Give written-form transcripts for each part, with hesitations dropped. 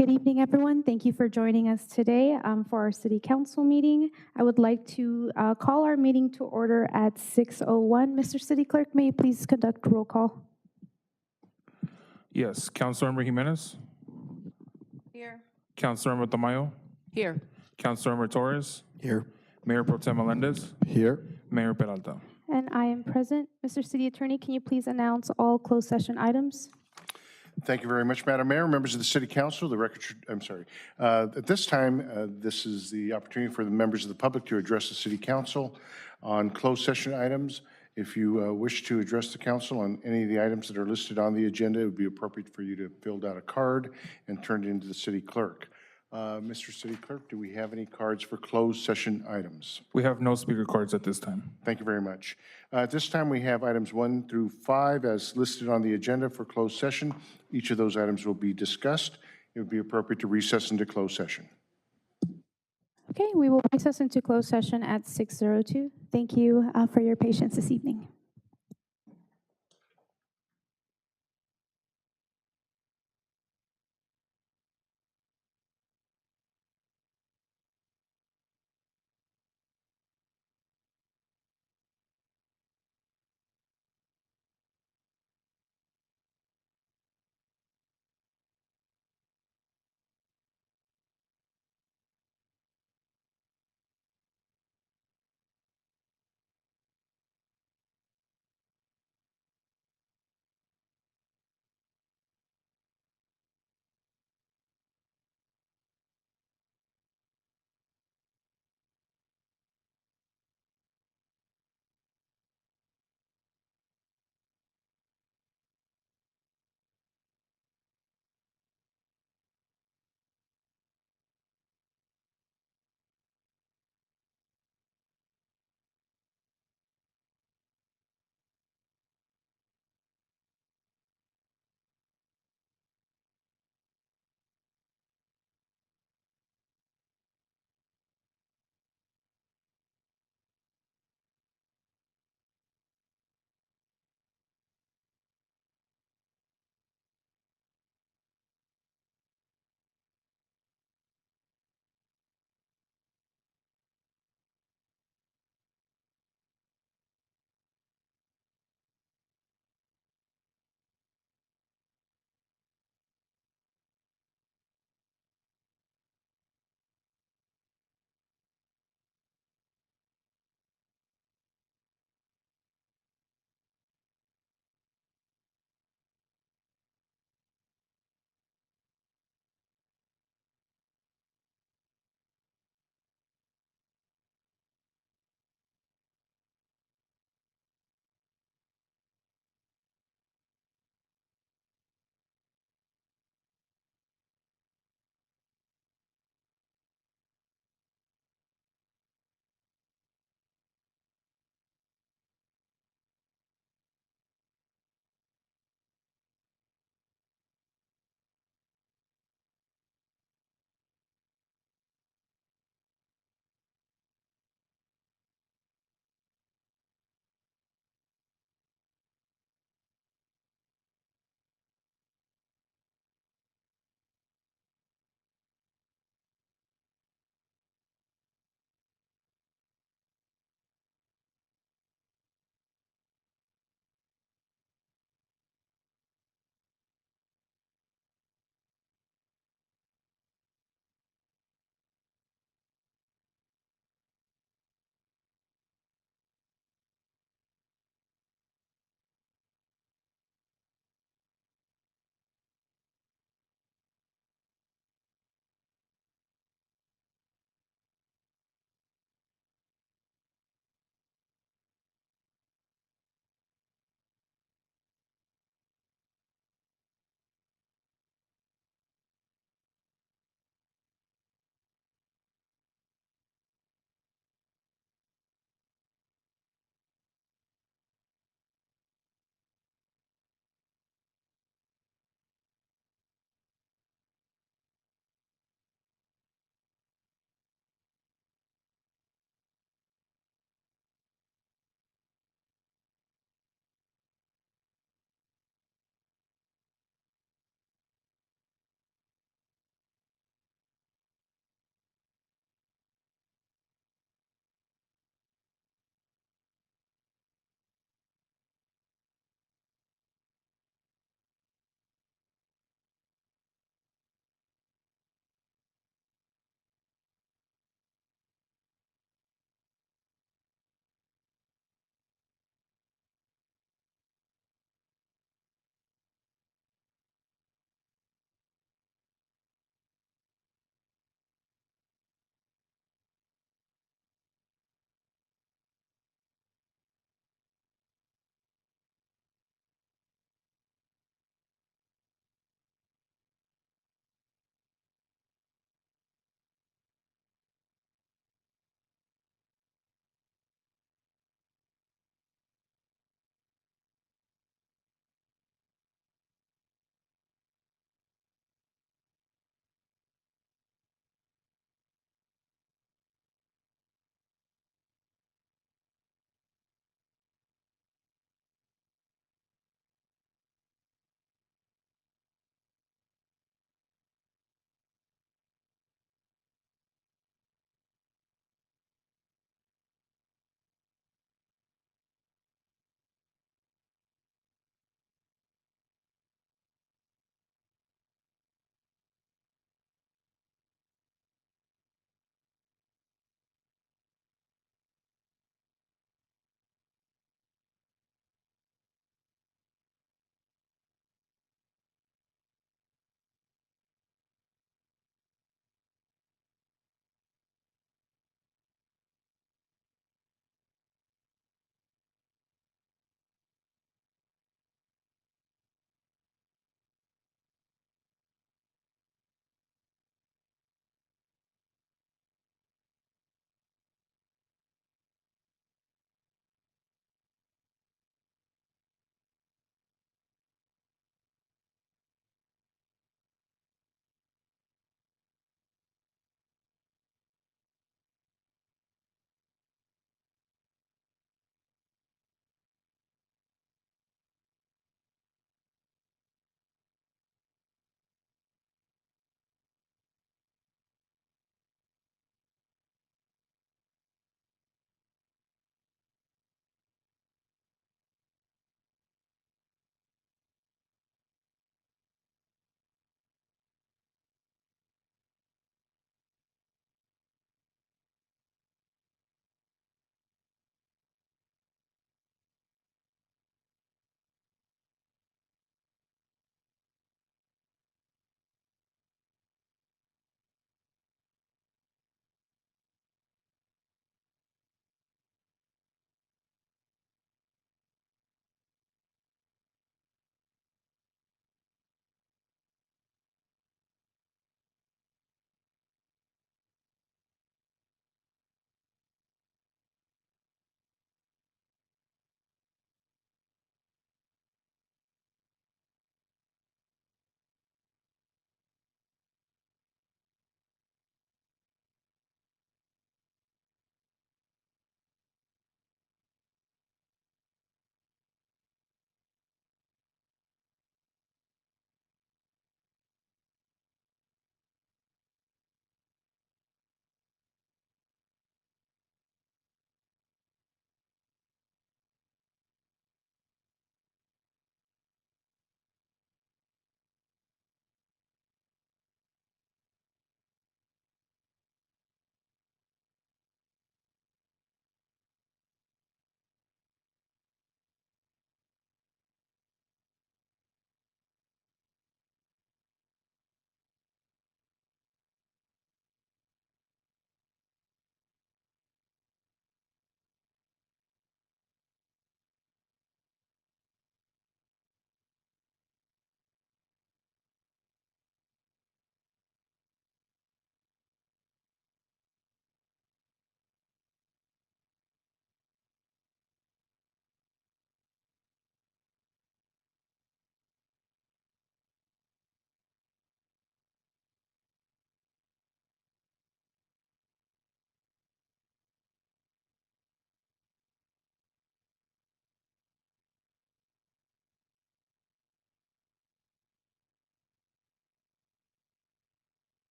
Good evening, everyone. Thank you for joining us today for our City Council meeting. I would like to call our meeting to order at 6:01. Mr. City Clerk, may you please conduct roll call? Yes, Councilmember Jimenez, Here. Councilmember Tamayo, Here. Councilmember Torres, Here. Mayor Pro Tem Melendez, Here. Mayor Peralta. And I am present. Mr. City Attorney, can you please announce all closed session items? Thank you very much, Madam Mayor. Members of the City Council, the record should, I'm sorry. At this time, this is the opportunity for the members of the public to address the City Council on closed session items. If you wish to address the council on any of the items that are listed on the agenda, it would be appropriate for you to fill out a card and turn it into the City Clerk. Mr. City Clerk, do we have any cards for closed session items? We have no speaker cards at this time. Thank you very much. At this time, we have items 1 through 5 as listed on the agenda for closed session. Each of those items will be discussed. It would be appropriate to recess into closed session. Okay, we will recess into closed session at 6:02. Thank you for your patience this evening.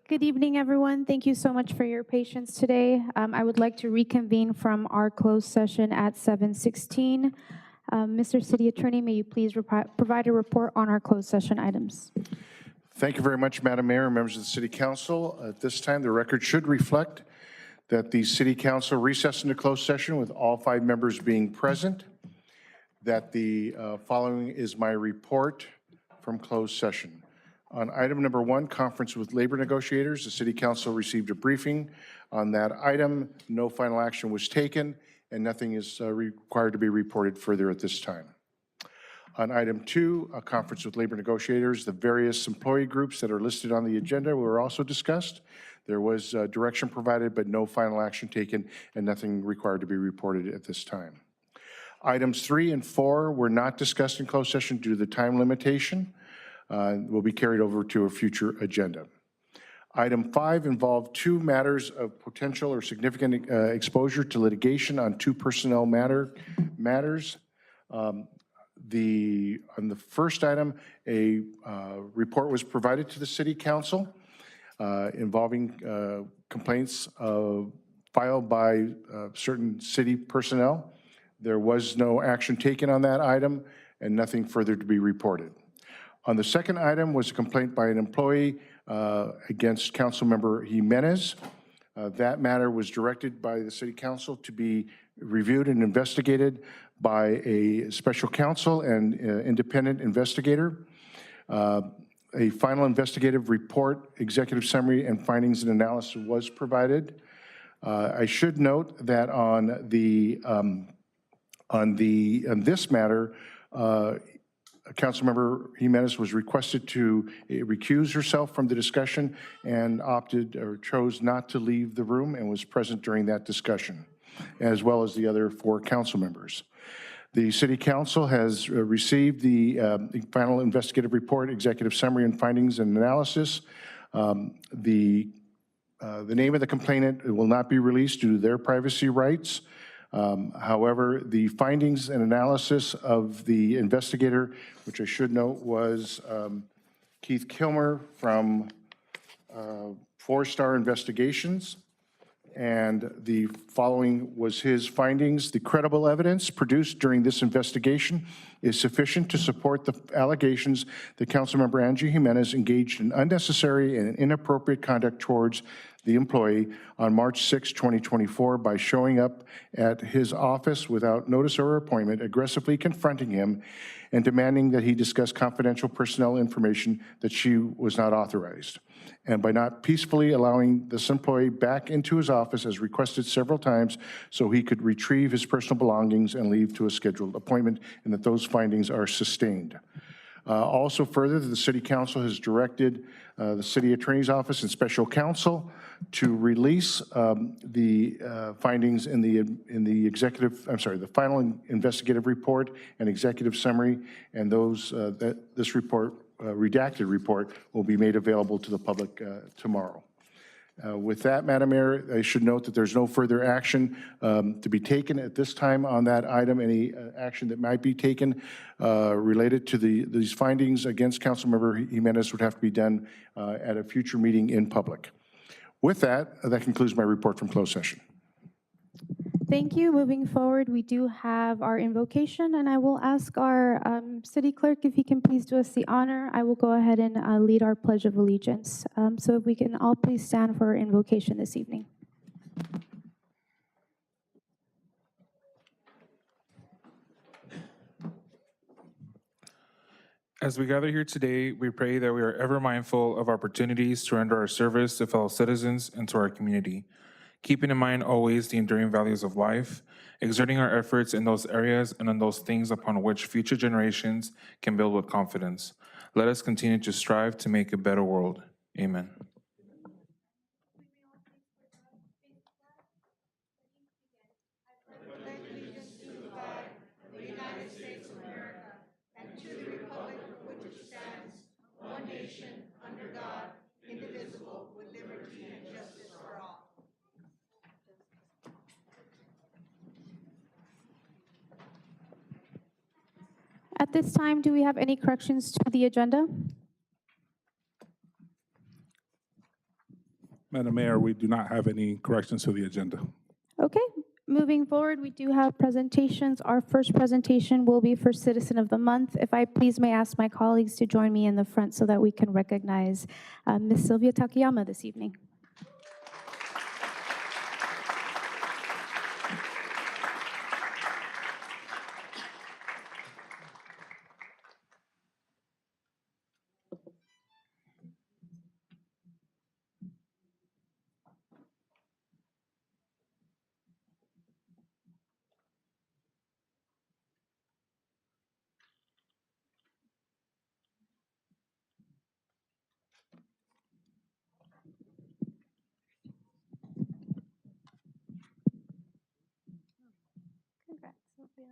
Good evening, everyone. Thank you so much for your patience today. I would like to reconvene from our closed session at 7:16. Mr. City Attorney, may you please provide a report on our closed session items? Thank you very much, Madam Mayor and members of the City Council. At this time, the record should reflect that the City Council recessed into closed session with all 5 members being present, that the following is my report from closed session. On item number 1, conference with labor negotiators, the City Council received a briefing on that item. No final action was taken, and nothing is required to be reported further at this time. On item 2, a conference with labor negotiators, the various employee groups that are listed on the agenda were also discussed. There was direction provided, but no final action taken, and nothing required to be reported at this time. Items 3 and 4 were not discussed in closed session due to the time limitation. Will be carried over to a future agenda. Item 5 involved 2 matters of potential or significant exposure to litigation on 2 personnel matters. On the first item, a report was provided to the City Council involving complaints filed by certain city personnel. There was no action taken on that item and nothing further to be reported. On the second item was a complaint by an employee against Councilmember Jimenez. That matter was directed by the City Council to be reviewed and investigated by a special counsel and independent investigator. A final investigative report, executive summary, and findings and analysis was provided. I should note that on this matter, Councilmember Jimenez was requested to recuse herself from the discussion and opted or chose not to leave the room and was present during that discussion, as well as the other 4 council members. The City Council has received the final investigative report, executive summary, and findings and analysis. The name of the complainant will not be released due to their privacy rights. However, the findings and analysis of the investigator, which I should note was Keith Kilmer from 4-Star Investigations, and the following was his findings. The credible evidence produced during this investigation is sufficient to support the allegations that Councilmember Angie Jimenez engaged in unnecessary and inappropriate conduct towards the employee on March 6, 2024 by showing up at his office without notice or appointment, aggressively confronting him, and demanding that he discuss confidential personnel information that she was not authorized. And by not peacefully allowing this employee back into his office as requested several times so he could retrieve his personal belongings and leave to a scheduled appointment, and that those findings are sustained. Also further, the City Council has directed the City Attorney's Office and Special Counsel to release the findings in the the final investigative report and executive summary, and this report, redacted report, will be made available to the public tomorrow. With that, Madam Mayor, I should note that there's no further action to be taken at this time on that item. Any action that might be taken related to these findings against Councilmember Jimenez would have to be done at a future meeting in public. With that, that concludes my report from closed session. Thank you. Moving forward, we do have our invocation, and I will ask our city clerk if he can please do us the honor. I will go ahead and lead our Pledge of Allegiance. So if we can all please stand for our invocation this evening. As we gather here today, we pray that we are ever mindful of opportunities to render our service to fellow citizens and to our community, keeping in mind always the enduring values of life, exerting our efforts in those areas and on those things upon which future generations can build with confidence. Let us continue to strive to make a better world. Amen. United States of America, and to the republic for which it stands, one nation, At this time, do we have any corrections to the agenda? Madam Mayor, we do not have any corrections to the agenda. Okay, moving forward, we do have presentations. Our first presentation will be for Citizen of the Month. If I please may ask my colleagues to join me in the front so that we can recognize Ms. Sylvia Takayama this evening. Congrats, Sylvia.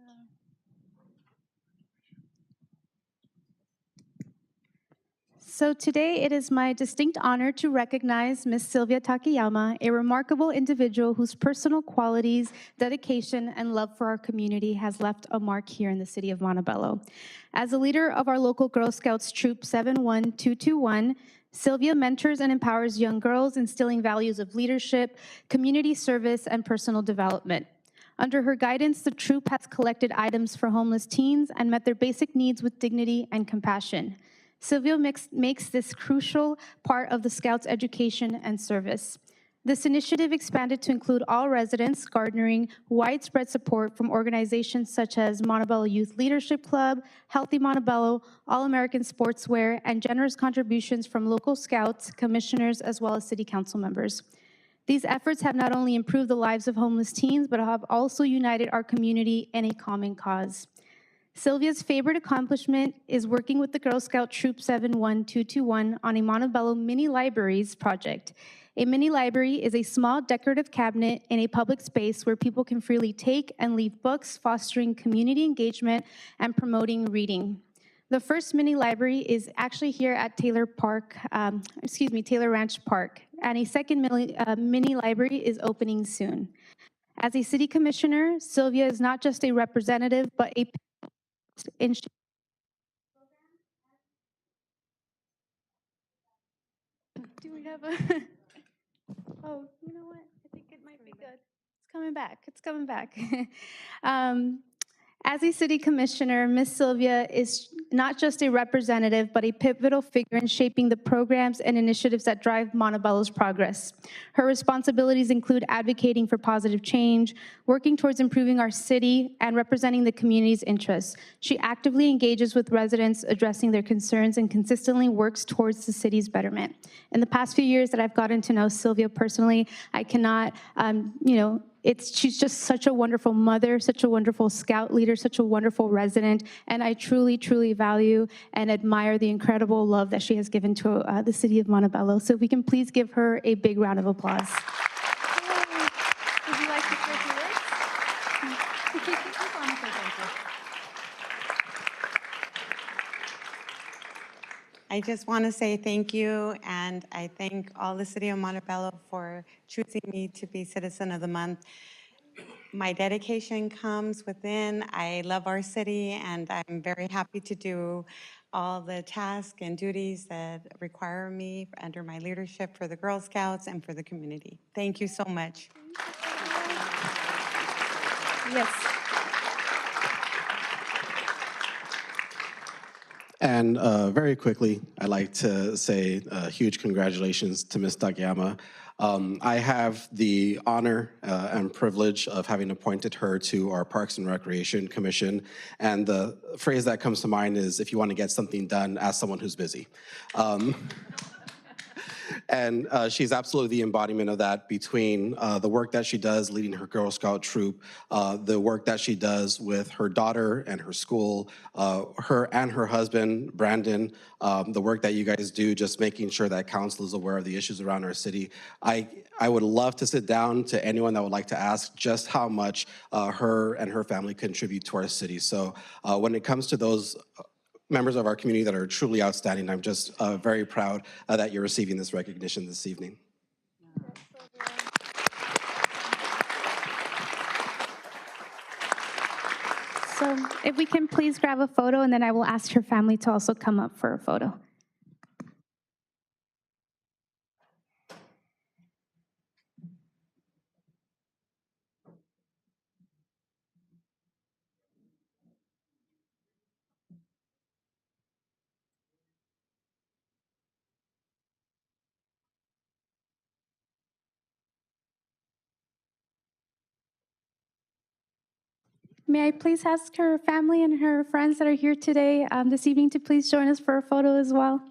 So today it is my distinct honor to recognize Ms. Sylvia Takayama, a remarkable individual whose personal qualities, dedication, and love for our community has left a mark here in the city of Montebello. As a leader of our local Girl Scouts Troop 71221, Sylvia mentors and empowers young girls, instilling values of leadership, community service, and personal development. Under her guidance, the troop has collected items for homeless teens and met their basic needs with dignity and compassion. Sylvia makes this crucial part of the Scouts' education and service. This initiative expanded to include all residents, garnering widespread support from organizations such as Montebello Youth Leadership Club, Healthy Montebello, All-American Sportswear, and generous contributions from local Scouts, commissioners, as well as city council members. These efforts have not only improved the lives of homeless teens, but have also united our community in a common cause. Sylvia's favorite accomplishment is working with the Girl Scout Troop 71221 on a Montebello mini libraries project. A mini library is a small decorative cabinet in a public space where people can freely take and leave books, fostering community engagement and promoting reading. The first mini library is actually here at Taylor Ranch Park, and a second mini library is opening soon. As a city commissioner, Sylvia is not just a representative, but a do we have a, oh, you know what, I think it might be good. It's coming back, it's coming back. As a city commissioner, Ms. Sylvia is not just a representative, but a pivotal figure in shaping the programs and initiatives that drive Montebello's progress. Her responsibilities include advocating for positive change, working towards improving our city, and representing the community's interests. She actively engages with residents, addressing their concerns, and consistently works towards the city's betterment. In the past few years that I've gotten to know Sylvia personally, I cannot, she's just such a wonderful mother, such a wonderful Scout leader, such a wonderful resident, and I truly, truly value and admire the incredible love that she has given to the city of Montebello. So if we can please give her a big round of applause. Would you like to share your words? I just want to say thank you, and I thank all the city of Montebello for choosing me to be Citizen of the Month. My dedication comes within. I love our city, and I'm very happy to do all the tasks and duties that require me under my leadership for the Girl Scouts and for the community. Thank you so much. Yes. And very quickly, I'd like to say huge congratulations to Ms. Takayama. I have the honor and privilege of having appointed her to our Parks and Recreation Commission. And the phrase that comes to mind is, if you want to get something done, ask someone who's busy. And she's absolutely the embodiment of that, between the work that she does leading her Girl Scout troop, the work that she does with her daughter and her school, her and her husband, Brandon, the work that you guys do, just making sure that council is aware of the issues around our city. I would love to sit down to anyone that would like to ask just how much her and her family contribute to our city. So when it comes to those members of our community that are truly outstanding, I'm just very proud that you're receiving this recognition this evening. So if we can please grab a photo, and then I will ask her family to also come up for a photo. May I please ask her family and her friends that are here today this evening to please join us for a photo as well?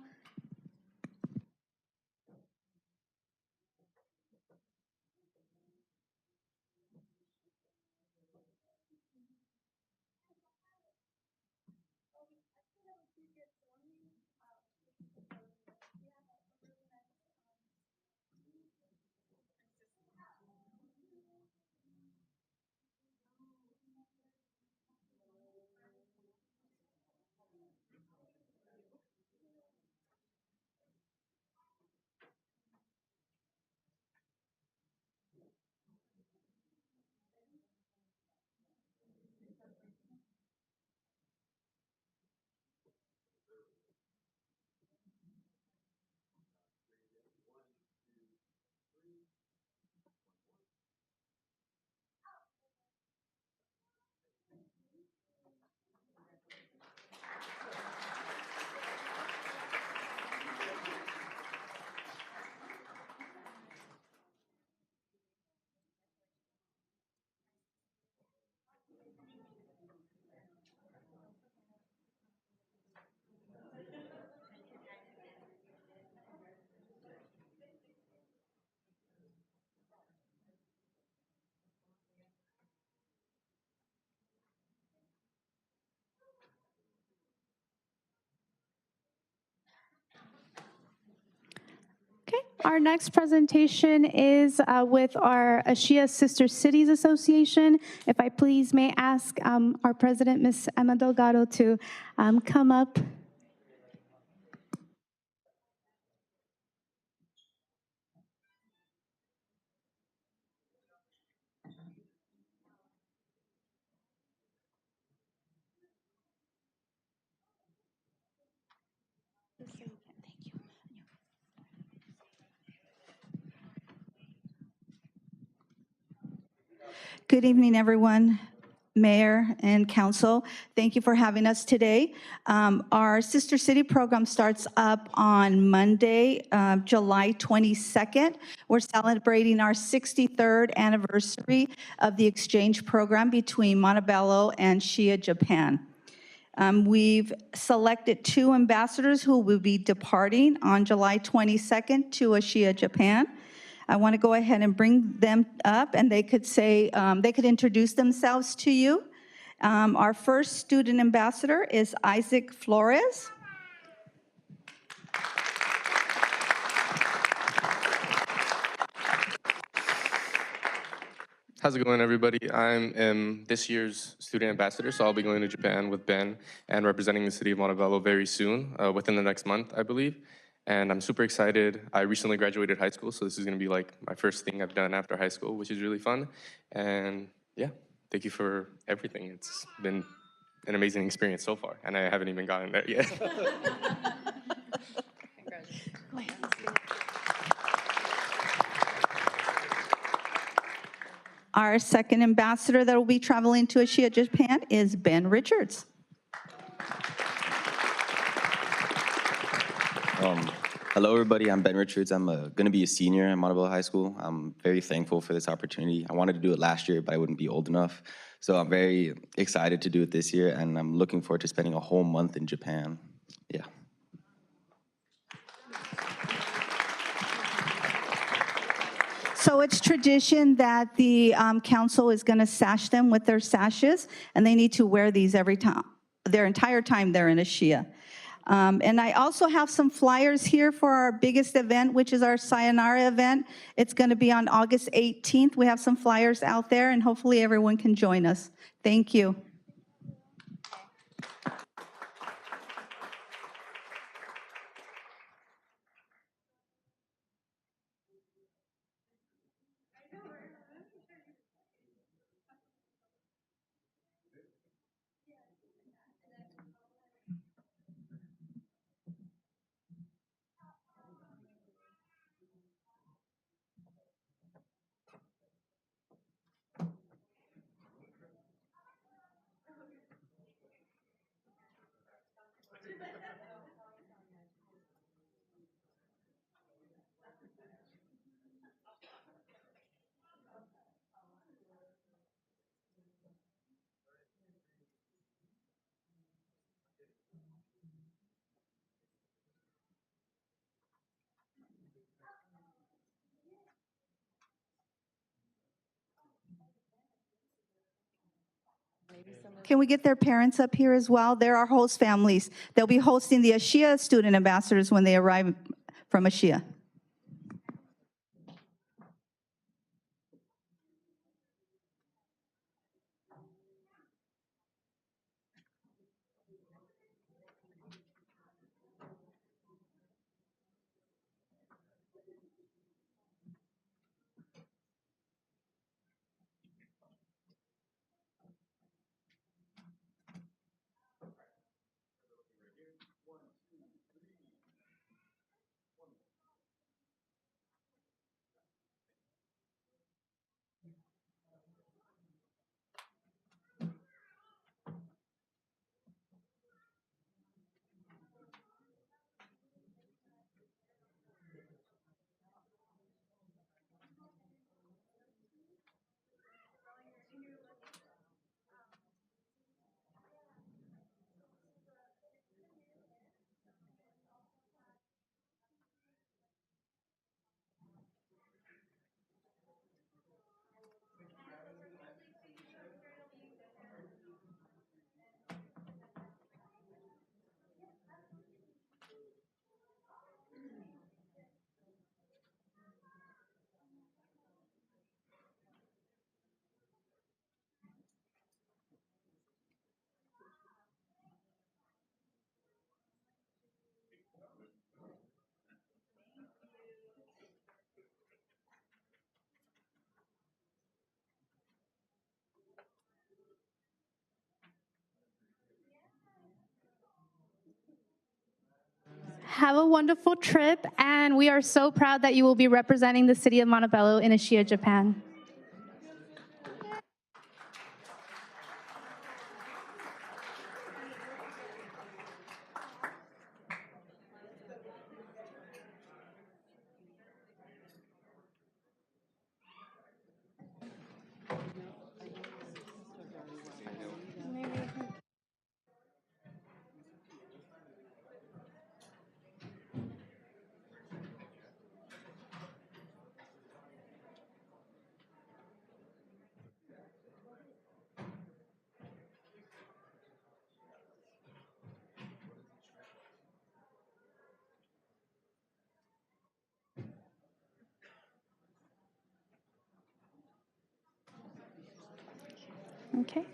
Okay, our next presentation is with our Ashia Sister Cities Association. If I please may ask our president, Ms. Emma Delgado, to come up. Good evening, everyone, Mayor and Council. Thank you for having us today. Our Sister City program starts up on Monday, July 22nd. We're celebrating our 63rd anniversary of the exchange program between Montebello and Shia, Japan. We've selected 2 ambassadors who will be departing on July 22nd to Ashia, Japan. I want to go ahead and bring them up, and they could say, they could introduce themselves to you. Our first student ambassador is Isaac Flores. How's it going, everybody? I'm this year's student ambassador, so I'll be going to Japan with Ben and representing the city of Montebello very soon, within the next month, I believe. And I'm super excited. I recently graduated high school, so this is gonna be like my first thing I've done after high school, which is really fun. And yeah, thank you for everything. It's been an amazing experience so far, and I haven't even gotten there yet. Our second ambassador that will be traveling to Ashia, Japan is Ben Richards. Hello, everybody. I'm Ben Richards. I'm going to be a senior at Montebello High School. I'm very thankful for this opportunity. I wanted to do it last year, but I wouldn't be old enough. So I'm very excited to do it this year, and I'm looking forward to spending a whole month in Japan. Yeah. So it's tradition that the council is going to sash them with their sashes, and they need to wear these every time, their entire time they're in Ashia. And I also have some flyers here for our biggest event, which is our Sayonara event. It's going to be on August 18th. We have some flyers out there, and hopefully everyone can join us. Thank you. Can we get their parents up here as well? They're our host families. They'll be hosting the ASHIA student ambassadors when they arrive from ASHIA. Have a wonderful trip, and we are so proud that you will be representing the city of Montebello in ASHIA, Japan. Okay.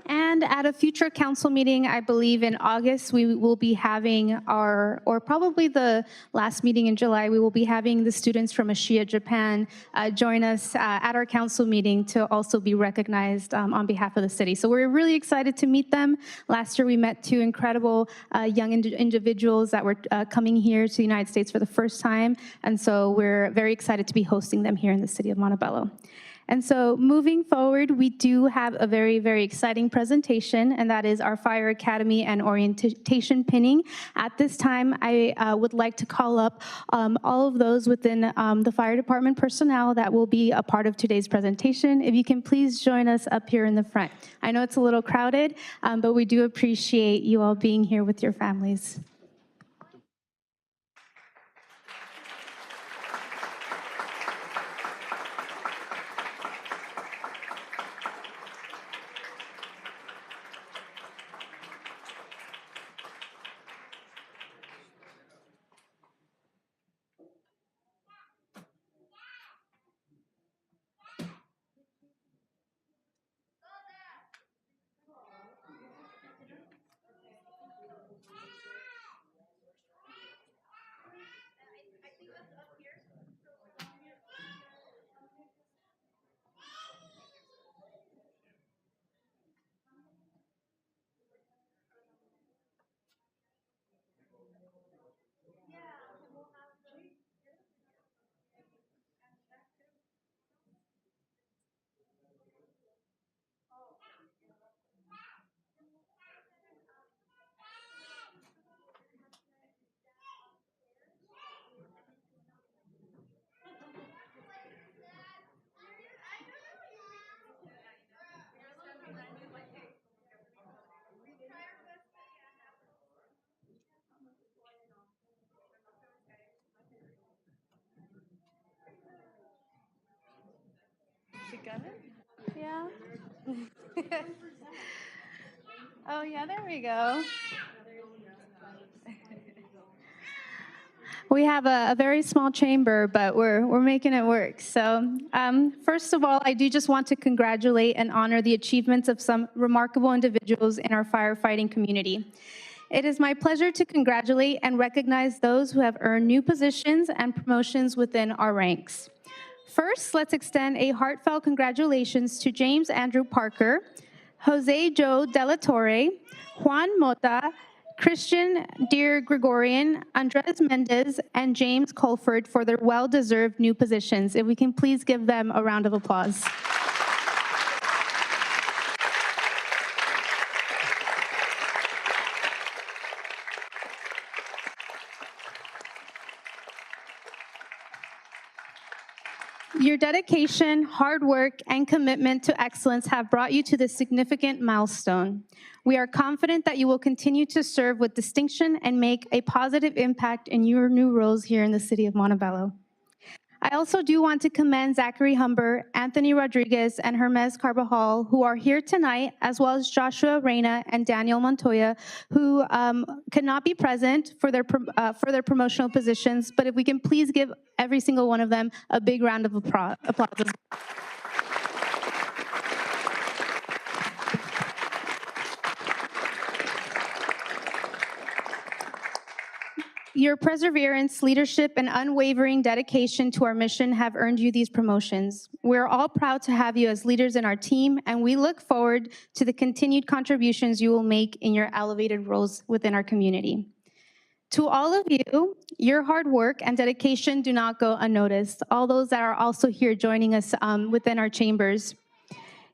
And at a future council meeting, I believe in August, we will be having our, or probably the last meeting in July, we will be having the students from ASHIA Japan join us at our council meeting to also be recognized on behalf of the city. So we're really excited to meet them. Last year, we met two incredible young individuals that were coming here to the United States for the first time. And so we're very excited to be hosting them here in the city of Montebello. And so moving forward, we do have a very, very exciting presentation, and that is our Fire Academy and orientation pinning. At this time, I would like to call up all of those within the fire department personnel that will be a part of today's presentation. If you can please join us up here in the front. I know it's a little crowded, but we do appreciate you all being here with your families. Yeah. Oh, yeah, there we go. We have a very small chamber, but we're making it work. So first of all, I do just want to congratulate and honor the achievements of some remarkable individuals in our firefighting community. It is my pleasure to congratulate and recognize those who have earned new positions and promotions within our ranks. First, let's extend a heartfelt congratulations to James Andrew Parker, Jose Joe Della Torre, Juan Mota, Christian Dear Gregorian, Andres Mendez, and James Colford for their well-deserved new positions. If we can please give them a round of applause. Your dedication, hard work, and commitment to excellence have brought you to this significant milestone. We are confident that you will continue to serve with distinction and make a positive impact in your new roles here in the city of Montebello. I also do want to commend Zachary Humber, Anthony Rodriguez, and Hermes Carbajal, who are here tonight, as well as Joshua Reyna and Daniel Montoya, who could not be present for their promotional positions, but if we can please give every single one of them a big round of applause. Your perseverance, leadership, and unwavering dedication to our mission have earned you these promotions. We're all proud to have you as leaders in our team, and we look forward to the continued contributions you will make in your elevated roles within our community. To all of you, your hard work and dedication do not go unnoticed, all those that are also here joining us within our chambers.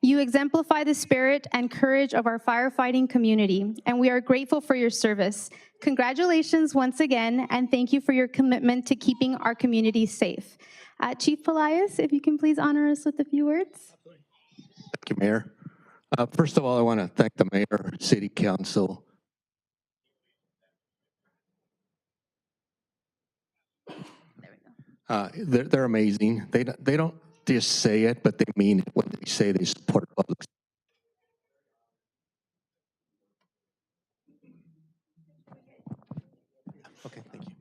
You exemplify the spirit and courage of our firefighting community, and we are grateful for your service. Congratulations once again, and thank you for your commitment to keeping our community safe. Chief Pelias, if you can please honor us with a few words. Thank you, Mayor. First of all, I want to thank the Mayor, City Council. They're amazing. They don't just say it, but they mean it when they say they support public. Okay, thank you.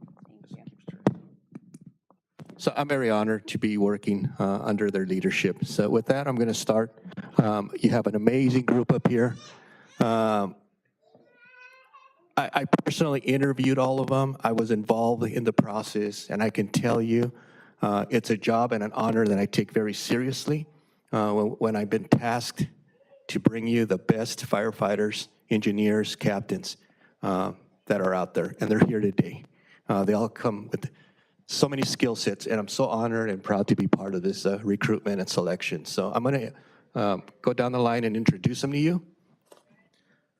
So I'm very honored to be working under their leadership. So with that, I'm going to start. You have an amazing group up here. I personally interviewed all of them. I was involved in the process, and I can tell you it's a job and an honor that I take very seriously when I've been tasked to bring you the best firefighters, engineers, captains that are out there, and they're here today. They all come with so many skill sets, and I'm so honored and proud to be part of this recruitment and selection. So I'm going to go down the line and introduce them to you.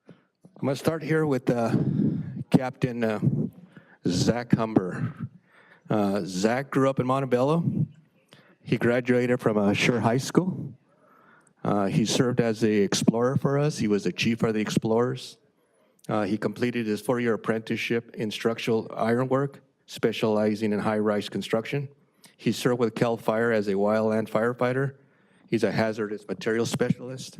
I'm going to start here with Captain Zach Humber. Zach grew up in Montebello. He graduated from Sher High School. He served as the explorer for us. He was the chief of the explorers. He completed his 4-year apprenticeship in structural ironwork, specializing in high-rise construction. He served with Cal Fire as a wildland firefighter. He's a hazardous material specialist.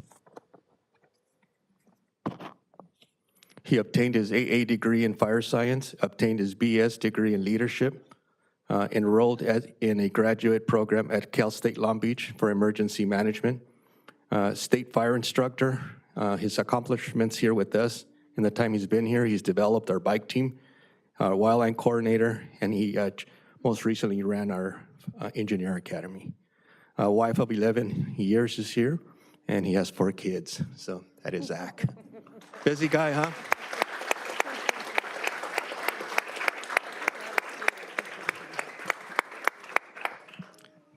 He obtained his AA degree in fire science, obtained his BS degree in leadership, enrolled in a graduate program at Cal State Long Beach for emergency management, state fire instructor. His accomplishments here with us, in the time he's been here, he's developed our bike team, our wildland coordinator, and he most recently ran our engineer academy. Wife of 11 years is here, and he has 4 kids. So that is Zach. Busy guy, huh?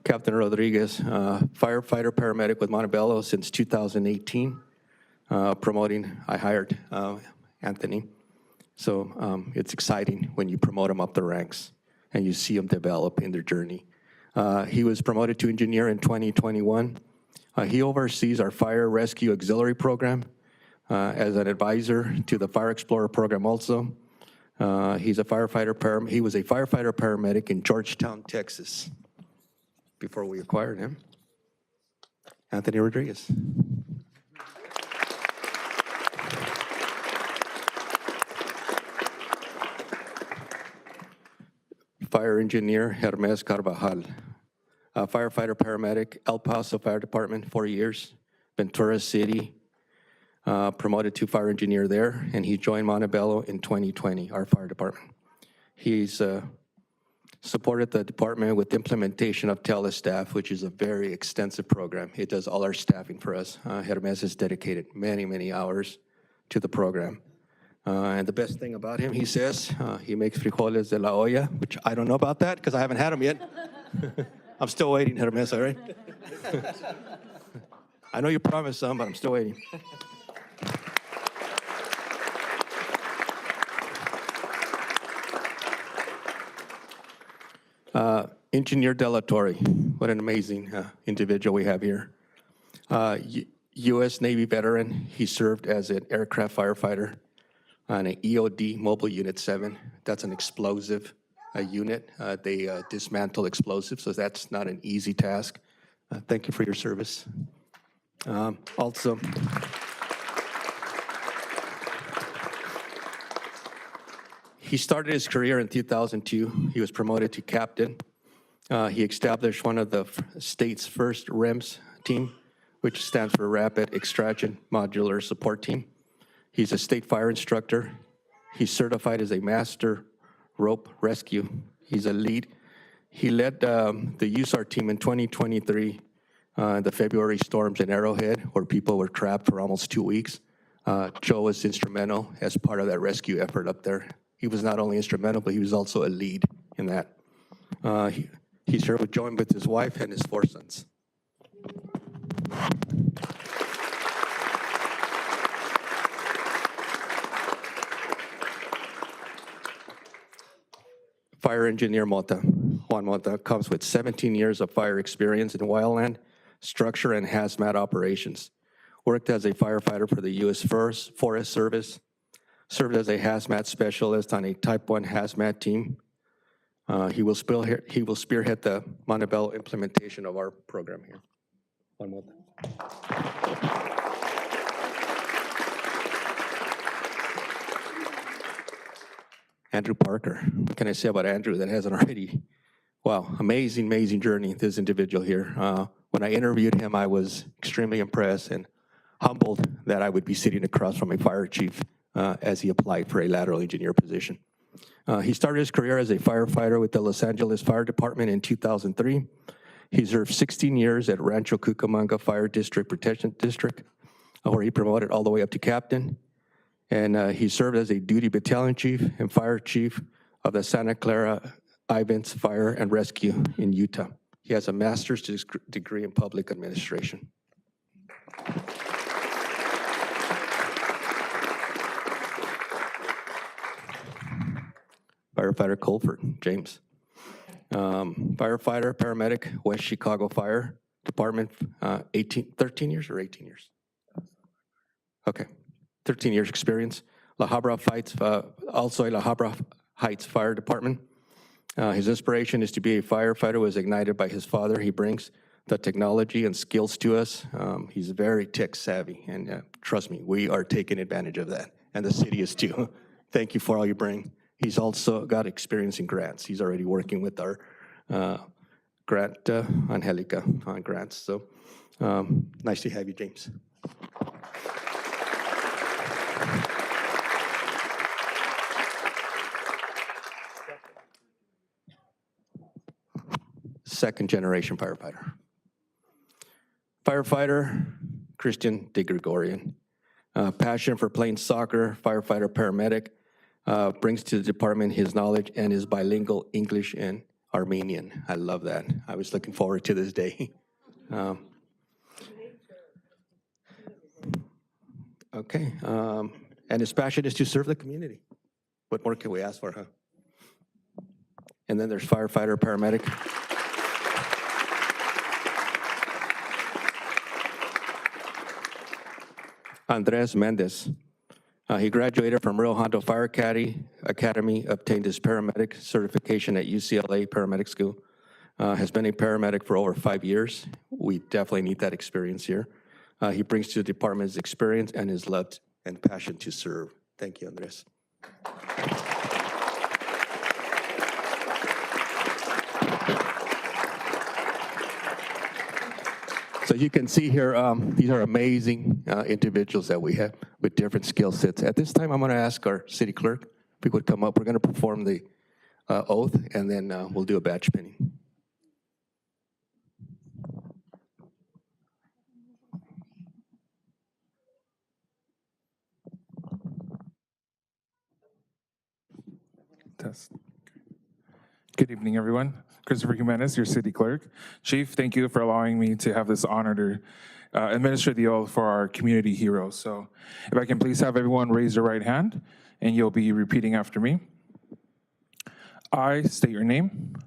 Captain Rodriguez, firefighter, paramedic with Montebello since 2018. I hired Anthony. So it's exciting when you promote them up the ranks and you see them develop in their journey. He was promoted to engineer in 2021. He oversees our fire rescue auxiliary program as an advisor to the Fire Explorer program also. He was a firefighter paramedic in Georgetown, Texas, before we acquired him. Anthony Rodriguez. Fire Engineer Hermes Carvajal. Firefighter Paramedic, El Paso Fire Department, 4 years. Ventura City, promoted to Fire Engineer there, and he joined Montebello in 2020, our fire department. He's supported the department with implementation of telestaff, which is a very extensive program. It does all our staffing for us. Hermes has dedicated many, many hours to the program. And the best thing about him, he says, he makes frijoles de la olla, which I don't know about that because I haven't had them yet. I'm still waiting, Hermes, all right? I know you promised some, but I'm still waiting. Engineer Delatorre, what an amazing individual we have here. U.S. Navy veteran, he served as an aircraft firefighter on an EOD Mobile Unit 7. That's an explosive unit. They dismantle explosives, so that's not an easy task. Thank you for your service. Also, he started his career in 2002. He was promoted to captain. He established one of the state's first REMS team, which stands for Rapid Extraction Modular Support Team. He's a state fire instructor. He's certified as a master rope rescue. He's a lead. He led the USAR team in 2023, the February storms in Arrowhead, where people were trapped for almost 2 weeks. Joe was instrumental as part of that rescue effort up there. He was not only instrumental, but he was also a lead in that. He's here with Joe and with his wife and his 4 sons. Fire Engineer Juan Mota, comes with 17 years of fire experience in wildland, structure, and hazmat operations. Worked as a firefighter for the U.S. Forest Service, served as a hazmat specialist on a Type 1 hazmat team. He will spearhead the Montebello implementation of our program here. Juan Mota. Andrew Parker. What can I say about Andrew that hasn't already? Wow, amazing, amazing journey, this individual here. When I interviewed him, I was extremely impressed and humbled that I would be sitting across from a fire chief as he applied for a lateral engineer position. He started his career as a firefighter with the Los Angeles Fire Department in 2003. He served 16 years at Rancho Cucamonga Fire District Protection District, where he promoted all the way up to captain. And he served as a duty battalion chief and fire chief of the Santa Clara Ivans Fire and Rescue in Utah. He has a master's degree in public administration. Firefighter Colford, James. Firefighter, paramedic, West Chicago Fire Department, 13 years or 18 years? Okay, 13 years experience. La Habra Heights, also La Habra Heights Fire Department. His inspiration is to be a firefighter who was ignited by his father. He brings the technology and skills to us. He's very tech savvy, and trust me, we are taking advantage of that, and the city is too. Thank you for all you bring. He's also got experience in grants. He's already working with our grant, Angelica, on grants. So nice to have you, James. Second generation firefighter. Firefighter, Christian De Gregorian. Passion for playing soccer, firefighter, paramedic. Brings to the department his knowledge and his bilingual English and Armenian. I love that. I was looking forward to this day. Okay, and his passion is to serve the community. What more can we ask for, huh? And then there's firefighter, paramedic. Andres Mendez. He graduated from Rio Hondo Fire Academy, obtained his paramedic certification at UCLA Paramedic School. Has been a paramedic for over 5 years. We definitely need that experience here. He brings to the department his experience and his love and passion to serve. Thank you, Andres. So you can see here, these are amazing individuals that we have with different skill sets. At this time, I'm going to ask our city clerk if he would come up. We're going to perform the oath, and then we'll do a badge pinning. Test. Good evening, everyone. Christopher Jimenez, your city clerk. Chief, thank you for allowing me to have this honor to administer the oath for our community heroes. So if I can please have everyone raise their right hand, and you'll be repeating after me. I state your name.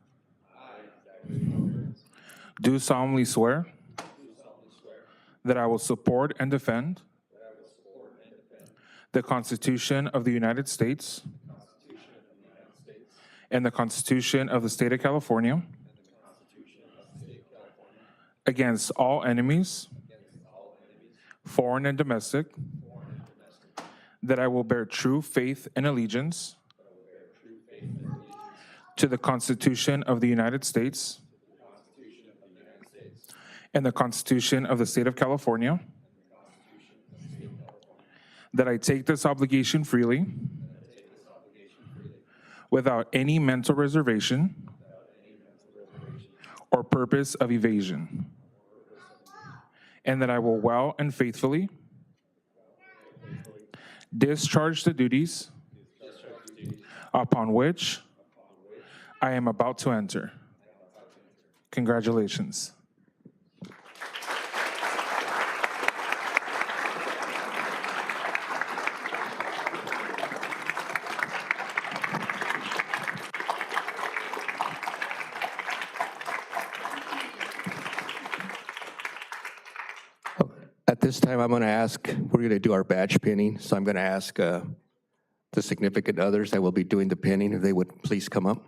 Do solemnly swear that I will support and defend the Constitution of the United States and the Constitution of the State of California against all enemies, foreign and domestic, that I will bear true faith and allegiance to the Constitution of the United States and the Constitution of the State of California, that I take this obligation freely without any mental reservation or purpose of evasion, and that I will well and faithfully discharge the duties upon which I am about to enter. Congratulations. At this time, I'm going to ask, we're going to do our badge pinning, so I'm going to ask the significant others that will be doing the pinning, if they would please come up.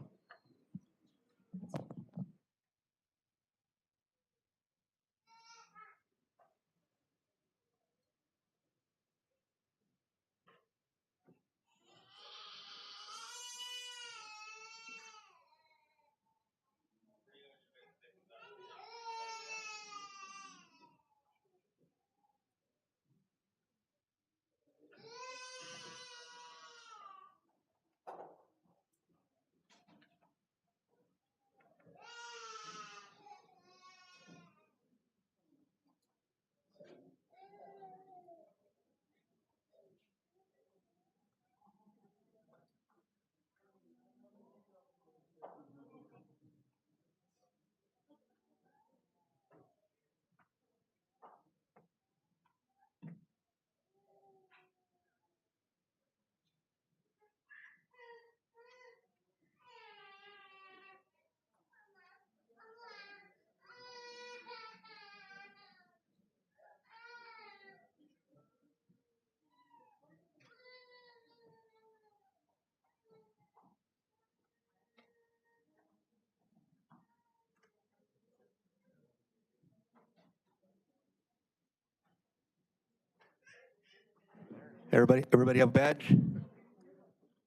Everybody have a badge?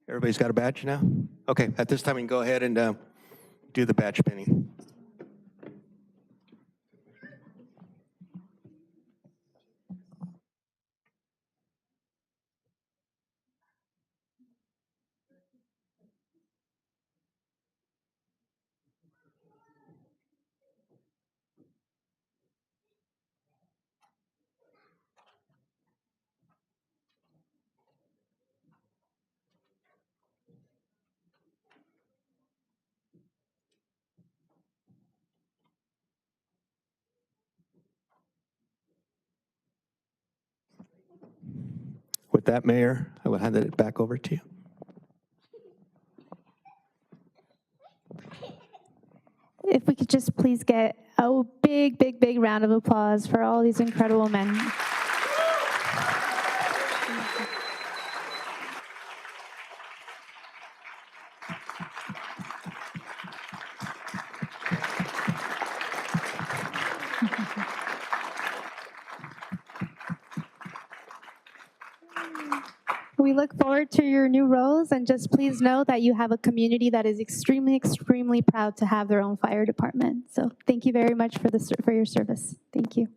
Everybody's got a badge now? Okay, at this time, we can go ahead and do the badge pinning. With that, Mayor, I will hand it back over to you. If we could just please get a big, big, big round of applause for all these incredible men. We look forward to your new roles, and just please know that you have a community that is extremely, extremely proud to have their own fire department. So thank you very much for your service. Thank you.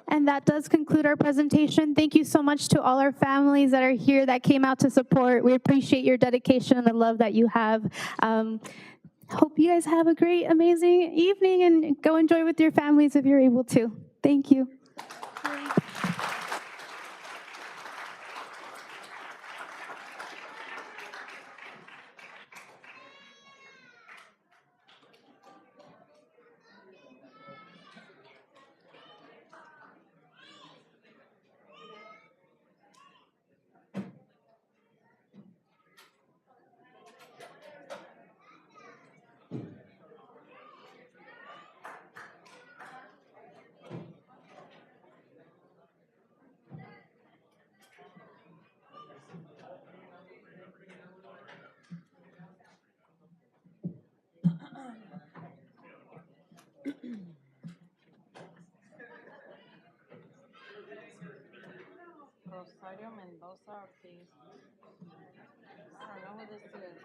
And that does conclude our presentation. Thank you so much to all our families that are here that came out to support. We appreciate your dedication and the love that you have. Hope you guys have a great, amazing evening and go enjoy with your families if you're able to. Thank you. Rosario Mendoza Ortiz. I don't know who this is.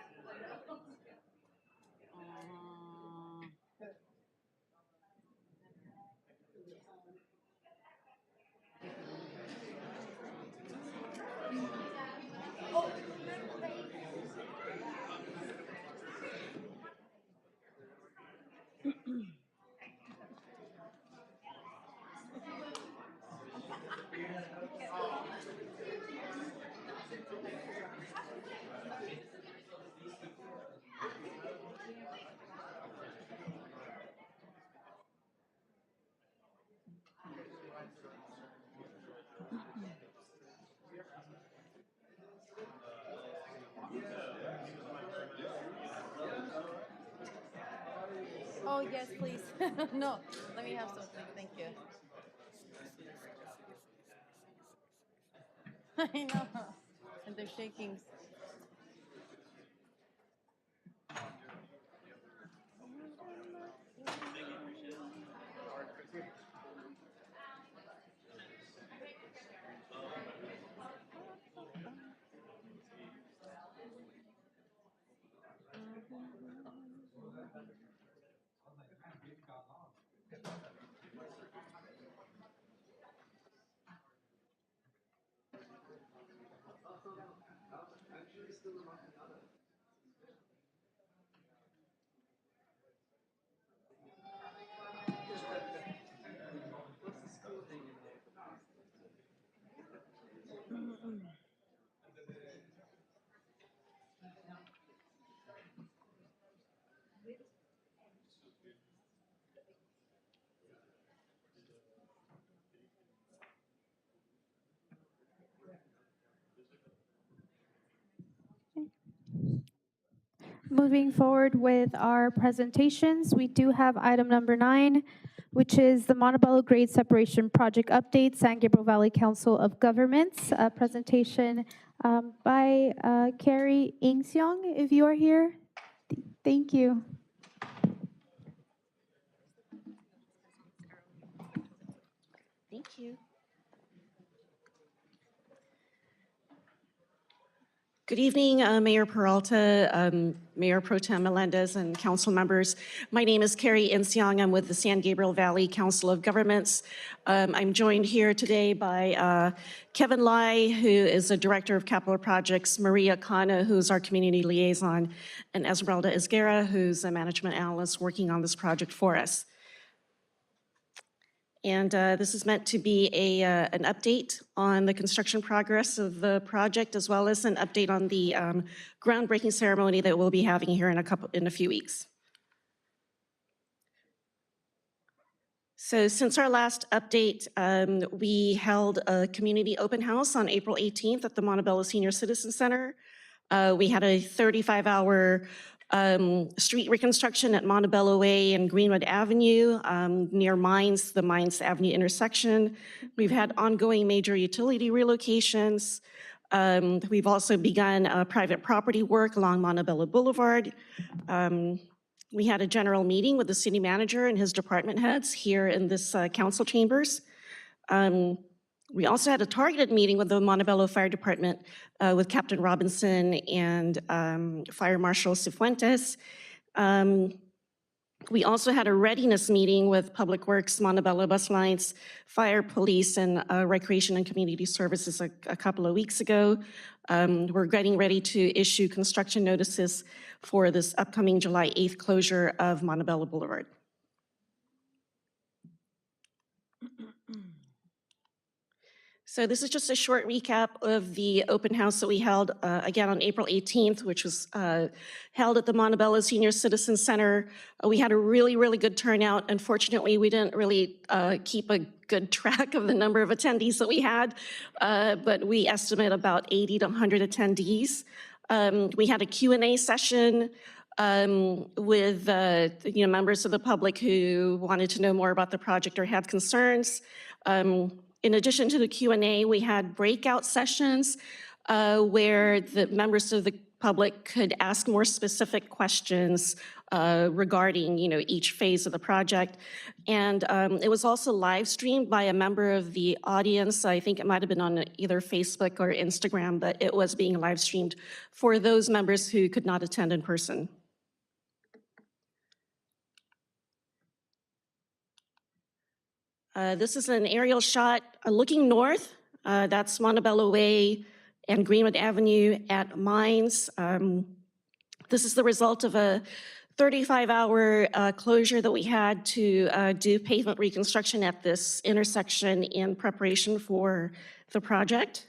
Oh, yes, please. No, let me have some, please. Thank you. I know. And they're shaking. Moving forward with our presentations, we do have item number 9, which is the Montebello Grade Separation Project Update, San Gabriel Valley Council of Governments, a presentation by Carrie Ingseong, if you are here. Thank you. Thank you. Good evening, Mayor Peralta, Mayor Pro Tem Melendez, and council members. My name is Carrie Inseong. I'm with the San Gabriel Valley Council of Governments. I'm joined here today by Kevin Lai, who is the Director of Capital Projects, Maria Khanna, who's our Community Liaison, and Esmeralda Esguerra, who's a Management Analyst working on this project for us. And this is meant to be an update on the construction progress of the project, as well as an update on the groundbreaking ceremony that we'll be having here in a few weeks. So since our last update, we held a community open house on April 18th at the Montebello Senior Citizen Center. We had a 35-hour street reconstruction at Montebello Way and Greenwood Avenue near the Mines Avenue intersection. We've had ongoing major utility relocations. We've also begun private property work along Montebello Boulevard. We had a general meeting with the city manager and his department heads here in this council chambers. We also had a targeted meeting with the Montebello Fire Department with Captain Robinson and Fire Marshal Cifuentes. We also had a readiness meeting with Public Works, Montebello Bus Lines, Fire, Police, and Recreation and Community Services a couple of weeks ago. We're getting ready to issue construction notices for this upcoming July 8th closure of Montebello Boulevard. So this is just a short recap of the open house that we held again on April 18th, which was held at the Montebello Senior Citizen Center. We had a really, really good turnout. Unfortunately, we didn't really keep a good track of the number of attendees that we had, but we estimate about 80 to 100 attendees. We had a Q&A session with members of the public who wanted to know more about the project or had concerns. In addition to the Q&A, we had breakout sessions where the members of the public could ask more specific questions regarding, each phase of the project. And it was also live streamed by a member of the audience. I think it might have been on either Facebook or Instagram, but it was being live streamed for those members who could not attend in person. This is an aerial shot looking north. That's Montebello Way and Greenwood Avenue at Mines. This is the result of a 35-hour closure that we had to do pavement reconstruction at this intersection in preparation for the project.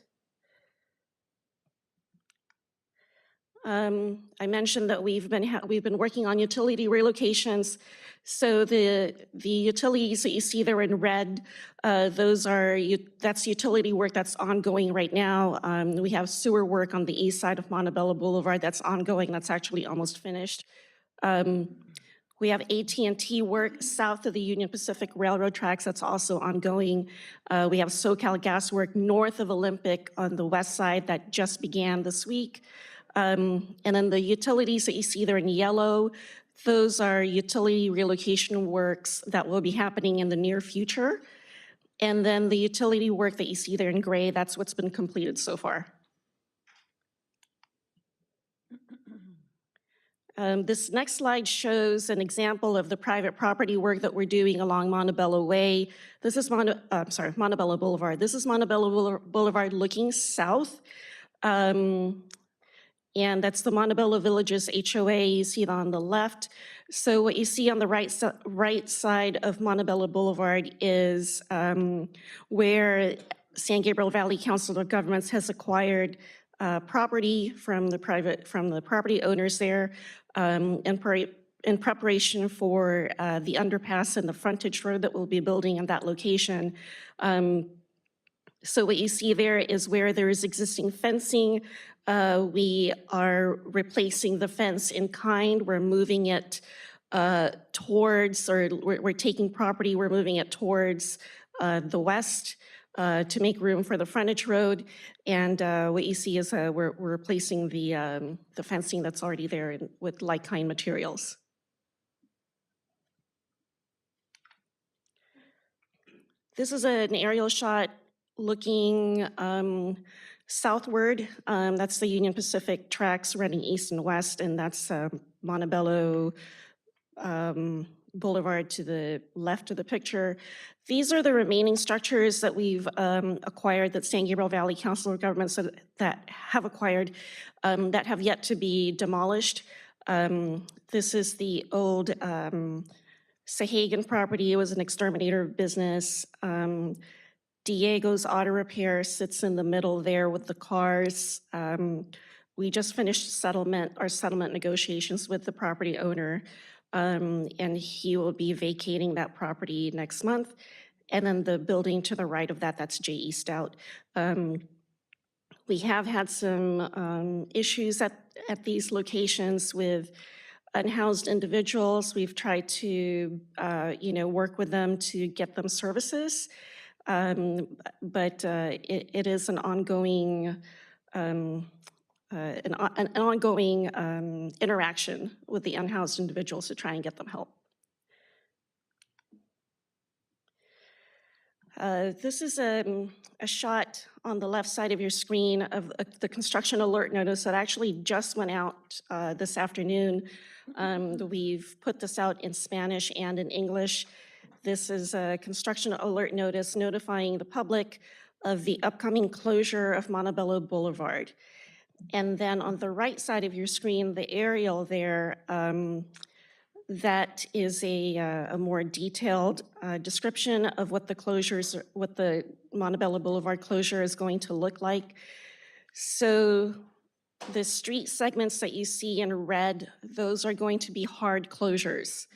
I mentioned that we've been working on utility relocations. So the utilities that you see there in red, that's utility work that's ongoing right now. We have sewer work on the east side of Montebello Boulevard that's ongoing. That's actually almost finished. We have AT&T work south of the Union Pacific Railroad tracks. That's also ongoing. We have SoCal Gas work north of Olympic on the west side that just began this week. And then the utilities that you see there in yellow, those are utility relocation works that will be happening in the near future. And then the utility work that you see there in gray, that's what's been completed so far. This next slide shows an example of the private property work that we're doing along Montebello Way. This is Montebello Boulevard. This is Montebello Boulevard looking south. And that's the Montebello Villages HOA. You see it on the left. So what you see on the right side of Montebello Boulevard is where San Gabriel Valley Council of Governments has acquired property from the property owners there in preparation for the underpass and the frontage road that we'll be building in that location. So what you see there is where there is existing fencing. We are replacing the fence in kind. We're moving it towards, or we're taking property, we're moving it towards the west to make room for the frontage road. And what you see is we're replacing the fencing that's already there with like-kind materials. This is an aerial shot looking southward. That's the Union Pacific tracks running east and west, and that's Montebello Boulevard to the left of the picture. These are the remaining structures that we've acquired, that San Gabriel Valley Council of Governments that have acquired, that have yet to be demolished. This is the old Sahagan property. It was an exterminator business. Diego's Auto Repair sits in the middle there with the cars. We just finished our settlement negotiations with the property owner, and he will be vacating that property next month. And then the building to the right of that, that's J.E. Stout. We have had some issues at these locations with unhoused individuals. We've tried to, work with them to get them services. But it is an ongoing interaction with the unhoused individuals to try and get them help. This is a shot on the left side of your screen of the construction alert notice that actually just went out this afternoon. We've put this out in Spanish and in English. This is a construction alert notice notifying the public of the upcoming closure of Montebello Boulevard. And then on the right side of your screen, the aerial there, that is a more detailed description of what the Montebello Boulevard closure is going to look like. So the street segments that you see in red, those are going to be hard closures.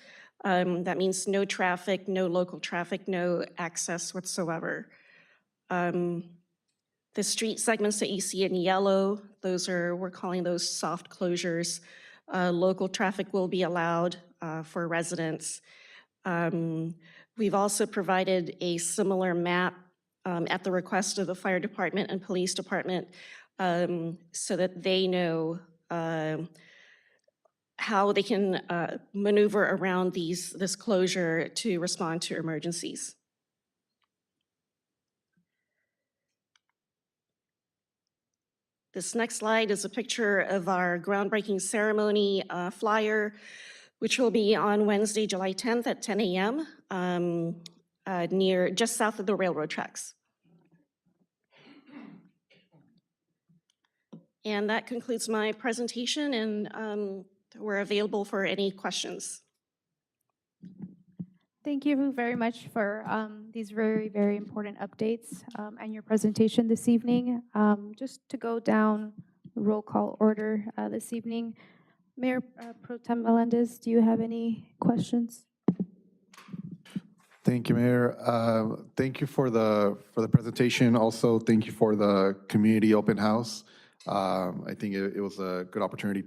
That means no traffic, no local traffic, no access whatsoever. The street segments that you see in yellow, we're calling those soft closures. Local traffic will be allowed for residents. We've also provided a similar map at the request of the fire department and police department so that they know how they can maneuver around this closure to respond to emergencies. This next slide is a picture of our groundbreaking ceremony flyer, which will be on Wednesday, July 10th at 10 a.m. Just south of the railroad tracks. And that concludes my presentation, and we're available for any questions. Thank you very much for these very, very important updates and your presentation this evening. Just to go down roll call order this evening, Mayor Pro Tem Melendez, do you have any questions? Thank you, Mayor. Thank you for the presentation. Also, thank you for the community open house. I think it was a good opportunity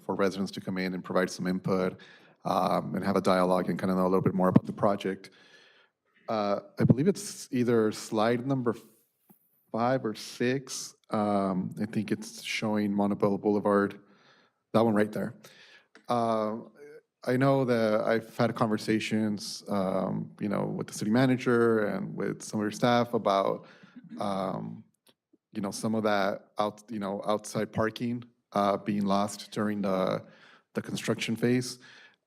for residents to come in and provide some input. and have a dialogue and kind of know a little bit more about the project. I believe it's either slide number 5 or 6. I think it's showing Montebello Boulevard, that one right there. I know that I've had conversations, with the city manager and with some of your staff about, some of that outside parking being lost during the construction phase.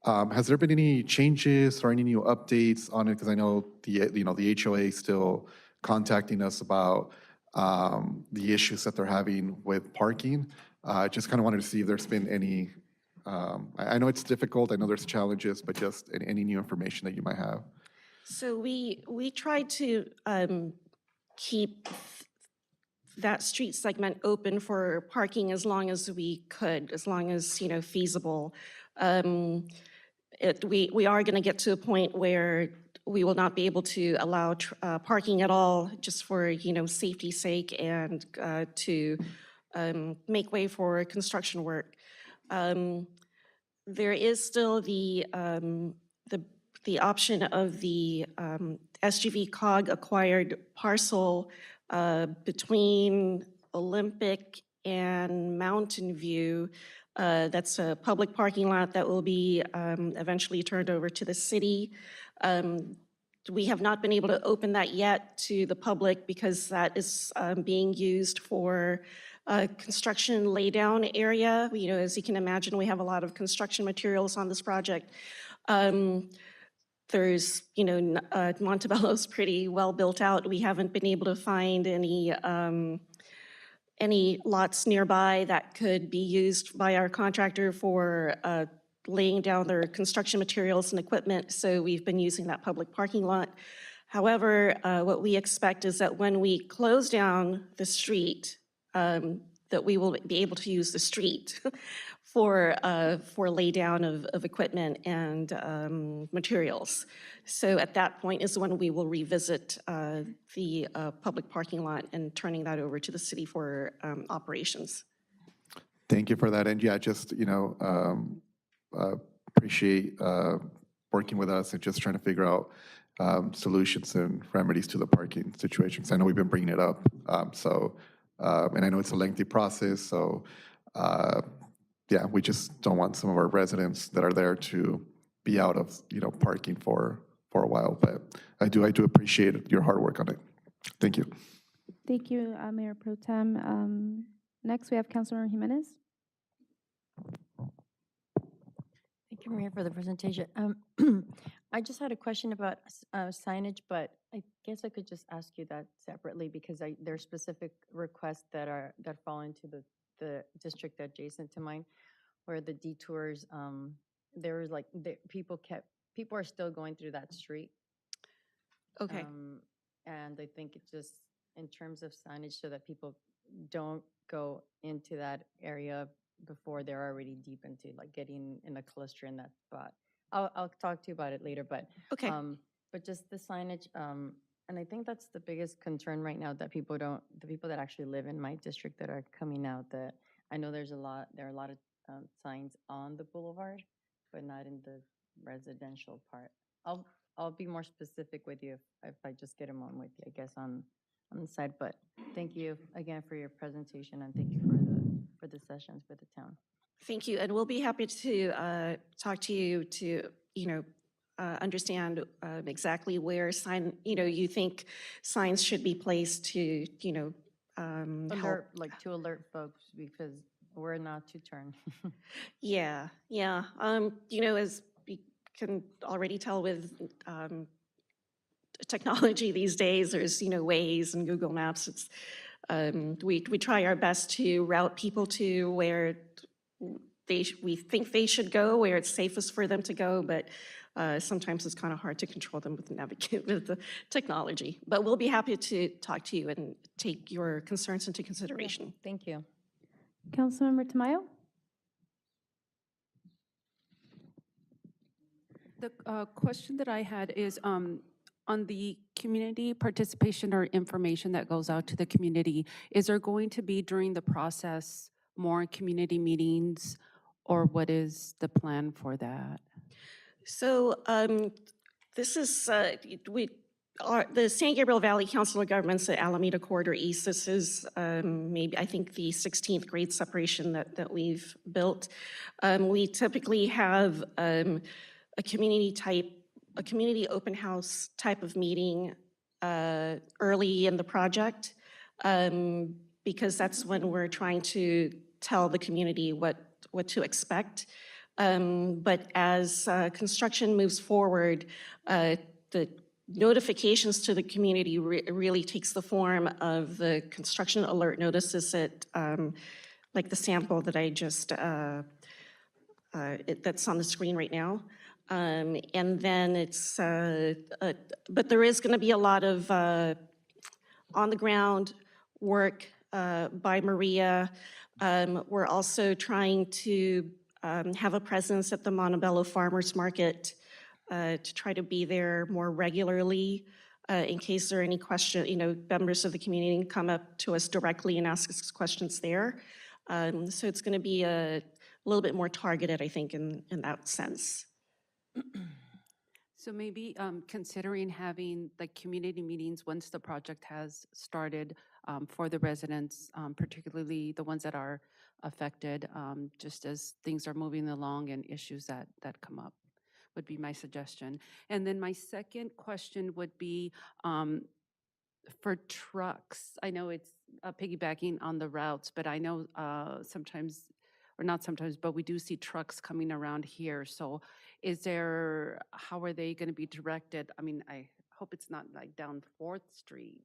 Has there been any changes or any new updates on it? Because I know the HOA is still contacting us about the issues that they're having with parking. Just kind of wanted to see if there's been any, I know it's difficult, I know there's challenges, but just any new information that you might have. So we tried to keep that street segment open for parking as long as we could, as long as, feasible. We are going to get to a point where we will not be able to allow parking at all, just for, safety's sake and to make way for construction work. There is still the option of the SGV COG acquired parcel between Olympic and Mountain View. That's a public parking lot that will be eventually turned over to the city. We have not been able to open that yet to the public because that is being used for construction laydown area. As you can imagine, we have a lot of construction materials on this project. There's, Montebello's pretty well built out. We haven't been able to find any lots nearby that could be used by our contractor for laying down their construction materials and equipment. So we've been using that public parking lot. However, what we expect is that when we close down the street, that we will be able to use the street for lay down of equipment and materials. So at that point is when we will revisit the public parking lot and turning that over to the city for operations. Thank you for that. And yeah, just, appreciate working with us and just trying to figure out solutions and remedies to the parking situations. I know we've been bringing it up. And I know it's a lengthy process. So yeah, we just don't want some of our residents that are there to be out of, parking for a while. But I do appreciate your hard work on it. Thank you. Thank you, Mayor Pro Tem. Next, we have Councilor Jimenez. Thank you, Maria, for the presentation. I just had a question about signage, but I guess I could just ask you that separately because there are specific requests that fall into the district adjacent to mine, where the detours, there was people are still going through that street. Okay. And I think it just, in terms of signage, so that people don't go into that area before they're already deep into getting in a cluster in that spot. I'll talk to you about it later, but Okay. But just the signage, and I think that's the biggest concern right now, that the people that actually live in my district that are coming out, that I know there are a lot of signs on the boulevard, but not in the residential part. I'll be more specific with you if I just get them on with you, I guess, on the side. But thank you again for your presentation, and thank you for the sessions with the town. Thank you, and we'll be happy to talk to you to, understand exactly where you think signs should be placed to, help. To alert folks, because we're not to turn. Yeah. As we can already tell with technology these days, there's, Waze and Google Maps. It's we try our best to route people to where we think they should go, where it's safest for them to go, but sometimes it's kind of hard to control them with the technology. But we'll be happy to talk to you and take your concerns into consideration. Thank you. Councilmember Tamayo? The question that I had is on the community participation or information that goes out to the community. Is there going to be during the process more community meetings, or what is the plan for that? So this is, the San Gabriel Valley Council of Governments at Alameda Corridor East. This is maybe, I think, the 16th grade separation that we've built. We typically have a community open house type of meeting early in the project, because that's when we're trying to tell the community what to expect. But as construction moves forward, the notifications to the community really takes the form of the construction alert notices that, like the sample that I just, that's on the screen right now. And then it's, but there is gonna be a lot of on the ground work by Maria. We're also trying to have a presence at the Montebello Farmers Market to try to be there more regularly in case there are any questions, members of the community can come up to us directly and ask us questions there. So it's gonna be a little bit more targeted, I think, in that sense. So maybe considering having like community meetings once the project has started for the residents, particularly the ones that are affected, just as things are moving along and issues that come up, would be my suggestion. And then my second question would be for trucks. I know it's piggybacking on the routes, but I know sometimes, or not sometimes, but we do see trucks coming around here. So how are they going to be directed? I mean, I hope it's not like down 4th Street.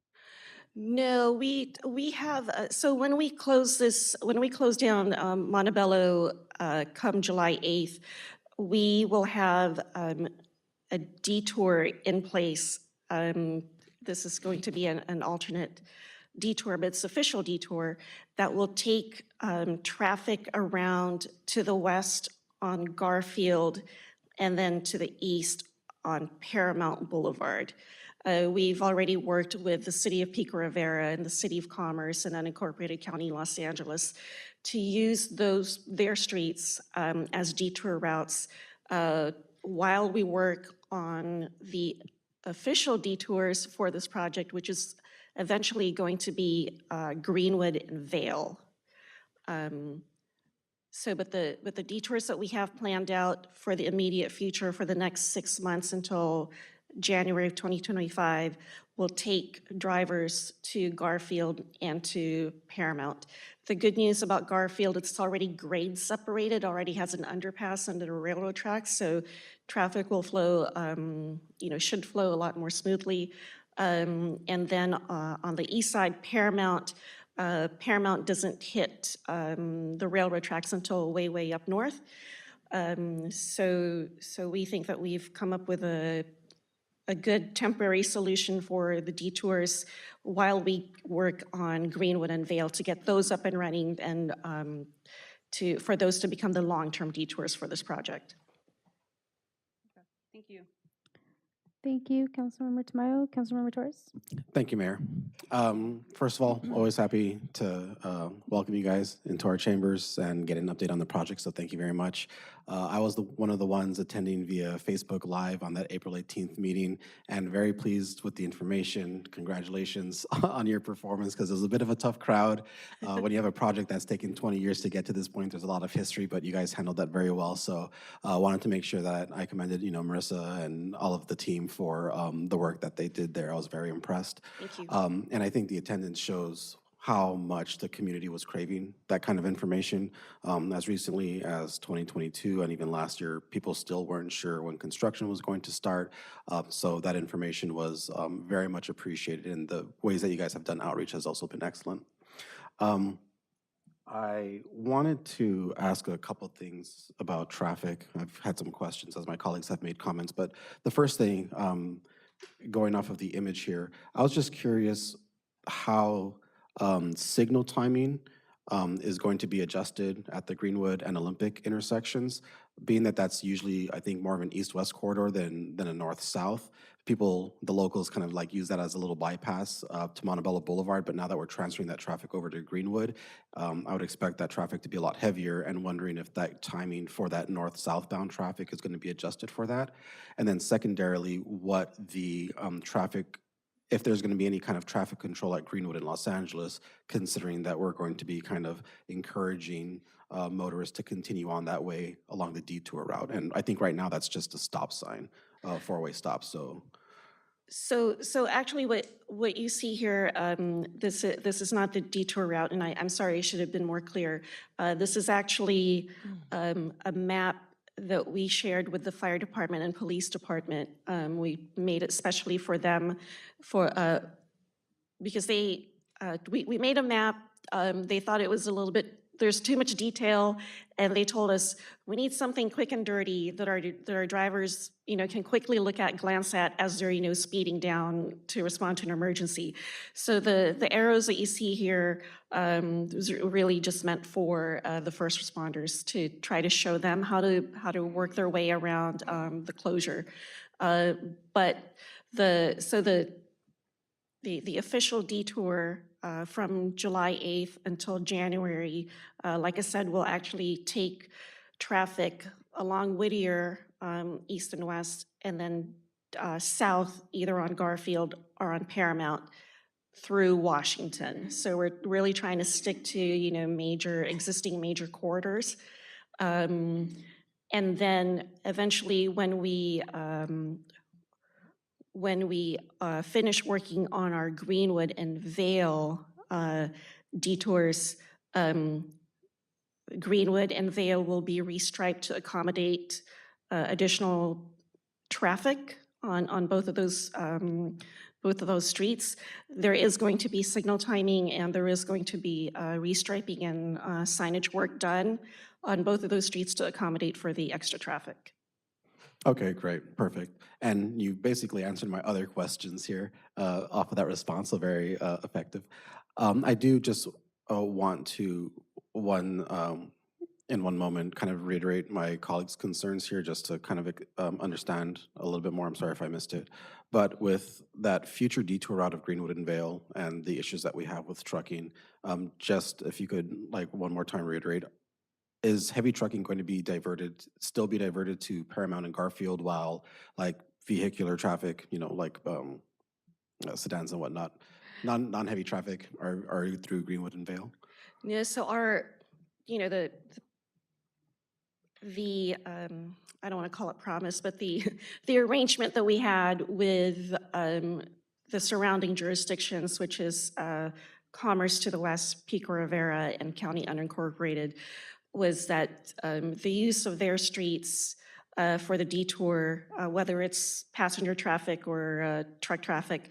No, we have, so when we close down Montebello come July 8th, we will have a detour in place. This is going to be an alternate detour, but it's official detour that will take traffic around to the west on Garfield and then to the east on Paramount Boulevard. We've already worked with the City of Pico Rivera and the City of Commerce and unincorporated County Los Angeles to use their streets as detour routes while we work on the official detours for this project, which is eventually going to be Greenwood and Vale. But the detours that we have planned out for the immediate future for the next 6 months until January of 2025 will take drivers to Garfield and to Paramount. The good news about Garfield, it's already grade separated, already has an underpass under the railroad tracks, so traffic will flow, should flow a lot more smoothly. And then on the east side, Paramount doesn't hit the railroad tracks until way up north. So we think that we've come up with a good temporary solution for the detours while we work on Greenwood and Vale to get those up and running and for those to become the long-term detours for this project. Okay. Thank you. Thank you, Councilmember Tamayo. Councilmember Torres. Thank you, Mayor. First of all, always happy to welcome you guys into our chambers and get an update on the project, so thank you very much. I was one of the ones attending via Facebook Live on that April 18th meeting, and very pleased with the information. Congratulations on your performance, because it was a bit of a tough crowd. When you have a project that's taken 20 years to get to this point, there's a lot of history, but you guys handled that very well. So I wanted to make sure that I commended, Marissa and all of the team for the work that they did there. I was very impressed. Thank you. And I think the attendance shows how much the community was craving that kind of information. As recently as 2022 and even last year, people still weren't sure when construction was going to start. So that information was very much appreciated, and the ways that you guys have done outreach has also been excellent. I wanted to ask a couple things about traffic. I've had some questions as my colleagues have made comments, but the first thing, going off of the image here, I was just curious how signal timing is going to be adjusted at the Greenwood and Olympic intersections. being that that's usually, I think, more of an east-west corridor than a north-south, people, the locals kind of like use that as a little bypass to Montebello Boulevard, but now that we're transferring that traffic over to Greenwood, I would expect that traffic to be a lot heavier, and wondering if that timing for that north-southbound traffic is going to be adjusted for that. And then secondarily, what the traffic, if there's going to be any kind of traffic control at Greenwood in Los Angeles, considering that we're going to be kind of encouraging motorists to continue on that way along the detour route. And I think right now that's just a stop sign, four-way stop, so. So actually what you see here, this is not the detour route, and I'm sorry, I should have been more clear. This is actually a map that we shared with the fire department and police department. We made it specially for them because we made a map. They thought it was a little bit, there's too much detail, and they told us we need something quick and dirty that our drivers, can quickly look at, glance at as they're, speeding down to respond to an emergency. So the arrows that you see here was really just meant for the first responders to try to show them how to work their way around the closure. But the official detour from July 8th until January, like I said, will actually take traffic along Whittier, east and west, and then south, either on Garfield or on Paramount through Washington. So we're really trying to stick to, existing major corridors. And then eventually when we finish working on our Greenwood and Vale detours, Greenwood and Vale will be restriped to accommodate additional traffic on both of those streets. There is going to be signal timing, and there is going to be restriping and signage work done on both of those streets to accommodate for the extra traffic. Okay, great, perfect. And you basically answered my other questions here off of that response, so very effective. I do just want to, in one moment, kind of reiterate my colleagues' concerns here, just to kind of understand a little bit more. I'm sorry if I missed it. But with that future detour route of Greenwood and Vale and the issues that we have with trucking, just if you could, one more time reiterate, is heavy trucking going to be still be diverted to Paramount and Garfield, while vehicular traffic, sedans and whatnot, non-heavy traffic are through Greenwood and Vale? Yeah, so our, the I don't want to call it promise, but the arrangement that we had with the surrounding jurisdictions, which is Commerce to the west, Pico Rivera, and County Unincorporated, was that the use of their streets for the detour, whether it's passenger traffic or truck traffic,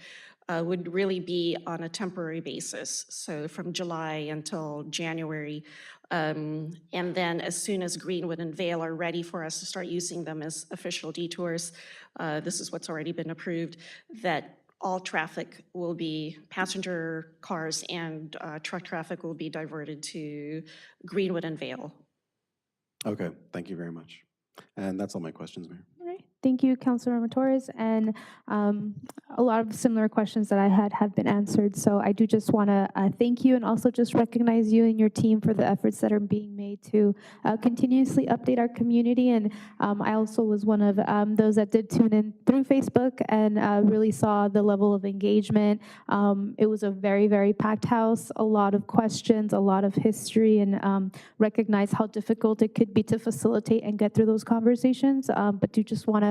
would really be on a temporary basis. So from July until January. And then as soon as Greenwood and Vale are ready for us to start using them as official detours, this is what's already been approved, that all traffic will be, passenger cars and truck traffic will be diverted to Greenwood and Vale. Okay, thank you very much. And that's all my questions, Mayor. All right. Thank you, Councilmember Torres. And a lot of similar questions that I had have been answered. So I do just want to thank you and also just recognize you and your team for the efforts that are being made to continuously update our community. And I also was one of those that did tune in through Facebook and really saw the level of engagement. It was a very, very packed house, a lot of questions, a lot of history, and recognize how difficult it could be to facilitate and get through those conversations. But do just want to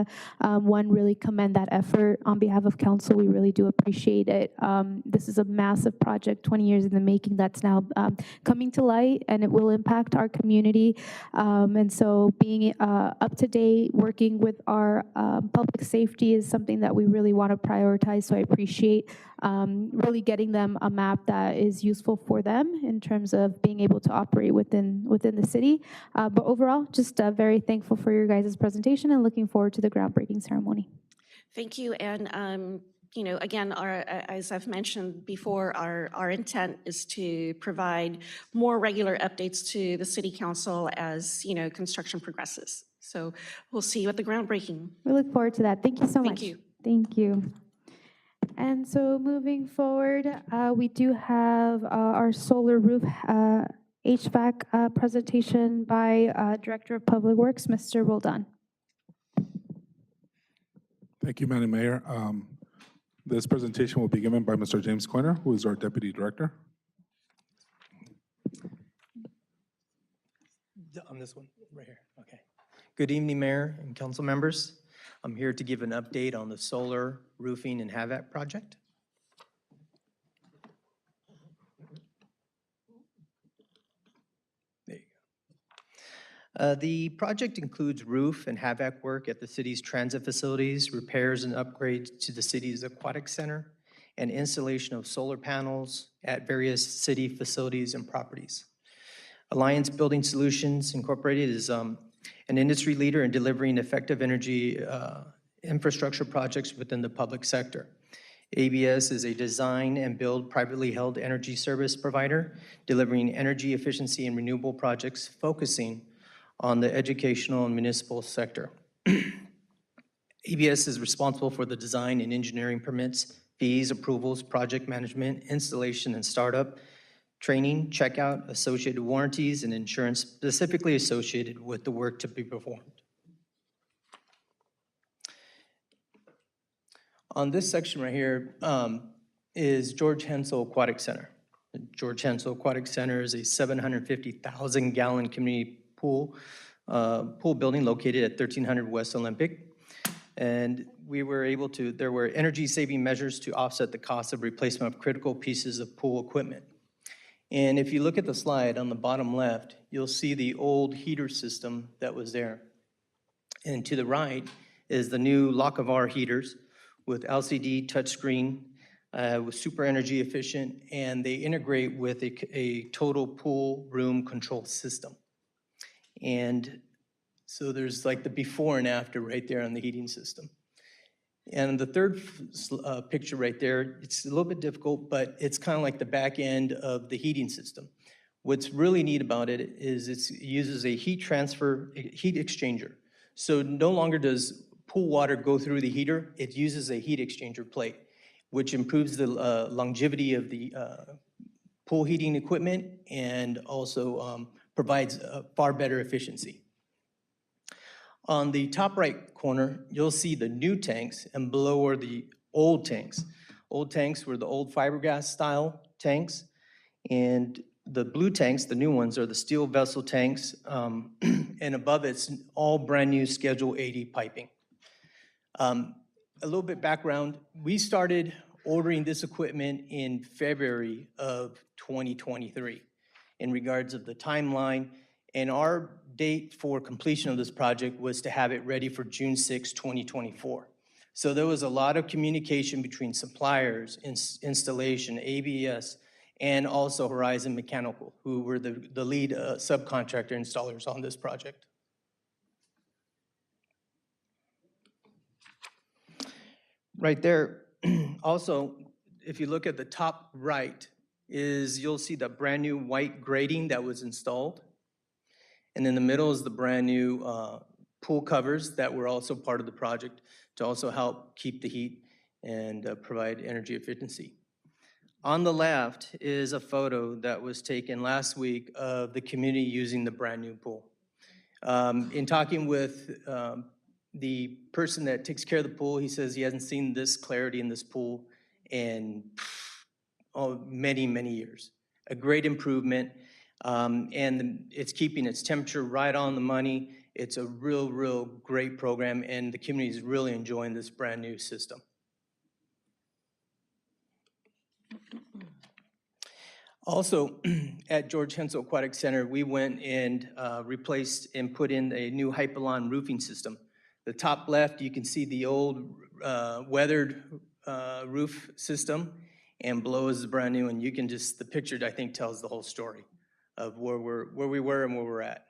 one, really commend that effort on behalf of council. We really do appreciate it. This is a massive project, 20 years in the making, that's now coming to light, and it will impact our community. And so being up to date, working with our public safety is something that we really want to prioritize. So I appreciate really getting them a map that is useful for them in terms of being able to operate within the city. But overall, just very thankful for your guys' presentation and looking forward to the groundbreaking ceremony. Thank you. And again, as I've mentioned before, our intent is to provide more regular updates to the City Council as construction progresses. So we'll see you at the groundbreaking. We look forward to that. Thank you so much. Thank you. Thank you. And so moving forward, we do have our solar roof HVAC presentation by Director of Public Works, Mr. Roldan. Thank you, Madam Mayor. This presentation will be given by Mr. James Quinter, who is our Deputy Director. On this one, right here, okay. Good evening, Mayor and council members. I'm here to give an update on the solar roofing and HVAC project. There you go. The project includes roof and HVAC work at the city's transit facilities, repairs and upgrades to the city's aquatic center, and installation of solar panels at various city facilities and properties. Alliance Building Solutions Incorporated is an industry leader in delivering effective energy infrastructure projects within the public sector. ABS is a design and build privately held energy service provider, delivering energy efficiency and renewable projects focusing on the educational and municipal sector. ABS is responsible for the design and engineering permits, fees, approvals, project management, installation and startup, training, checkout, associated warranties, and insurance specifically associated with the work to be performed. On this section right here is George Hensel Aquatic Center. The George Hensel Aquatic Center is a 750,000-gallon community pool building located at 1300 West Olympic. And we were able to, there were energy-saving measures to offset the cost of replacement of critical pieces of pool equipment. And if you look at the slide on the bottom left, you'll see the old heater system that was there. And to the right is the new Lockavar heaters with LCD touchscreen, with super energy efficient, and they integrate with a total pool room control system. And so there's like the before and after right there on the heating system. And the third picture right there, it's a little bit difficult, but it's kind of like the back end of the heating system. What's really neat about it is it uses a heat exchanger. So no longer does pool water go through the heater, it uses a heat exchanger plate, which improves the longevity of the pool heating equipment and also provides far better efficiency. On the top right corner, you'll see the new tanks, and below are the old tanks. Old tanks were the old fiberglass style tanks, and the blue tanks, the new ones, are the steel vessel tanks, and above it's all brand new Schedule 80 piping. A little bit background, we started ordering this equipment in February of 2023 in regards of the timeline, and our date for completion of this project was to have it ready for June 6, 2024. So there was a lot of communication between suppliers, installation, ABS, and also Horizon Mechanical, who were the lead subcontractor installers on this project. Right there, also, if you look at the top right, you'll see the brand new white grating that was installed. And in the middle is the brand new pool covers that were also part of the project to also help keep the heat and provide energy efficiency. On the left is a photo that was taken last week of the community using the brand new pool. In talking with the person that takes care of the pool, he says he hasn't seen this clarity in this pool in many, many years. A great improvement. And it's keeping its temperature right on the money. It's a real great program, and the community is really enjoying this brand new system. Also, at George Hensel Aquatic Center, we went and replaced and put in a new Hypalon roofing system. The top left, you can see the old weathered roof system, and below is the brand new, and you can just, the picture, I think, tells the whole story of where we were and where we're at.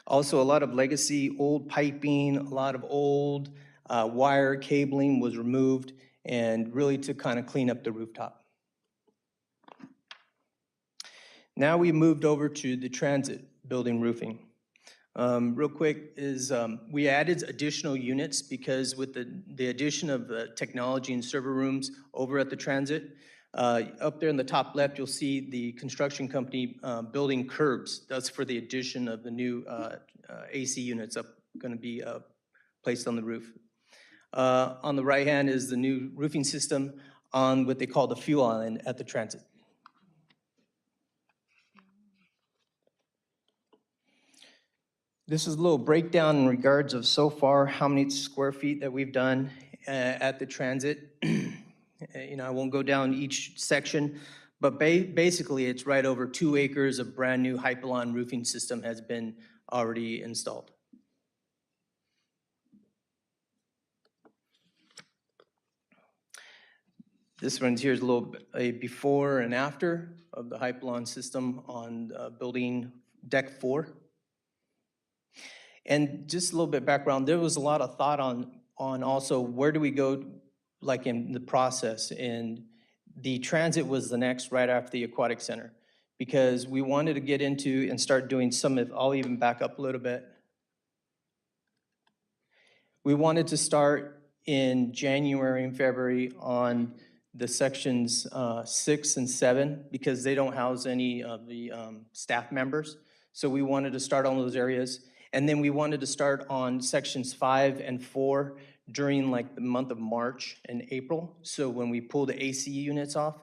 Also, a lot of legacy old piping, a lot of old wire cabling was removed, and really to kind of clean up the rooftop. Now we moved over to the transit building roofing. Real quick is we added additional units because with the addition of technology and server rooms over at the transit, up there in the top left, you'll see the construction company building curbs. That's for the addition of the new AC units going to be placed on the roof. On the right hand is the new roofing system on what they call the fuel island at the transit. This is a little breakdown in regards of so far how many square feet that we've done at the transit. I won't go down each section, but basically it's right over 2 acres of brand new Hypalon roofing system has been already installed. This one here is a little a before and after of the Hypalon system on building deck 4. And just a little bit background, there was a lot of thought on also where do we go like in the process, and the transit was the next right after the aquatic center because we wanted to get into and start doing some of, I'll even back up a little bit. We wanted to start in January and February on the sections 6 and 7 because they don't house any of the staff members. So we wanted to start on those areas. And then we wanted to start on sections 5 and 4 during like the month of March and April. So when we pull the AC units off,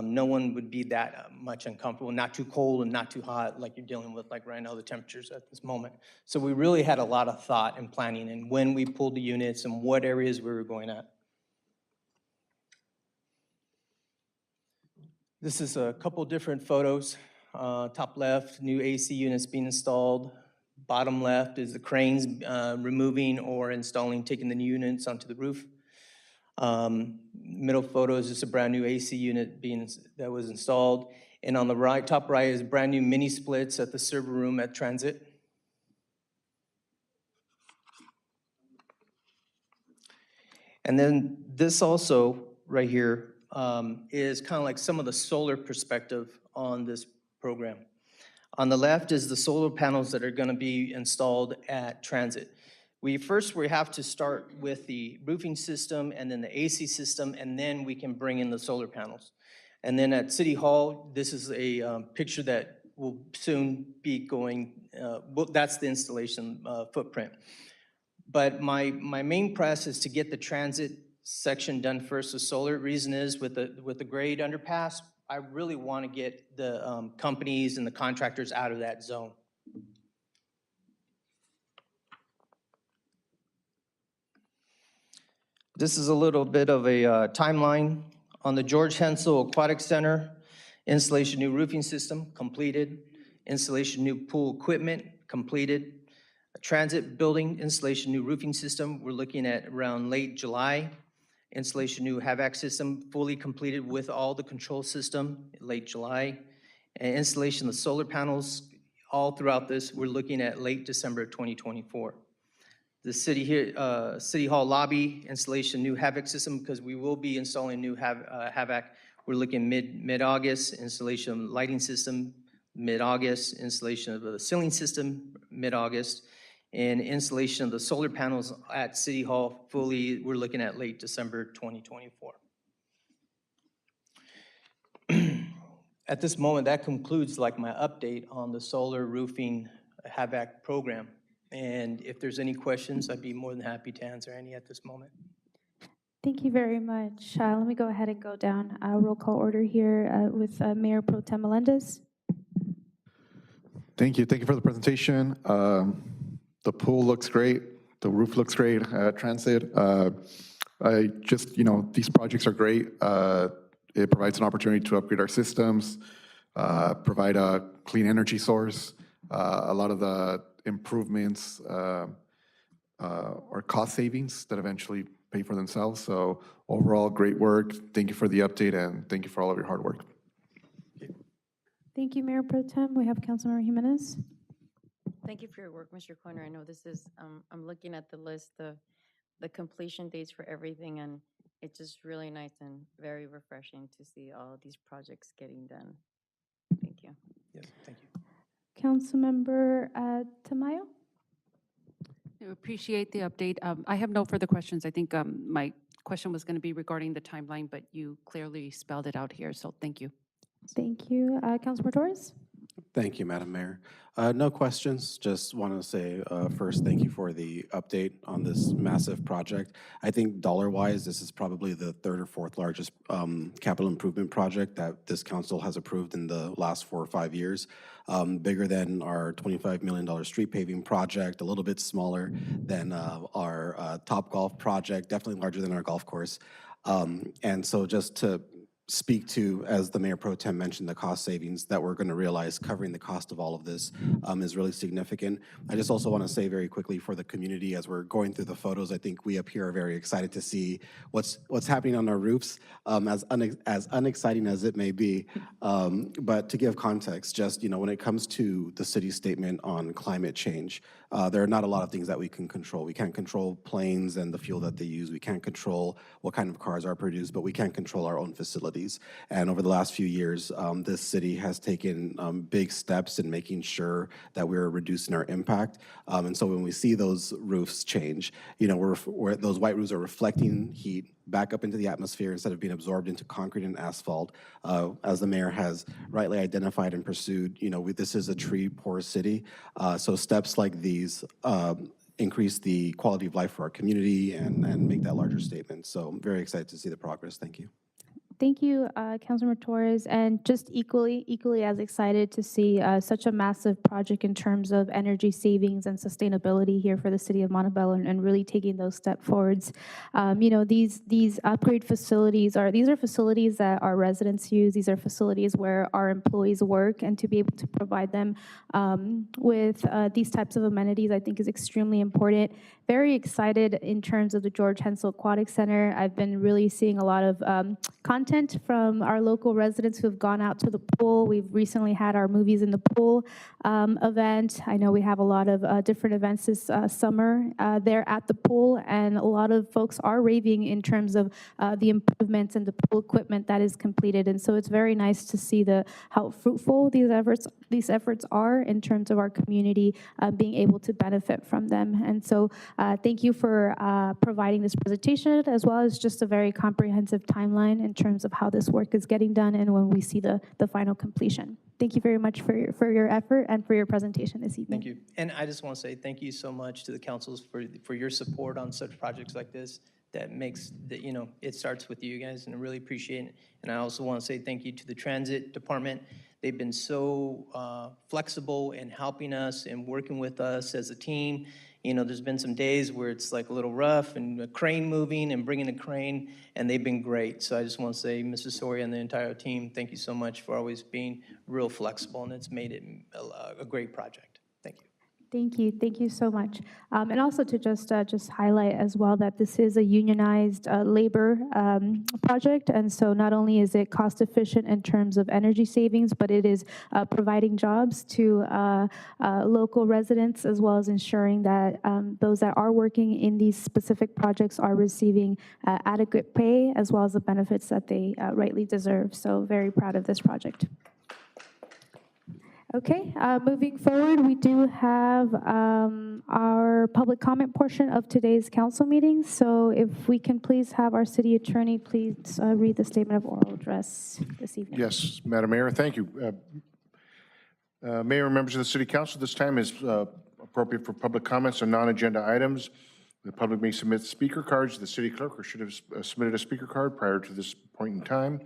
no one would be that much uncomfortable, not too cold and not too hot like you're dealing with like right now the temperatures at this moment. So we really had a lot of thought and planning in when we pulled the units and what areas we were going at. This is a couple different photos. Top left, new AC units being installed. Bottom left is the cranes removing or installing, taking the new units onto the roof. Middle photo is just a brand new AC unit that was installed. And on the right, top right is brand new mini splits at the server room at Transit. And then this also right here is kind of like some of the solar perspective on this program. On the left is the solar panels that are going to be installed at Transit. We have to start with the roofing system and then the AC system, and then we can bring in the solar panels. And then at City Hall, this is a picture that will soon be going, that's the installation footprint. But my main press is to get the transit section done first with solar. Reason is with the grade underpass, I really want to get the companies and the contractors out of that zone. This is a little bit of a timeline on the George Hensel Aquatic Center. Installation new roofing system completed. Installation new pool equipment completed. A transit building installation new roofing system. We're looking at around late July. Installation new HVAC system fully completed with all the control system late July. And installation of solar panels all throughout this, we're looking at late December 2024. The City Hall lobby installation new HVAC system because we will be installing new HVAC. We're looking mid-August. Installation lighting system mid-August. Installation of the ceiling system mid-August. And installation of the solar panels at City Hall fully, we're looking at late December 2024. At this moment, that concludes like my update on the solar roofing HVAC program. And if there's any questions, I'd be more than happy to answer any at this moment. Thank you very much. Let me go ahead and go down roll call order here with Mayor Pro Tem Melendez. Thank you. Thank you for the presentation. The pool looks great. The roof looks great at Transit. I just, these projects are great. It provides an opportunity to upgrade our systems, provide a clean energy source. A lot of the improvements are cost savings that eventually pay for themselves. So overall, great work. Thank you for the update and thank you for all of your hard work. Thank you, Mayor Pro Tem. We have Councilmember Jimenez. Thank you for your work, Mr. Corner. I know this is, I'm looking at the list of the completion dates for everything, and it's just really nice and very refreshing to see all these projects getting done. Thank you. Yes, thank you. Councilmember Tamayo. I appreciate the update. I have no further questions. I think my question was going to be regarding the timeline, but you clearly spelled it out here, so thank you. Thank you. Councilor Torres? Thank you, Madam Mayor. No questions. Just want to say first, thank you for the update on this massive project. I think dollar-wise, this is probably the third or fourth largest capital improvement project that this council has approved in the last 4 or 5 years. Bigger than our $25 million street paving project, a little bit smaller than our Top Golf project, definitely larger than our golf course. And so just to speak to, as the Mayor Pro Tem mentioned, the cost savings that we're going to realize covering the cost of all of this is really significant. I just also want to say very quickly for the community, as we're going through the photos, I think we up here are very excited to see what's happening on our roofs, as unexciting as it may be. But to give context, just, when it comes to the city's statement on climate change, there are not a lot of things that we can control. We can't control planes and the fuel that they use. We can't control what kind of cars are produced, but we can control our own facilities. And over the last few years, this city has taken big steps in making sure that we're reducing our impact. And so when we see those roofs change, those white roofs are reflecting heat back up into the atmosphere instead of being absorbed into concrete and asphalt. As the mayor has rightly identified and pursued, this is a tree-poor city. So steps like these increase the quality of life for our community and make that larger statement. So I'm very excited to see the progress. Thank you. Thank you, Councilmember Torres, and just equally as excited to see such a massive project in terms of energy savings and sustainability here for the city of Montebello, and really taking those steps forwards. These upgrade facilities are facilities that our residents use. These are facilities where our employees work, and to be able to provide them with these types of amenities, I think, is extremely important. Very excited in terms of the George Hensel Aquatic Center. I've been really seeing a lot of content from our local residents who have gone out to the pool. We've recently had our Movies in the Pool event. I know we have a lot of different events this summer there at the pool, and a lot of folks are raving in terms of the improvements and the pool equipment that is completed. And so it's very nice to see how fruitful these efforts are in terms of our community being able to benefit from them. And so thank you for providing this presentation, as well as just a very comprehensive timeline in terms of how this work is getting done and when we see the final completion. Thank you very much for your effort and for your presentation this evening. Thank you. And I just want to say thank you so much to the councils for your support on such projects like this. That makes it starts with you guys, and I really appreciate it. And I also want to say thank you to the transit department. They've been so flexible in helping us and working with us as a team. There's been some days where it's like a little rough, and a crane moving and bringing a crane, and they've been great. So I just want to say, Mrs. Soria and the entire team, thank you so much for always being real flexible, and it's made it a great project. Thank you. Thank you so much. And also to just highlight as well that this is a unionized labor project, and so not only is it cost efficient in terms of energy savings, but it is providing jobs to local residents, as well as ensuring that those that are working in these specific projects are receiving adequate pay, as well as the benefits that they rightly deserve. So very proud of this project. Okay, moving forward, we do have our public comment portion of today's council meeting. So if we can please have our city attorney please read the statement of oral address this evening. Yes, Madam Mayor, thank you. Mayor and members of the City Council, this time is appropriate for public comments on non-agenda items. The public may submit speaker cards to the city clerk, or should have submitted a speaker card prior to this point in time.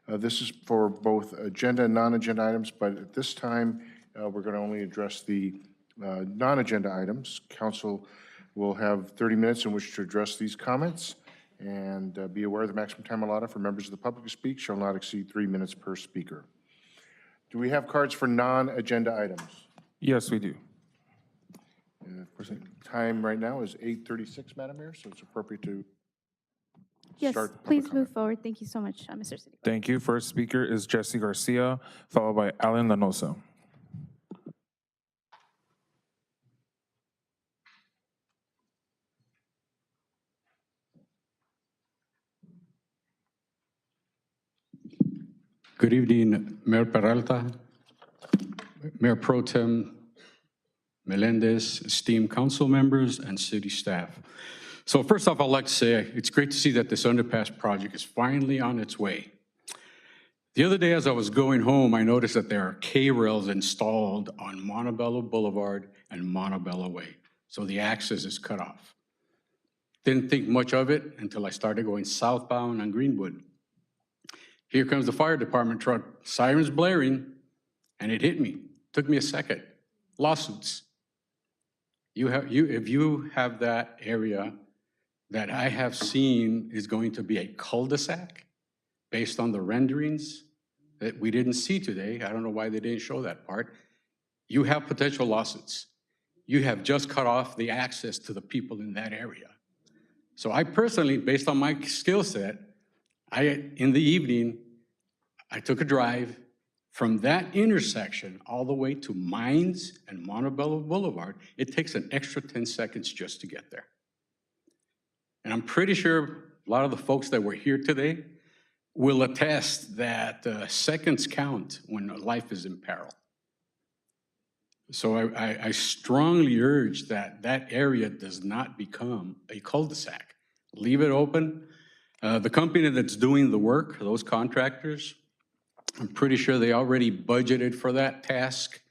This is for both agenda and non-agenda items, but at this time, we're going to only address the non-agenda items. Council will have 30 minutes in which to address these comments, and be aware the maximum time allotted for members of the public to speak shall not exceed 3 minutes per speaker. Do we have cards for non-agenda items? Yes, we do. Time right now is 8:36, Madam Mayor, so it's appropriate to Yes, please move forward. Thank you so much, Mr. City. Thank you. First speaker is Jesse Garcia, followed by Alan Lanosa. Good evening, Mayor Peralta, Mayor Pro Tem Melendez, esteemed council members, and city staff. So first off, I'd like to say it's great to see that this underpass project is finally on its way. The other day as I was going home, I noticed that there are K-rails installed on Montebello Boulevard and Montebello Way, so the access is cut off. Didn't think much of it until I started going southbound on Greenwood. Here comes the fire department truck, sirens blaring, and it hit me. Took me a second. Lawsuits. If you have that area that I have seen is going to be a cul-de-sac based on the renderings that we didn't see today, I don't know why they didn't show that part, you have potential lawsuits. You have just cut off the access to the people in that area. So I personally, based on my skill set, in the evening, I took a drive from that intersection all the way to Mines and Montebello Boulevard. It takes an extra 10 seconds just to get there. And I'm pretty sure a lot of the folks that were here today will attest that seconds count when life is in peril. So I strongly urge that that area does not become a cul-de-sac. Leave it open. The company that's doing the work, those contractors, I'm pretty sure they already budgeted for that task.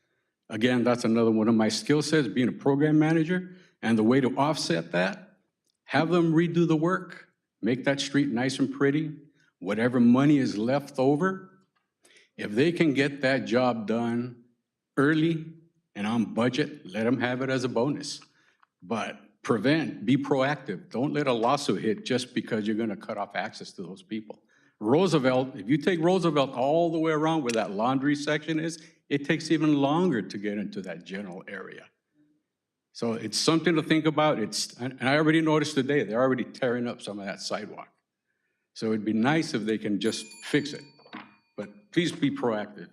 Again, that's another one of my skill sets, being a program manager. And the way to offset that, have them redo the work, make that street nice and pretty. Whatever money is left over, if they can get that job done early and on budget, let them have it as a bonus. But prevent, be proactive. Don't let a lawsuit hit just because you're gonna cut off access to those people. Roosevelt, if you take Roosevelt all the way around where that laundry section is, it takes even longer to get into that general area. So it's something to think about. And I already noticed today, they're already tearing up some of that sidewalk. So it'd be nice if they can just fix it, but please be proactive.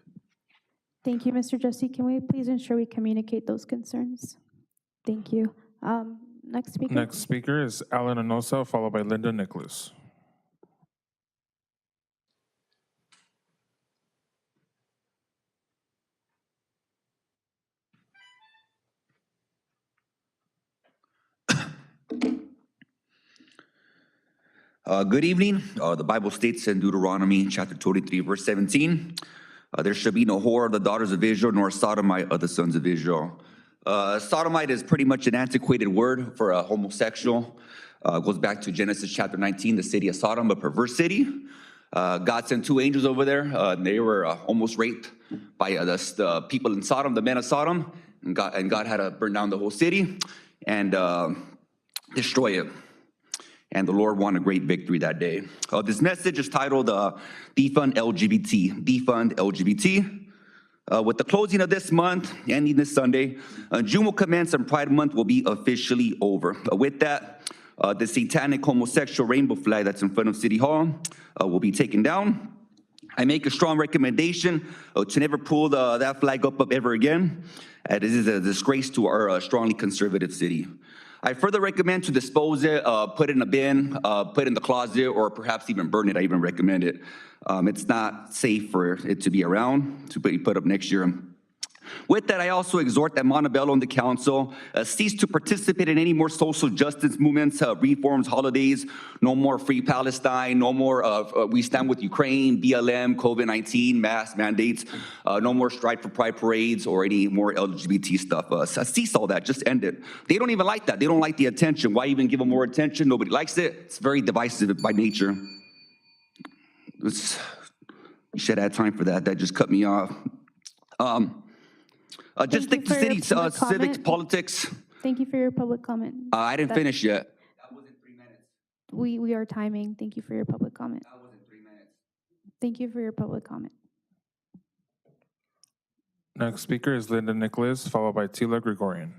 Thank you, Mr. Jesse. Can we please ensure we communicate those concerns? Thank you. Next speaker. Next speaker is Alan Anosa, followed by Linda Nicholas. Good evening. The Bible states in Deuteronomy chapter 23, verse 17, there shall be no whore of the daughters of Israel, nor sodomite of the sons of Israel. Sodomite is pretty much an antiquated word for a homosexual. Goes back to Genesis chapter 19, the city of Sodom, a perverse city. God sent two angels over there. They were almost raped by the people in Sodom, the men of Sodom. And God had to burn down the whole city and destroy it. And the Lord won a great victory that day. This message is titled Defund LGBT. Defund LGBT. With the closing of this month, ending this Sunday, June will commence and Pride Month will be officially over. With that, the satanic homosexual rainbow flag that's in front of City Hall will be taken down. I make a strong recommendation to never pull that flag up ever again. This is a disgrace to our strongly conservative city. I further recommend to dispose it, put it in a bin, put it in the closet, or perhaps even burn it. I even recommend it. It's not safe for it to be around, to be put up next year. With that, I also exhort that Montebello and the council cease to participate in any more social justice movements, reforms, holidays, no more Free Palestine, no more We Stand With Ukraine, BLM, COVID-19, mask mandates, no more Strike for Pride parades or any more LGBT stuff. Cease all that, just end it. They don't even like that. They don't like the attention. Why even give them more attention? Nobody likes it. It's very divisive by nature. You should have had time for that. That just cut me off. Just stick to city civics, politics. Thank you for your public comment. I didn't finish yet. That wasn't 3 minutes. We are timing. Thank you for your public comment. That wasn't 3 minutes. Thank you for your public comment. Next speaker is Linda Nicholas, followed by Tila Gregorian.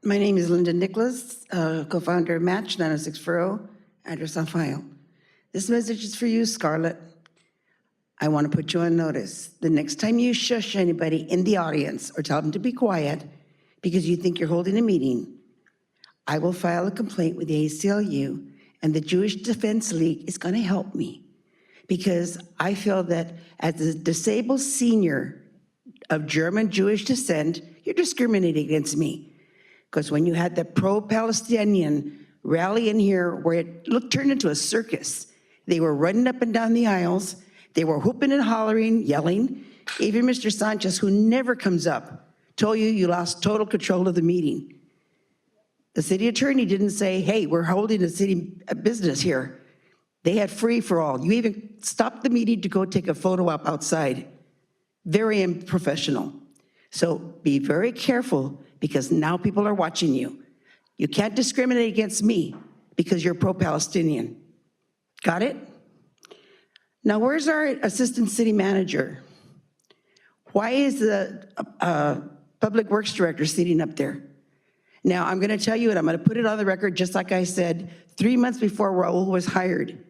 My name is Linda Nicholas, co-founder of Match 90640, address on file. This message is for you, Scarlett. I want to put you on notice. The next time you shush anybody in the audience or tell them to be quiet because you think you're holding a meeting, I will file a complaint with the ACLU, and the Jewish Defense League is going to help me, because I feel that as a disabled senior of German Jewish descent, you're discriminating against me. Because when you had the pro-Palestinian rally in here where it turned into a circus, they were running up and down the aisles, they were whooping and hollering, yelling. Even Mr. Sanchez, who never comes up, told you you lost total control of the meeting. The city attorney didn't say, hey, we're holding a city business here. They had free for all. You even stopped the meeting to go take a photo op outside. Very unprofessional. So be very careful, because now people are watching you. You can't discriminate against me because you're pro-Palestinian. Got it? Now, where's our assistant city manager? Why is the public works director sitting up there? Now, I'm going to tell you, and I'm going to put it on the record, just like I said 3 months before Raul was hired,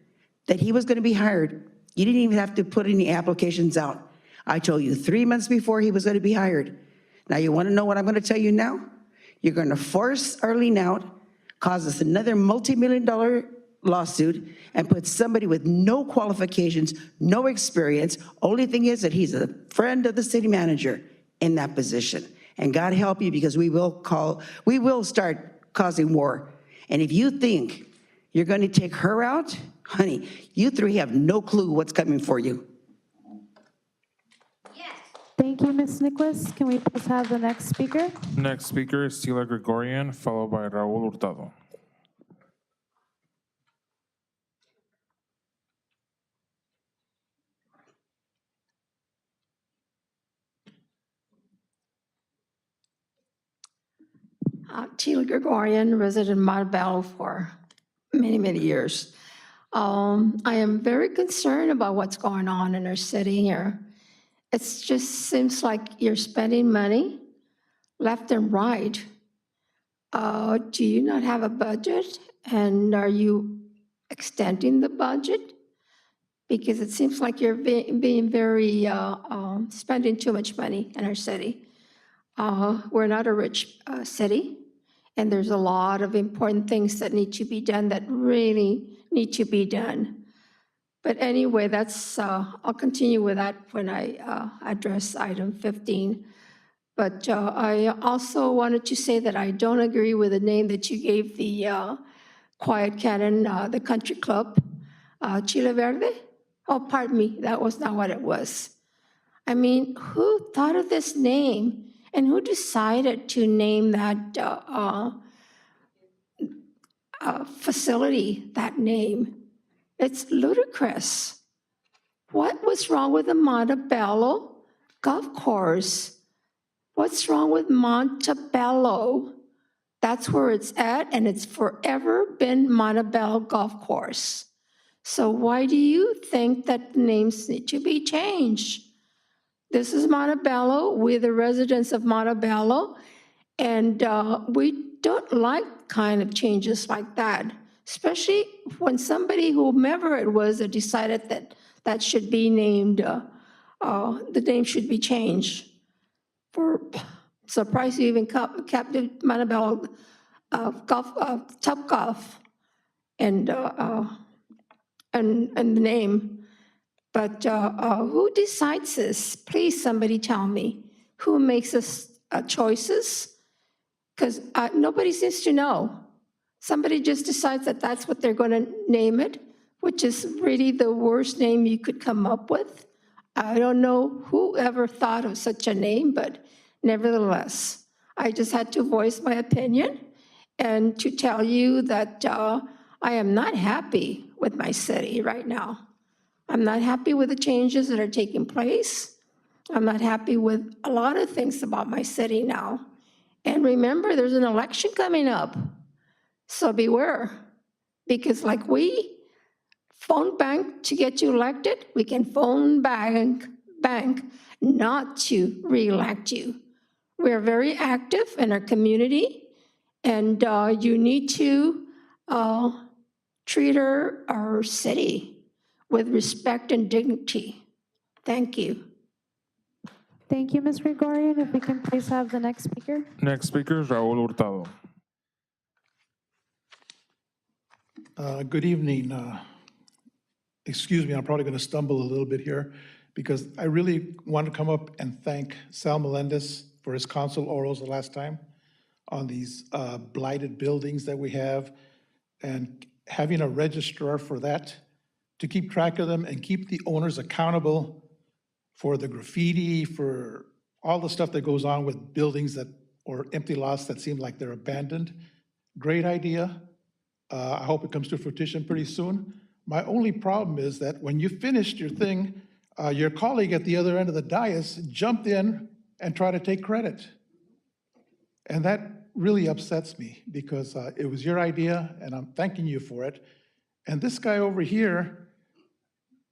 that he was going to be hired. You didn't even have to put any applications out. I told you 3 months before he was going to be hired. Now, you want to know what I'm going to tell you now? You're going to force Arlene out, cause us another multi-million-dollar lawsuit, and put somebody with no qualifications, no experience. Only thing is that he's a friend of the city manager in that position. And God help you, because we will start causing war. And if you think you're going to take her out, honey, you three have no clue what's coming for you. Thank you, Ms. Nicholas. Can we please have the next speaker? Next speaker is Tila Gregorian, followed by Raul Hurtado. Tila Gregorian, resident of Montebello for many, many years. I am very concerned about what's going on in our city here. It just seems like you're spending money left and right. Do you not have a budget? And are you extending the budget? Because it seems like you're being very, spending too much money in our city. We're not a rich city, and there's a lot of important things that need to be done that really need to be done. But anyway, that's, I'll continue with that when I address item 15. But I also wanted to say that I don't agree with the name that you gave the Quiet Cannon, the country club, Chile Verde. Oh, pardon me, that was not what it was. I mean, who thought of this name? And who decided to name that facility that name? It's ludicrous. What was wrong with the Montebello golf course? What's wrong with Montebello? That's where it's at, and it's forever been Montebello Golf Course. So why do you think that the names need to be changed? This is Montebello. We're the residents of Montebello, and we don't like kind of changes like that, especially when somebody, whomever it was, that decided that that should be named, the name should be changed. Surprised you even kept the Montebello Top Golf and the name. But who decides this? Please, somebody tell me. Who makes this choices? Because nobody seems to know. Somebody just decides that that's what they're going to name it, which is really the worst name you could come up with. I don't know who ever thought of such a name, but nevertheless, I just had to voice my opinion and to tell you that I am not happy with my city right now. I'm not happy with the changes that are taking place. I'm not happy with a lot of things about my city now. And remember, there's an election coming up. So beware, because like we phone bank to get you elected, we can phone bank not to re-elect you. We're very active in our community, and you need to treat our city with respect and dignity. Thank you. Thank you, Ms. Gregorian. If we can please have the next speaker. Next speaker is Raul Hurtado. Good evening. Excuse me, I'm probably going to stumble a little bit here because I really want to come up and thank Sal Melendez for his council orals the last time on these blighted buildings that we have, and having a registrar for that to keep track of them and keep the owners accountable for the graffiti, for all the stuff that goes on with buildings that, or empty lots that seem like they're abandoned. Great idea. I hope it comes to fruition pretty soon. My only problem is that when you finished your thing, your colleague at the other end of the dais jumped in and tried to take credit. And that really upsets me because it was your idea and I'm thanking you for it. And this guy over here,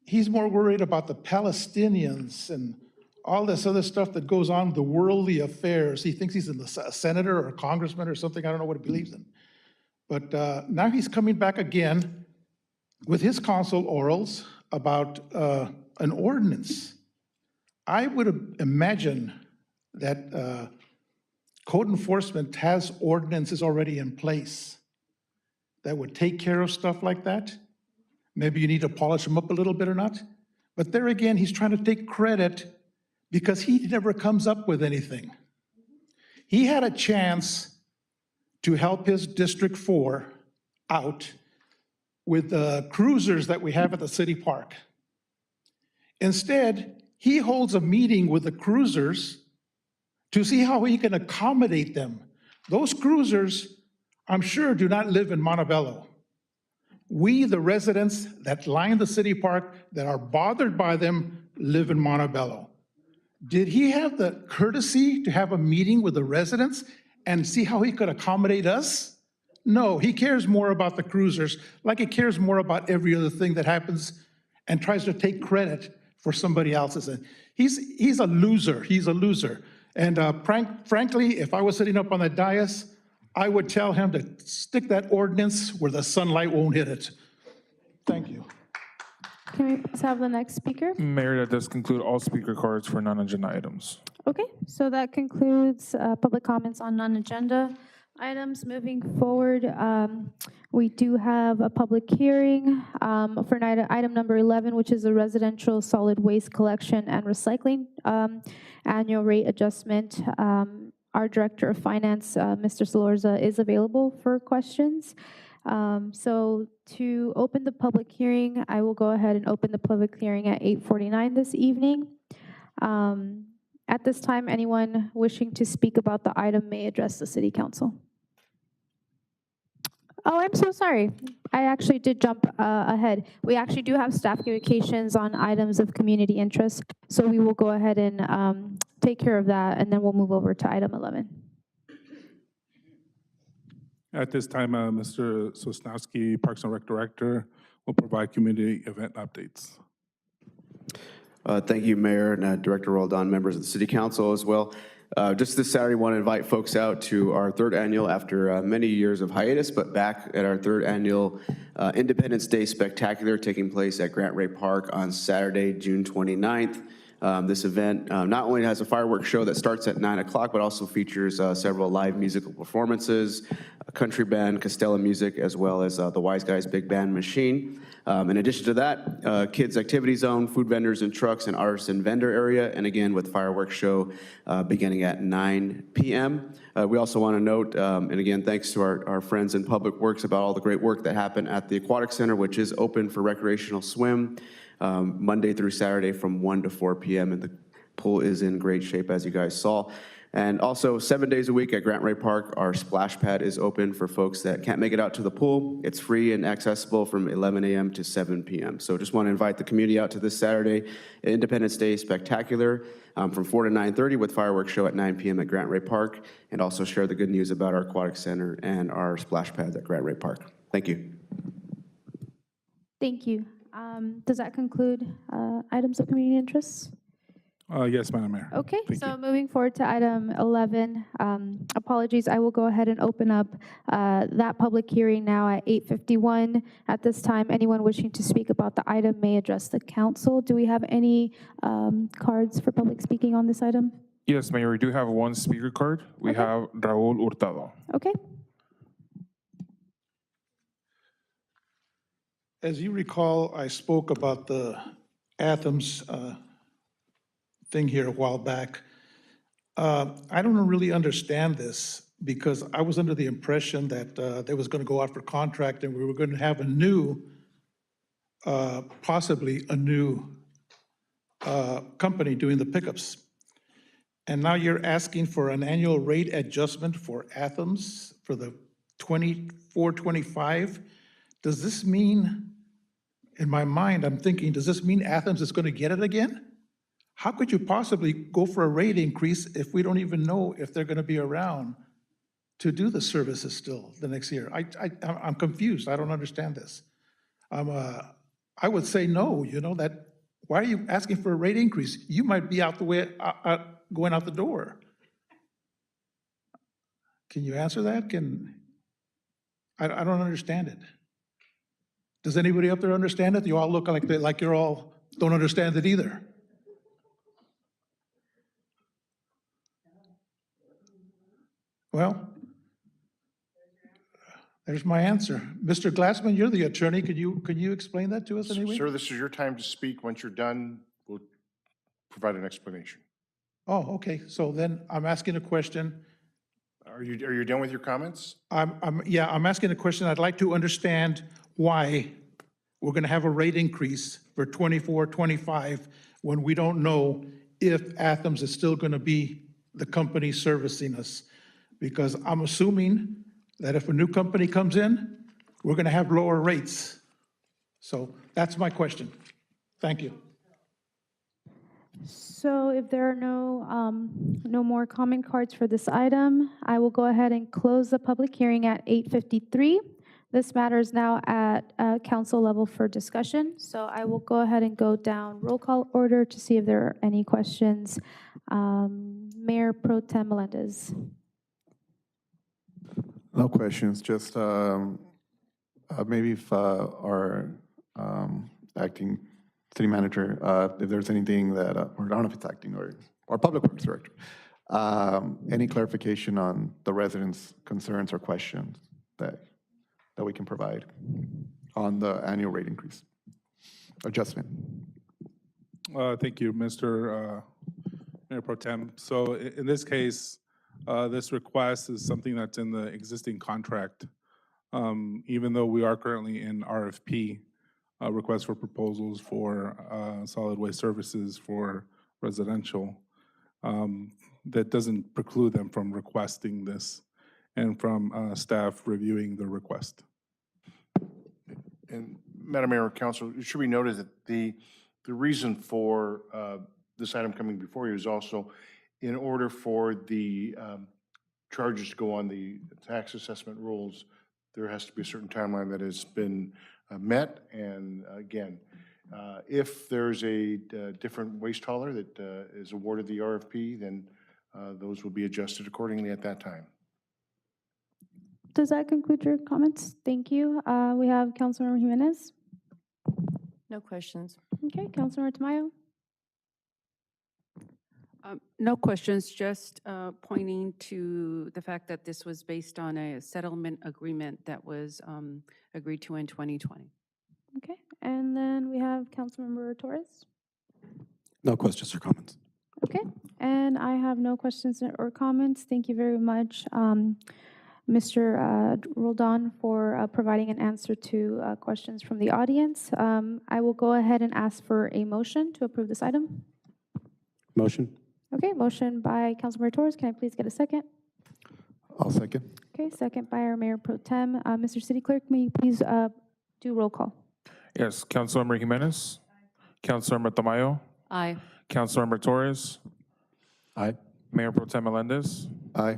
he's more worried about the Palestinians and all this other stuff that goes on, the worldly affairs. He thinks he's a senator or a congressman or something. I don't know what he believes in. But now he's coming back again with his council orals about an ordinance. I would imagine that code enforcement has ordinances already in place that would take care of stuff like that. Maybe you need to polish them up a little bit or not. But there again, he's trying to take credit because he never comes up with anything. He had a chance to help his District 4 out with the cruisers that we have at the city park. Instead, he holds a meeting with the cruisers to see how he can accommodate them. Those cruisers, I'm sure, do not live in Montebello. We, the residents that line the city park that are bothered by them, live in Montebello. Did he have the courtesy to have a meeting with the residents and see how he could accommodate us? No, he cares more about the cruisers, like he cares more about every other thing that happens and tries to take credit for somebody else's. And he's a loser, he's a loser. And frankly, if I was sitting up on that dais, I would tell him to stick that ordinance where the sunlight won't hit it. Thank you. Can we please have the next speaker? Mayor, that does conclude all speaker cards for non-agenda items. Okay, so that concludes public comments on non-agenda items. Moving forward, we do have a public hearing for item number 11, which is a residential solid waste collection and recycling annual rate adjustment. Our Director of Finance, Mr. Salorza, is available for questions. So to open the public hearing, I will go ahead and open the public hearing at 8:49 this evening. At this time, anyone wishing to speak about the item may address the City Council. Oh, I'm so sorry. I actually did jump ahead. We actually do have staff communications on items of community interest, so we will go ahead and take care of that, and then we'll move over to item 11. At this time, Mr. Sosnowski, Parks and Rec Director, will provide community event updates. Thank you, Mayor and Director Roldan, members of the City Council as well. Just this Saturday, want to invite folks out to our third annual, after many years of hiatus, but back at our third annual Independence Day Spectacular taking place at Grant Ray Park on Saturday, June 29th. This event not only has a fireworks show that starts at 9 o'clock, but also features several live musical performances, a country band, Castella Music, as well as the Wise Guys Big Band Machine. In addition to that, kids activity zone, food vendors and trucks, and artisan vendor area, and again with fireworks show beginning at 9 p.m. We also want to note, and again, thanks to our friends in Public Works about all the great work that happened at the Aquatic Center, which is open for recreational swim Monday through Saturday from 1 to 4 p.m. and the pool is in great shape, as you guys saw. And also 7 days a week at Grant Ray Park, our splash pad is open for folks that can't make it out to the pool. It's free and accessible from 11 a.m. to 7 p.m. So just want to invite the community out to this Saturday, Independence Day Spectacular from 4 to 9:30 with fireworks show at 9 p.m. at Grant Ray Park, and also share the good news about our aquatic center and our splash pads at Grant Ray Park. Thank you. Thank you. Does that conclude items of community interest? Yes, Madam Mayor. Okay, Thank so you. moving forward to item 11, apologies, I will go ahead and open up that public hearing now at 8:51. At this time, anyone wishing to speak about the item may address the council. Do we have any cards for public speaking on this item? Yes, Mayor, we do have one speaker card. We have Raul Hurtado. Okay. As you recall, I spoke about the Athens thing here a while back. I don't really understand this because I was under the impression that they was going to go out for contract and we were going to have a new, possibly a new company doing the pickups. And now you're asking for an annual rate adjustment for Athens for the 24-25. Does this mean, in my mind, I'm thinking, does this mean Athens is going to get it again? How could you possibly go for a rate increase if we don't even know if they're going to be around to do the services still the next year? I'm confused. I don't understand this. I would say no, that, why are you asking for a rate increase? You might be out the way, going out the door. Can you answer that? I don't understand it. Does anybody up there understand it? You all look like you're all don't understand it either. Well, there's my answer. Mr. Glassman, you're the attorney. Could you explain that to us anyway? Sir, this is your time to speak. Once you're done, we'll provide an explanation. Oh, okay. So then I'm asking a question. Are you done with your comments? I'm asking a question. I'd like to understand why we're going to have a rate increase for 24-25 when we don't know if Athens is still going to be the company servicing us. Because I'm assuming that if a new company comes in, we're going to have lower rates. So that's my question. Thank you. So if there are no more comment cards for this item, I will go ahead and close the public hearing at 8:53. This matter is now at council level for discussion. So I will go ahead and go down roll call order to see if there are any questions. Mayor Pro Tem Melendez. No questions, just maybe if our acting city manager, if there's anything that, or I don't know if it's acting or public works director, any clarification on the residents' concerns or questions that we can provide on the annual rate increase adjustment. Thank you, Mr. Mayor Pro Tem. So in this case, this request is something that's in the existing contract. Even though we are currently in RFP, request for proposals for solid waste services for residential, that doesn't preclude them from requesting this and from staff reviewing the request. And Madam Mayor, Council, it should be noted that the reason for this item coming before you is also in order for the charges to go on the tax assessment rules, there has to be a certain timeline that has been met. And again, if there's a different waste hauler that is awarded the RFP, then those will be adjusted accordingly at that time. Does that conclude your comments? Thank you. We have Councilmember Jimenez. No questions. Okay, Councilmember Tamayo. No questions, just pointing to the fact that this was based on a settlement agreement that was agreed to in 2020. Okay, and then we have Councilmember Torres. No questions or comments. Okay, and I have no questions or comments. Thank you very much, Mr. Roldan, for providing an answer to questions from the audience. I will go ahead and ask for a motion to approve this item. Motion. Okay, motion by Councilmember Torres. Can I please get a second? I'll second. Okay, second by our Mayor Pro Tem. Mr. City Clerk, may you please do roll call? Yes, Councilmember Jimenez. Councilmember Tamayo. Aye. Councilmember Torres. Aye. Mayor Pro Tem Melendez. Aye.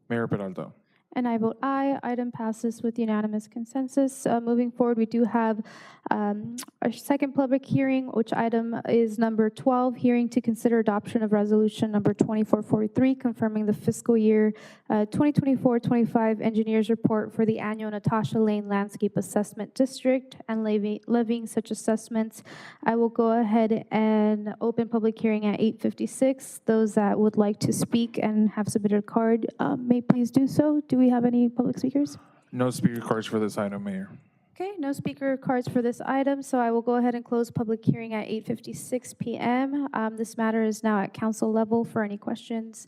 Mayor Peralta. And I vote aye. Item passes with unanimous consensus. Moving forward, we do have our second public hearing, which item is number 12, hearing to consider adoption of resolution number 2443, confirming the fiscal year 2024-25 engineers report for the annual Natasha Lane Landscape Assessment District and levying such assessments. I will go ahead and open public hearing at 8:56. Those that would like to speak and have submitted a card may please do so. Do we have any public speakers? No speaker cards for this item, Mayor. Okay, no speaker cards for this item, so I will go ahead and close public hearing at 8:56 p.m. This matter is now at council level for any questions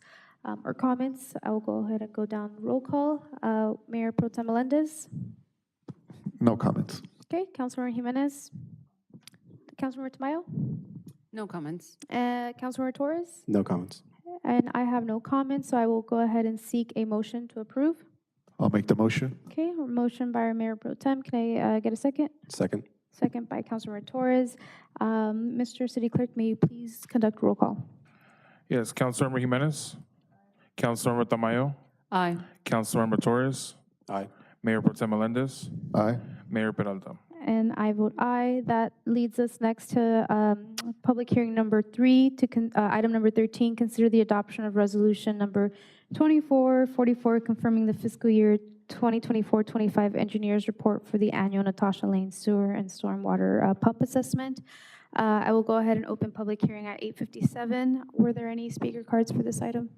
or comments. I will go ahead and go down roll call. Mayor Pro Tem Melendez. No comments. Okay, Councilmember Jimenez. Councilmember Tamayo. No comments. Councilmember Torres. No comments. And I have no comments, so I will go ahead and seek a motion to approve. I'll make the motion. Okay, a motion by our Mayor Pro Tem. Can I get a second? Second. Second by Councilmember Torres. Mr. City Clerk, may you please conduct roll call? Yes, Councilmember Jimenez. Councilmember Tamayo. Aye. Councilmember Torres. Aye. Mayor Pro Tem Melendez. Aye. Mayor Peralta. And I vote aye. That leads us next to public hearing number 3, to item number 13, consider the adoption of resolution number 2444, confirming the fiscal year 2024-25 engineers report for the annual Natasha Lane sewer and stormwater pump assessment. I will go ahead and open public hearing at 8:57. Were there any speaker cards for this item?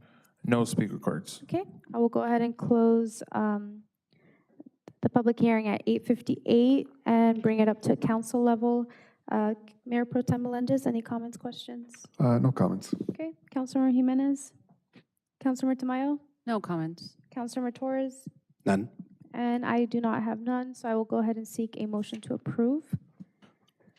No speaker cards. Okay, I will go ahead and close the public hearing at 8:58 and bring it up to council level. Mayor Pro Tem Melendez, any comments, questions? No comments. Okay, Councilmember Jimenez. Councilmember Tamayo. No comments. Councilmember Torres. None. And I do not have none, so I will go ahead and seek a motion to approve.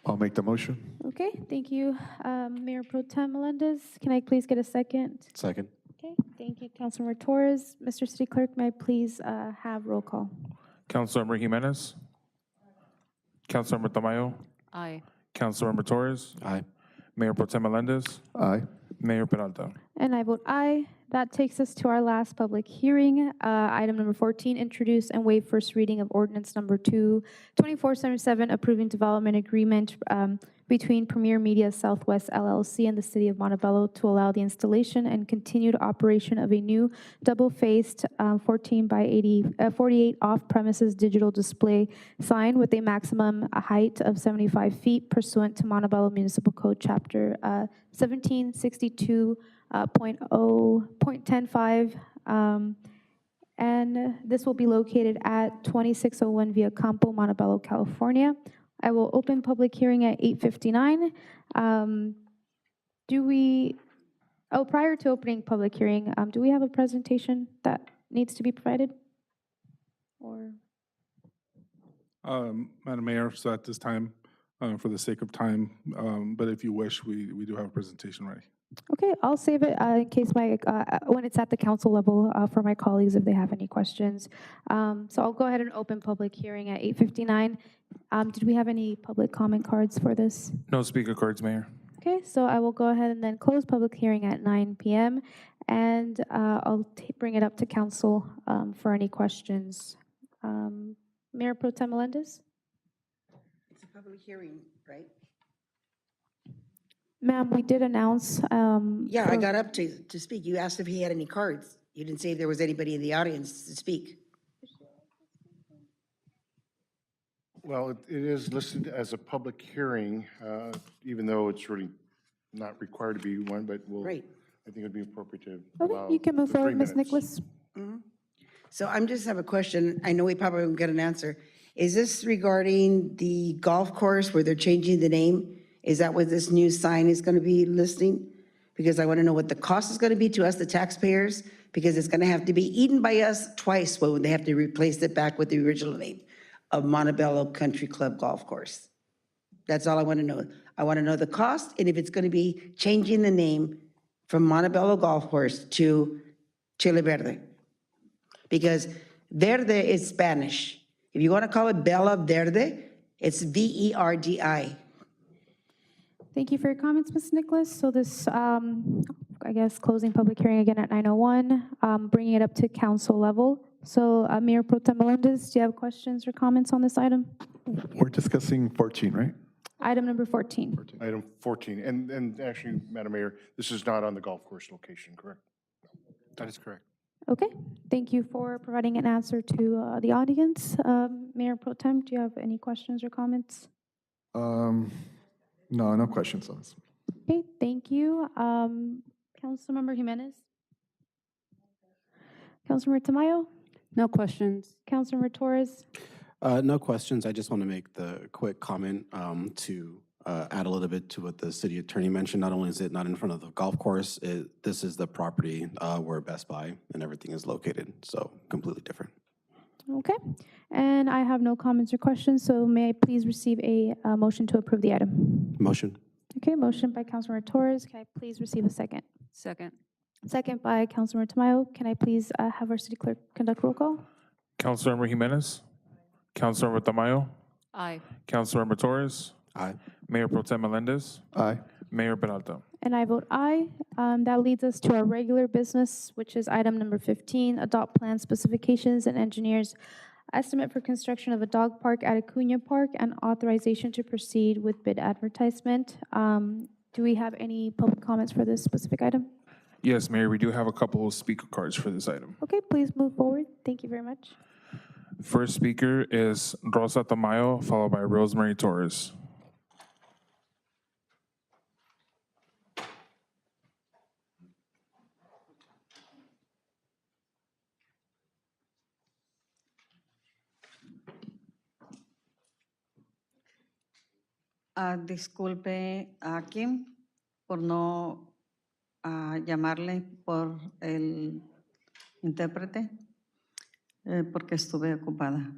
I'll make the motion. Okay, thank you, Mayor Pro Tem Melendez. Can I please get a second? Second. Okay, thank you, Councilmember Torres. Mr. City Clerk, may I please have roll call? Councilmember Jimenez. Councilmember Tamayo. Aye. Councilmember Torres. Aye. Mayor Pro Tem Melendez. Aye. Mayor Peralta. And I vote aye. That takes us to our last public hearing. Item number 14, introduce and waive first reading of ordinance number 2477, approving development agreement between Premier Media Southwest LLC and the City of Montebello to allow the installation and continued operation of a new double-faced 14 by 48 off-premises digital display sign with a maximum height of 75 feet pursuant to Montebello Municipal Code Chapter 1762.0.105, and this will be located at 2601 Via Campo, Montebello, California. I will open public hearing at 8:59. Prior to opening public hearing, do we have a presentation that needs to be provided? Or Madam Mayor, so at this time, for the sake of time, but if you wish, we do have a presentation ready. okay, I'll save it in case when it's at the council level for my colleagues if they have any questions. So I'll go ahead and open public hearing at 8:59. Did we have any public comment cards for this? No speaker cards, Mayor. Okay, so I will go ahead and then close public hearing at 9 p.m. and I'll bring it up to council for any questions. Mayor Pro Tem Melendez? It's a public hearing, right? Ma'am, we did announce. Yeah, I got up to speak. You asked if he had any cards. You didn't say if there was anybody in the audience to speak. Well, it is listed as a public hearing, even though it's really not required to be one, but Right. I think it'd be appropriate to Okay, allow you can move the 3 forward, Ms. minutes. Nicholas. So I'm just have a question. I know we probably won't get an answer. Is this regarding the golf course where they're changing the name? Is that what this new sign is going to be listing? Because I want to know what the cost is going to be to us, the taxpayers, because it's going to have to be eaten by us twice when they have to replace it back with the original name of Montebello Country Club Golf Course. That's all I want to know. I want to know the cost and if it's going to be changing the name from Montebello Golf Course to Chile Verde. Because Verde is Spanish. If you want to call it Bella Verde, it's VERDI. Thank you for your comments, Ms. Nicholas. So this, I guess, closing public hearing again at 9:01, bringing it up to council level. So Mayor Pro Tem Melendez, do you have questions or comments on this item? We're discussing 14, right? Item number 14. Item 14, and actually, Madam Mayor, this is not on the golf course location, correct? That is correct. Okay, thank you for providing an answer to the audience. Mayor Pro Tem, do you have any questions or comments? No, no questions on this. Okay, thank you. Councilmember Jimenez? Councilmember Tamayo? No questions. Councilmember Torres? No questions. I just want to make the quick comment to add a little bit to what the city attorney mentioned. Not only is it not in front of the golf course, this is the property where Best Buy and everything is located, so completely different. Okay. And I have no comments or questions, so may I please receive a motion to approve the item? Motion. Okay, motion by Councilmember Torres. Can I please receive a second? Second. Second by Councilmember Tamayo. Can I please have our city clerk conduct roll call? Councilmember Jimenez. Councilmember Tamayo. Aye. Councilmember Torres. Aye. Mayor Pro Tem Melendez. Aye. Mayor Peralta. And I vote aye. That leads us to our regular business, which is item number 15, adopt plan specifications and engineers estimate for construction of a dog park at Acuna Park and authorization to proceed with bid advertisement. Do we have any public comments for this specific item? Yes, Mayor, we do have a couple of speaker cards for this item. Okay, please move forward. Thank you very much. First speaker is Rosa Tamayo, followed by Rosemary Torres. Disculpe a Kim por no llamarle por el intérprete, porque estuve ocupada.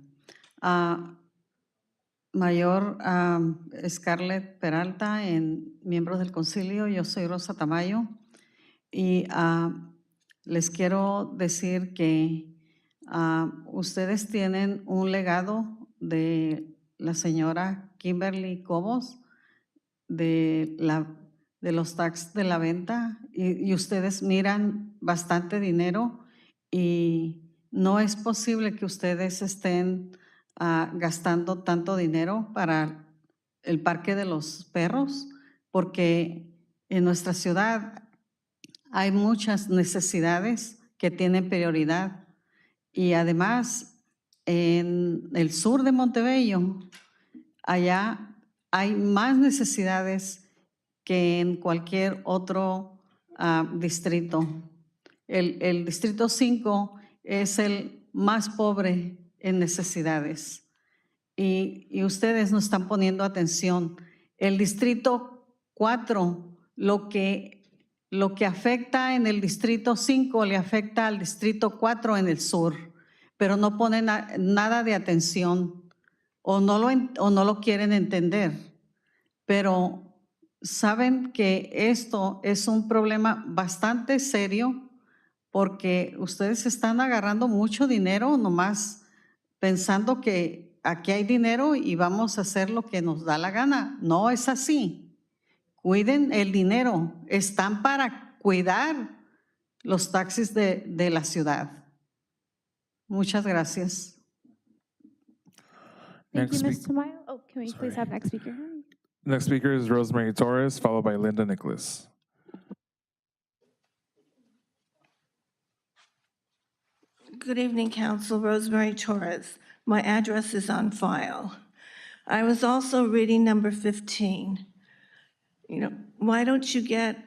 Mayor Scarlett Peralta, miembros del concilio, yo soy Rosa Tamayo y les quiero decir que ustedes tienen un legado de la señora Kimberly Cobos de los tax de la venta y ustedes miran bastante dinero y no es posible que ustedes estén gastando tanto dinero para el parque de los perros porque en nuestra ciudad hay muchas necesidades que tienen prioridad y además en el sur de Montebello, allá hay más necesidades que en cualquier otro distrito. El distrito 5 es el más pobre en necesidades y ustedes no están poniendo atención. El distrito 4, lo que afecta en el distrito 5 le afecta al distrito 4 en el sur, pero no ponen nada de atención o no lo quieren entender. Pero saben que esto es un problema bastante serio porque ustedes están agarrando mucho dinero nomás pensando que aquí hay dinero y vamos a hacer lo que nos da la gana. No es así. Cuiden el dinero. Están para cuidar los taxis de la ciudad. Muchas gracias. Thank Next you, Ms. Tamayo. Oh, can we please have next speaker? Next speaker is Rosemary Torres, followed by Linda Nicholas. Good evening, Council. Rosemary Torres. My address is on file. I was also reading number 15. You know, why don't you get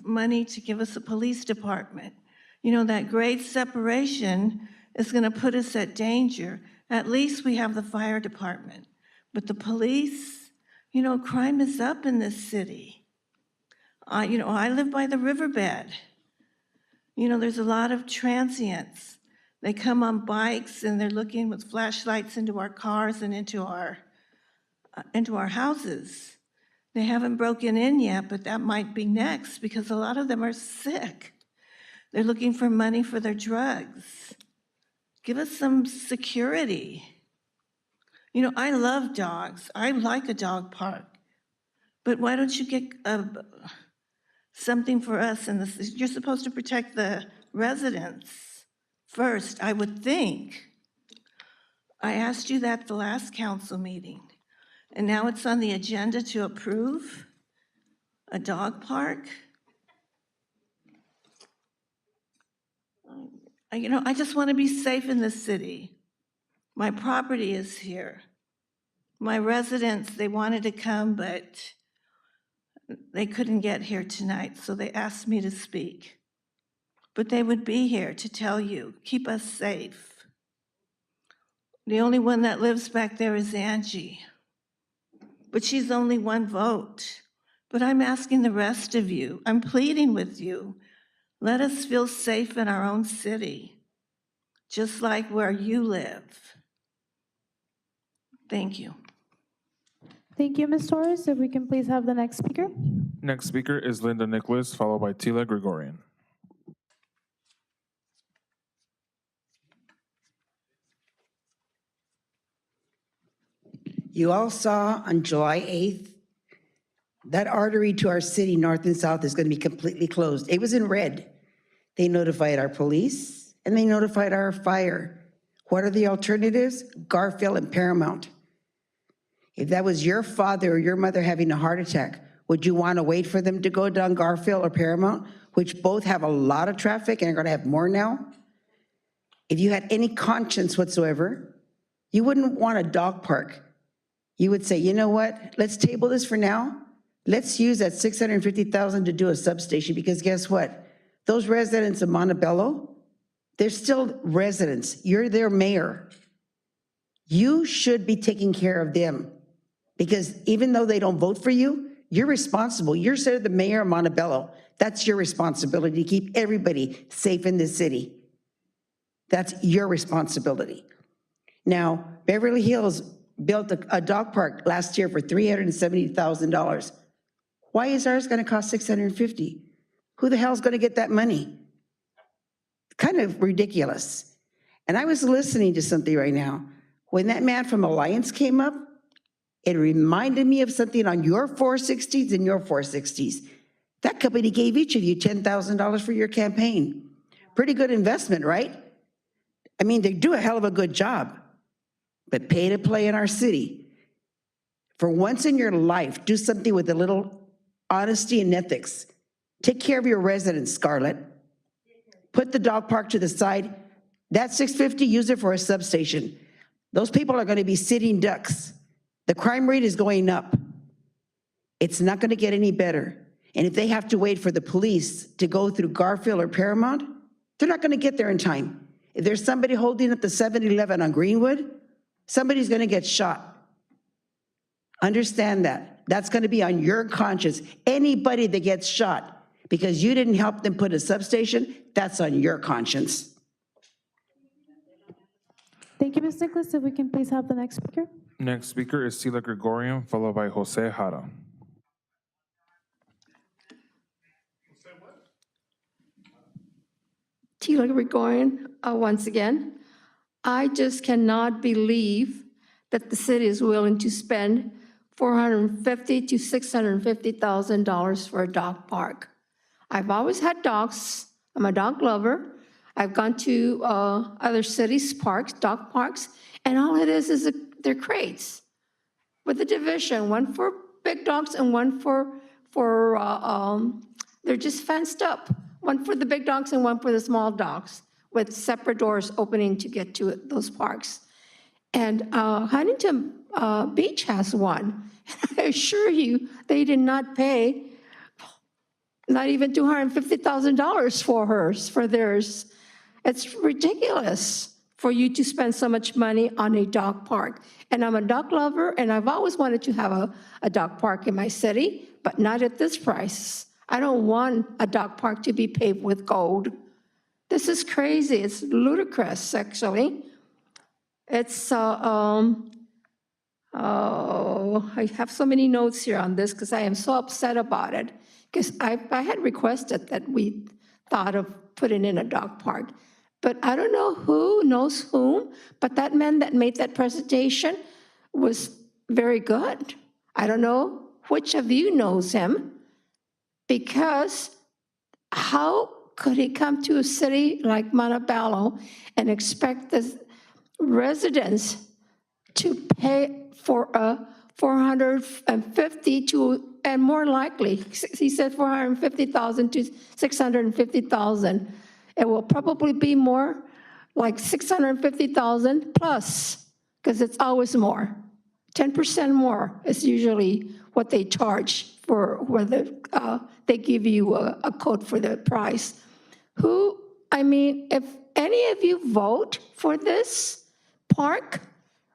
money to give us a police department? You know, that grade separation is going to put us at danger. At least we have the fire department. But the police, you know, crime is up in this city. You know, I live by the riverbed. You know, there's a lot of transients. They come on bikes and they're looking with flashlights into our cars and into our houses. They haven't broken in yet, but that might be next because a lot of them are sick. They're looking for money for their drugs. Give us some security. You know, I love dogs. I like a dog park. But why don't you get something for us? You're supposed to protect the residents first, I would think. I asked you that the last council meeting, and now it's on the agenda to approve a dog park. You know, I just want to be safe in this city. My property is here. My residents, they wanted to come, but they couldn't get here tonight, so they asked me to speak. But they would be here to tell you, keep us safe. The only one that lives back there is Angie. But she's only one vote. But I'm asking the rest of you, I'm pleading with you, let us feel safe in our own city, just like where you live. Thank you. Thank you, Ms. Torres. If we can please have the next speaker. Next speaker is Linda Nicholas, followed by Tila Gregorian. You all saw on July 8th, that artery to our city, north and south, is going to be completely closed. It was in red. They notified our police and they notified our fire. What are the alternatives? Garfield and Paramount. If that was your father or your mother having a heart attack, would you want to wait for them to go down Garfield or Paramount, which both have a lot of traffic and are going to have more now? If you had any conscience whatsoever, you wouldn't want a dog park. You would say, you know what, let's table this for now. Let's use that $650,000 to do a substation, because guess what? Those residents of Montebello, they're still residents. You're their mayor. You should be taking care of them, because even though they don't vote for you, you're responsible. You're sort of the mayor of Montebello. That's your responsibility, to keep everybody safe in this city. That's your responsibility. Now, Beverly Hills built a dog park last year for $370,000. Why is ours going to cost $650,000? Who the hell is going to get that money? Kind of ridiculous. And I was listening to something right now. When that man from Alliance came up, it reminded me of something on your 460s and your 460s. That company gave each of you $10,000 for your campaign. Pretty good investment, right? I mean, they do a hell of a good job. But pay to play in our city. For once in your life, do something with a little honesty and ethics. Take care of your residents, Scarlett. Put the dog park to the side. That $650, use it for a substation. Those people are going to be sitting ducks. The crime rate is going up. It's not going to get any better. And if they have to wait for the police to go through Garfield or Paramount, they're not going to get there in time. If there's somebody holding up the 7-Eleven on Greenwood, somebody's going to get shot. Understand that. That's going to be on your conscience. Anybody that gets shot because you didn't help them put a substation, that's on your conscience. Thank you, Ms. Nicholas. If we can please have the next speaker. Next speaker is Tila Gregorian, followed by Jose Jara. Tila Gregorian, once again. I just cannot believe that the city is willing to spend $450,000 to $650,000 for a dog park. I've always had dogs. I'm a dog lover. I've gone to other cities' parks, dog parks, and all it is they're crates with a division, one for big dogs and one they're just fenced up. One for the big dogs and one for the small dogs, with separate doors opening to get to those parks. And Huntington Beach has one. I assure you, they did not pay not even $250,000 for theirs. It's ridiculous for you to spend so much money on a dog park. And I'm a dog lover, and I've always wanted to have a dog park in my city, but not at this price. I don't want a dog park to be paved with gold. This is crazy. It's ludicrous, actually. It's, I have so many notes here on this because I am so upset about it. Because I had requested that we thought of putting in a dog park. But I don't know who knows whom, but that man that made that presentation was very good. I don't know which of you knows him, because how could he come to a city like Montebello and expect the residents to pay for a $450,000 to, and more likely, he said $450,000 to $650,000. It will probably be more like $650,000 plus, because it's always more. 10% more is usually what they charge for whether they give you a code for the price. If any of you vote for this park,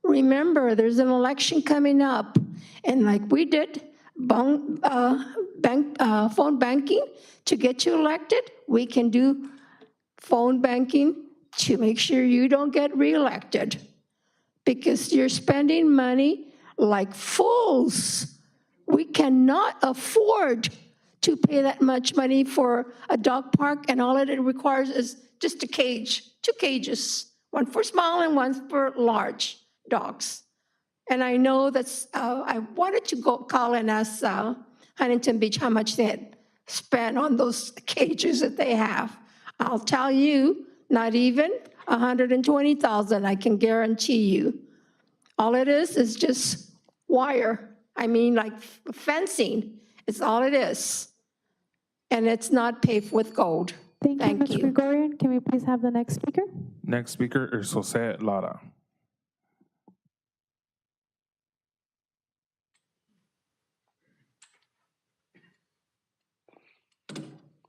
Remember, there's an election coming up, and like we did phone banking to get you elected, we can do phone banking to make sure you don't get reelected, because you're spending money like fools. We cannot afford to pay that much money for a dog park, and all it requires is just a cage, 2 cages, one for small and one for large dogs. And I know that's, I wanted to go call and ask Huntington Beach how much they had spent on those cages that they have. I'll tell you, not even 120,000, I can guarantee you. All it is just wire. I mean, like fencing. It's all it is. And it's not paved with gold. Thank you, Ms. Gregorian. Can we please have the next speaker? Next speaker is Jose Lara.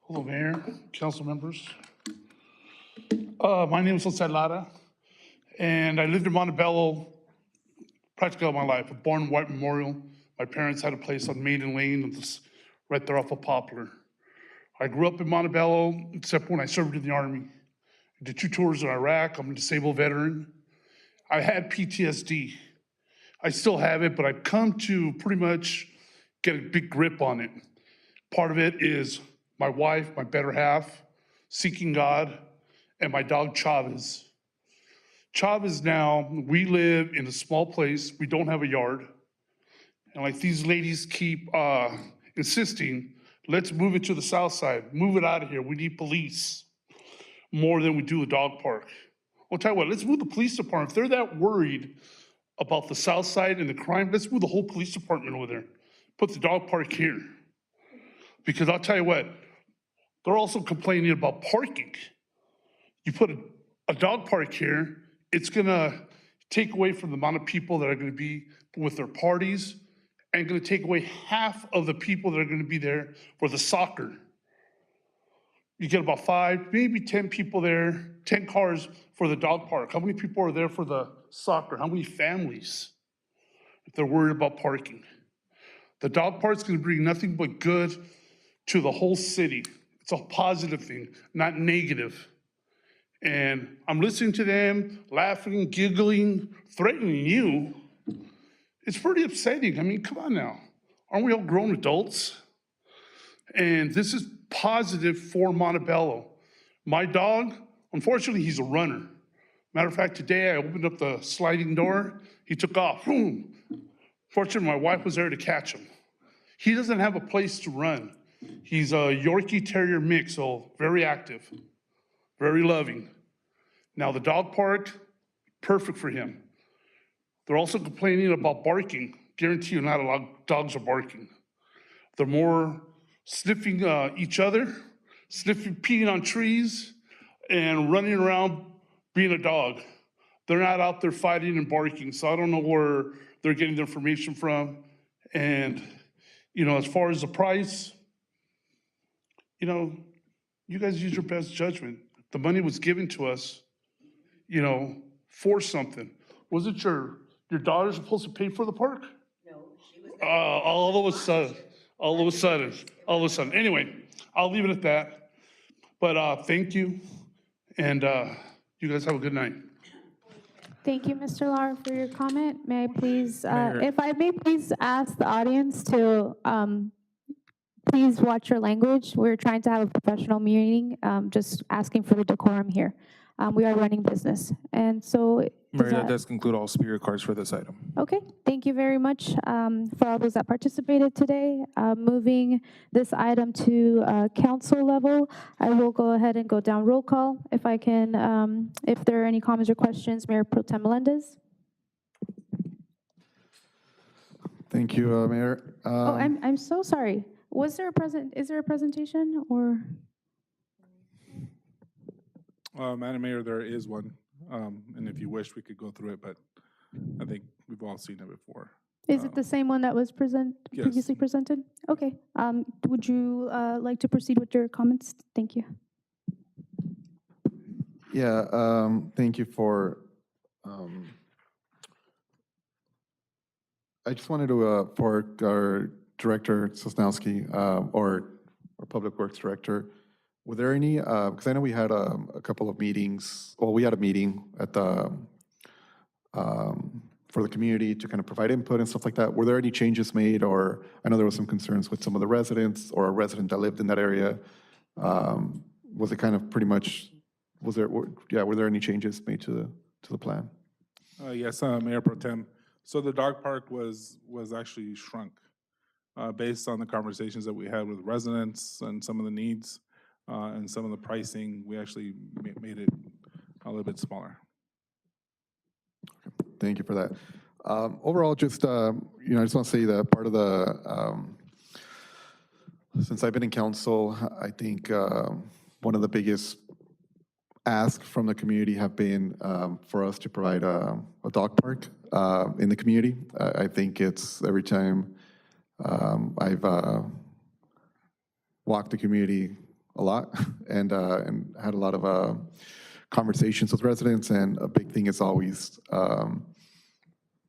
Hello, Mayor, council members. My name is Jose Lara, and I lived in Montebello practically all my life. I was born in White Memorial. My parents had a place on Maiden Lane, right there off of Poplar. I grew up in Montebello, except when I served in the Army. I did 2 tours in Iraq. I'm a disabled veteran. I had PTSD. I still have it, but I've come to pretty much get a big grip on it. Part of it is my wife, my better half, seeking God, and my dog Chavez. Chavez now, we live in a small place. We don't have a yard. And like these ladies keep insisting, let's move it to the south side, move it out of here. We need police more than we do the dog park. Well, tell you what, let's move the police department. If they're that worried about the south side and the crime, let's move the whole police department over there. Put the dog park here. Because I'll tell you what, they're also complaining about parking. You put a dog park here, it's gonna take away from the amount of people that are gonna be with their parties, and gonna take away half of the people that are gonna be there for the soccer. You get about 5, maybe 10 people there, 10 cars for the dog park. How many people are there for the soccer? How many families? If they're worried about parking. The dog park's gonna bring nothing but good to the whole city. It's a positive thing, not negative. And I'm listening to them, laughing, giggling, threatening you. It's pretty upsetting. I mean, come on now. Aren't we all grown adults? And this is positive for Montebello. My dog, unfortunately, he's a runner. Matter of fact, today I opened up the sliding door. He took off. Boom. Fortunately, my wife was there to catch him. He doesn't have a place to run. He's a Yorkie Terrier mix, so very active, very loving. Now the dog park, perfect for him. They're also complaining about barking. Guarantee you not a lot of dogs are barking. They're more sniffing each other, sniffing, peeing on trees, and running around being a dog. They're not out there fighting and barking, so I don't know where they're getting the information from. And, you know, as far as the price, you know, you guys use your best judgment. The money was given to us, you know, for something. Was it your daughter supposed to pay for the park? No, she was. All of a sudden. Anyway, I'll leave it at that. But thank you, and you guys have a good night. Thank you, Mr. Lara, for your comment. May I please, if I may please ask the audience to please watch your language. We're trying to have a professional meeting, just asking for the decorum here. We are running business. And so, Mayor, that does conclude all speaker cards for this item. okay, thank you very much for all those that participated today. Moving this item to council level, I will go ahead and go down roll call. If I can, if there are any comments or questions, Mayor Pro Tem Melendez. Thank you, Mayor. Oh, I'm so sorry. Was there is there a presentation or? Madam Mayor, there is one, and if you wish, we could go through it, but I think we've all seen it before. Is it the same one that was previously presented? Okay. Would you like to proceed with your comments? Thank you. Yeah, thank you for I just wanted to, for our Director Sosnowski, or our Public Works Director, were there any, because I know we had a couple of meetings, well, we had a meeting at the, for the community to kind of provide input and stuff like that. Were there any changes made, or I know there was some concerns with some of the residents or a resident that lived in that area. Was it kind of pretty much, was there, were there any changes made to the plan? Yes, Mayor Pro Tem. So the dog park was actually shrunk based on the conversations that we had with residents and some of the needs and some of the pricing. We actually made it a little bit smaller. Thank you for that. Overall, just, I just want to say that part of the, since I've been in council, I think one of the biggest asks from the community have been for us to provide a dog park in the community. I think it's every time I've walked the community a lot and had a lot of conversations with residents, and a big thing is always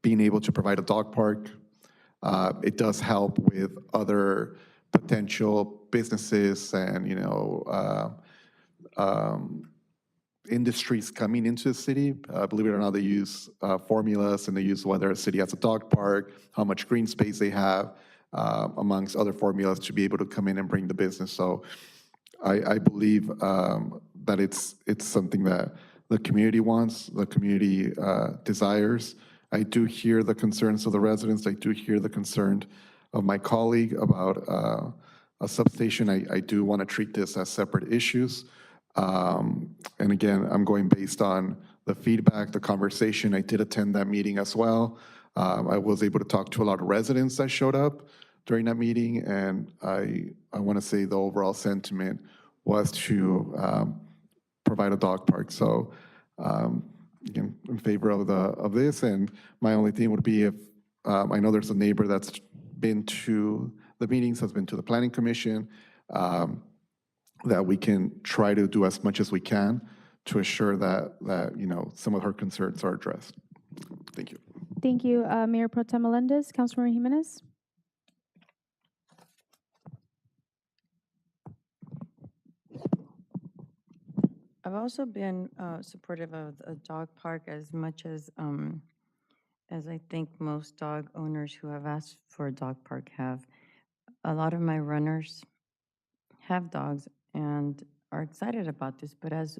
being able to provide a dog park. It does help with other potential businesses and, industries coming into the city. Believe it or not, they use formulas, and they use whether a city has a dog park, how much green space they have, amongst other formulas to be able to come in and bring the business. So I believe that it's something that the community wants, the community desires. I do hear the concerns of the residents. I do hear the concern of my colleague about a substation. I do want to treat this as separate issues. And again, I'm going based on the feedback, the conversation. I did attend that meeting as well. I was able to talk to a lot of residents that showed up during that meeting, and I want to say the overall sentiment was to provide a dog park. So again, in favor of this, and my only thing would be if I know there's a neighbor that's been to the meetings, has been to the Planning Commission, that we can try to do as much as we can to assure that some of her concerns are addressed. Thank you. Thank you, Mayor Pro Tem Melendez. Councilmember Jimenez. I've also been supportive of a dog park as much as I think most dog owners who have asked for a dog park have. A lot of my runners have dogs and are excited about this, but as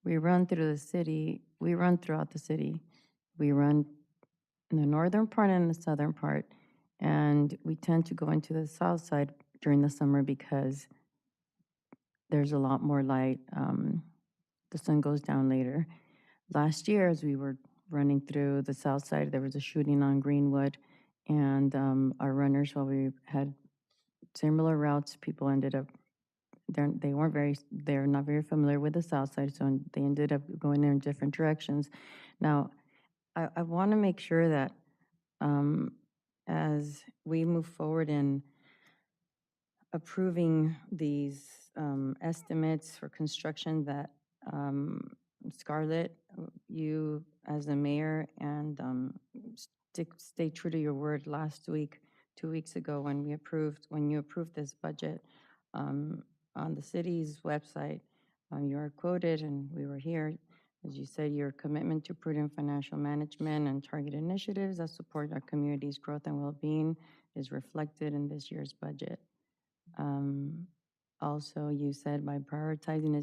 we run through the city, we run throughout the city. We run in the northern part and the southern part, and we tend to go into the south side during the summer because there's a lot more light. The sun goes down later. Last year, as we were running through the south side, there was a shooting on Greenwood, and our runners, while we had similar routes, people ended up, they're not very familiar with the south side, so they ended up going in different directions. Now, I want to make sure that as we move forward in approving these estimates for construction, that Scarlett, you as the mayor, and stay true to your word. Last week, 2 weeks ago, when you approved this budget, on the city's website, you are quoted, and we were here, as you said, your commitment to prudent financial management and target initiatives that support our community's growth and well-being is reflected in this year's budget. Also, you said by prioritizing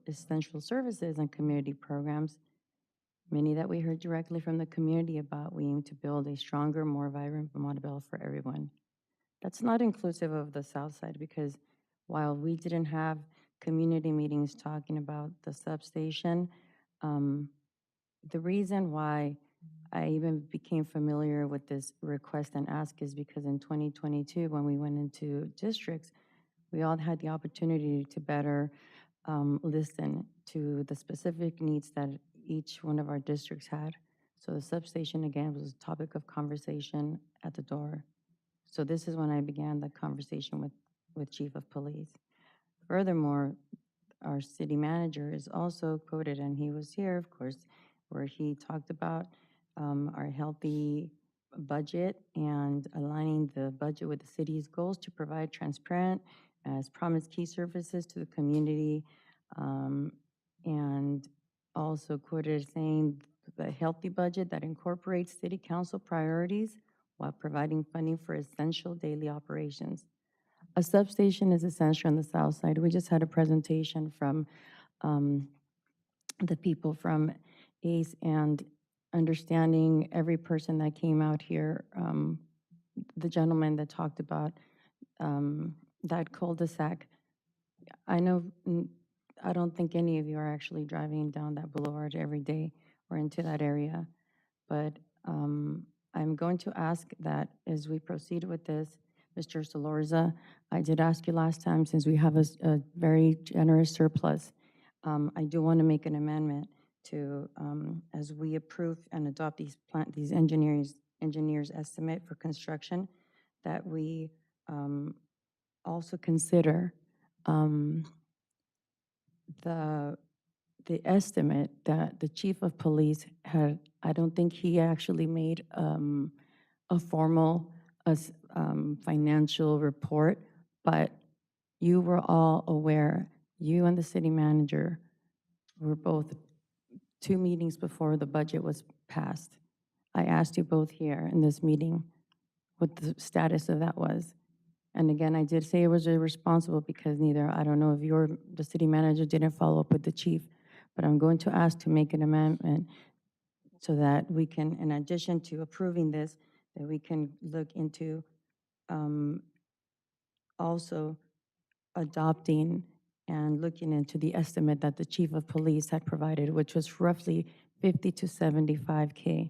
essential services and community programs, many that we heard directly from the community about, we aim to build a stronger, more vibrant Montebello for everyone. That's not inclusive of the south side, because while we didn't have community meetings talking about the substation, the reason why I even became familiar with this request and ask is because in 2022, when we went into districts, we all had the opportunity to better listen to the specific needs that each one of our districts had. So the substation, again, was a topic of conversation at the door. So this is when I began the conversation with Chief of Police. Furthermore, our city manager is also quoted, and he was here, of course, where he talked about our healthy budget and aligning the budget with the city's goals to provide transparent, as promised, key services to the community. And also quoted as saying the healthy budget that incorporates city council priorities while providing funding for essential daily operations. A substation is essential on the south side. We just had a presentation from the people from ACE and understanding every person that came out here, the gentleman that talked about that cul-de-sac. I know, I don't think any of you are actually driving down that boulevard every day or into that area, but I'm going to ask that as we proceed with this, Mr. Solorza, I did ask you last time, since we have a very generous surplus, I do want to make an amendment to, as we approve and adopt these engineers estimate for construction, that we also consider the estimate that the chief of police had. I don't think he actually made a formal financial report, but you were all aware, you and the city manager were both 2 meetings before the budget was passed. I asked you both here in this meeting what the status of that was. And again, I did say it was irresponsible because neither, I don't know if the city manager didn't follow up with the chief, but I'm going to ask to make an amendment so that we can, in addition to approving this, that we can look into also adopting and looking into the estimate that the chief of police had provided, which was roughly 50 to 75K.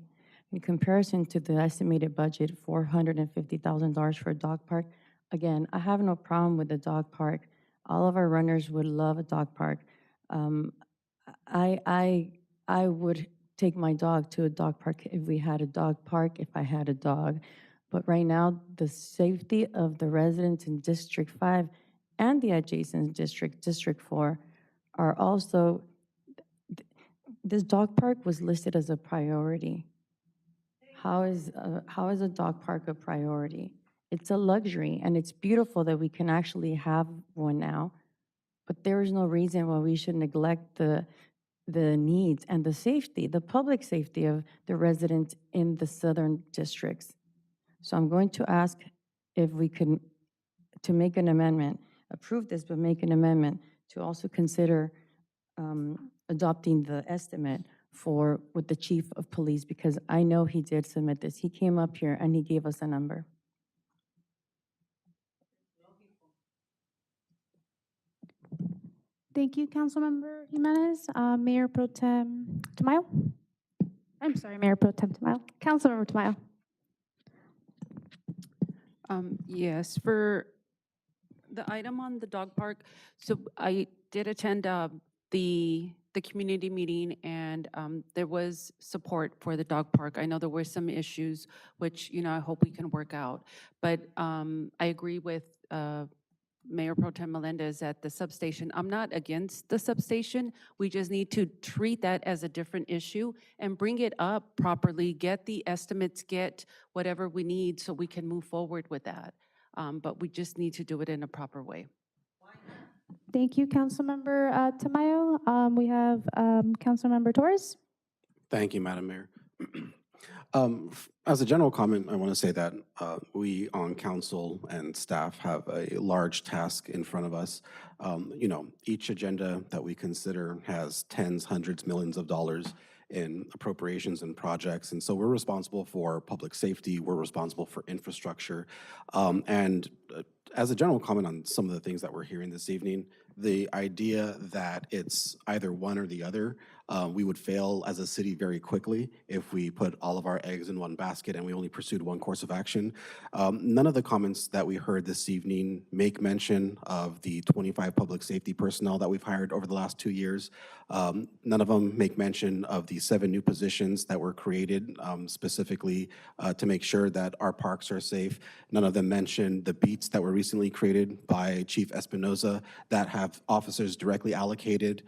In comparison to the estimated budget, $450,000 for a dog park. Again, I have no problem with the dog park. All of our runners would love a dog park. I would take my dog to a dog park if we had a dog park, if I had a dog. But right now, the safety of the residents in District 5 and the adjacent district, District 4, are also, this dog park was listed as a priority. How is a dog park a priority? It's a luxury, and it's beautiful that we can actually have one now, but there is no reason why we should neglect the needs and the safety, the public safety of the residents in the southern districts. So I'm going to ask if we can, to make an amendment, approve this, but make an amendment to also consider adopting the estimate with the chief of police, because I know he did submit this. He came up here and he gave us a number. Thank you, Councilmember Jimenez. Mayor Pro Tem Tamayo? I'm sorry, Mayor Pro Tem Tamayo. Councilmember Tamayo. Yes, for the item on the dog park, so I did attend the community meeting, and there was support for the dog park. I know there were some issues, which, I hope we can work out. But I agree with Mayor Pro Tem Melendez at the substation. I'm not against the substation. We just need to treat that as a different issue and bring it up properly, get the estimates, get whatever we need so we can move forward with that. But we just need to do it in a proper way. Thank you, Councilmember Tamayo. We have Councilmember Torres. Thank you, Madam Mayor. As a general comment, I want to say that we on council and staff have a large task in front of us. Each agenda that we consider has tens, hundreds, millions of dollars in appropriations and projects. And so we're responsible for public safety, we're responsible for infrastructure. As a general comment on some of the things that we're hearing this evening, the idea that it's either one or the other, we would fail as a city very quickly if we put all of our eggs in one basket and we only pursued one course of action. None of the comments that we heard this evening make mention of the 25 public safety personnel that we've hired over the last 2 years. None of them make mention of the 7 new positions that were created specifically to make sure that our parks are safe. None of them mention the beats that were were recently created by Chief Espinoza that have officers directly allocated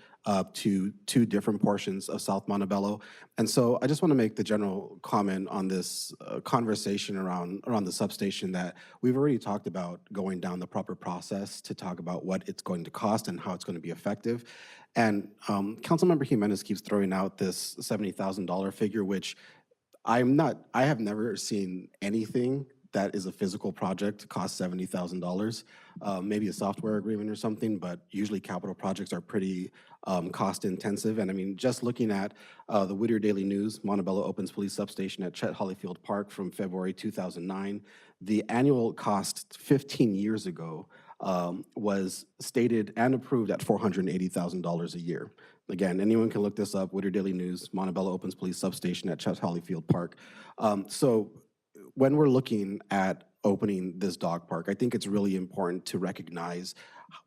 to two different portions of South Montebello. And so I just want to make the general comment on this conversation around the substation that we've already talked about going down the proper process to talk about what it's going to cost and how it's going to be effective. And Councilmember Jimenez keeps throwing out this $70,000 figure, which I have never seen anything that is a physical project cost $70,000. Maybe a software agreement or something, but usually capital projects are pretty cost intensive. And I mean, just looking at the Whittier Daily News, Montebello opens police substation at Chet Hollyfield Park from February 2009. The annual cost 15 years ago was stated and approved at $480,000 a year. Again, anyone can look this up, Whittier Daily News, Montebello opens police substation at Chet Hollyfield Park. So when we're looking at opening this dog park, I think it's really important to recognize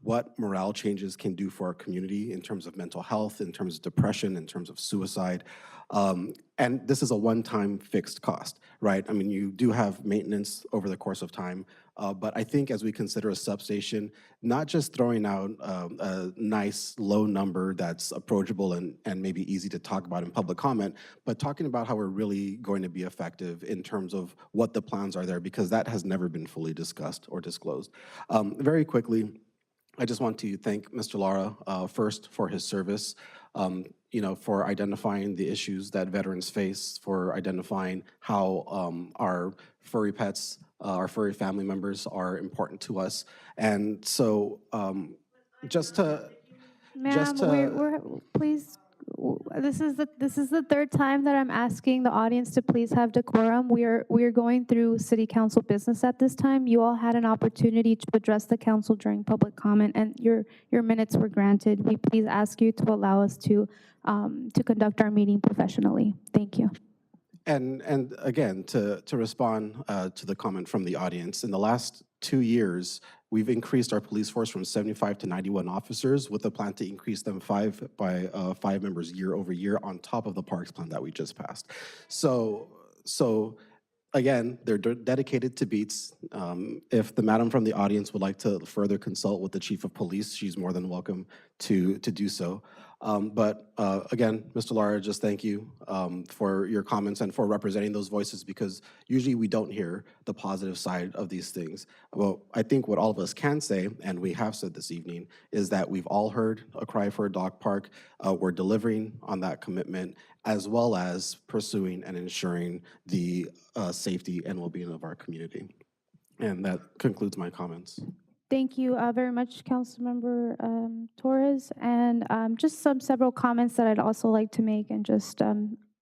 what morale changes can do for our community in terms of mental health, in terms of depression, in terms of suicide. And this is a one-time fixed cost, right? I mean, you do have maintenance over the course of time, but I think as we consider a substation, not just throwing out a nice low number that's approachable and maybe easy to talk about in public comment, but talking about how we're really going to be effective in terms of what the plans are there, because that has never been fully discussed or disclosed. Very quickly, I just want to thank Mr. Lara first for his service, for identifying the issues that veterans face, for identifying how our furry pets, our furry family members are important to us. And so Ma'am, please, this is the third time that I'm asking the audience to please have decorum. We are going through city council business at this time. You all had an opportunity to address the council during public comment, and your minutes were granted. We please ask you to allow us to conduct our meeting professionally. Thank you. And again, to respond to the comment from the audience, in the last 2 years, we've increased our police force from 75 to 91 officers with a plan to increase them by 5 members year over year on top of the parks plan that we just passed. So again, they're dedicated to beats. If the madam from the audience would like to further consult with the chief of police, she's more than welcome to do so. But again, Mr. Lara, just thank you for your comments and for representing those voices, because usually we don't hear the positive side of these things. Well, I think what all of us can say, and we have said this evening, is that we've all heard a cry for a dog park. We're delivering on that commitment, as well as pursuing and ensuring the safety and well-being of our community. And that concludes my comments. Thank you very much, Councilmember Torres. And just several comments that I'd also like to make, and just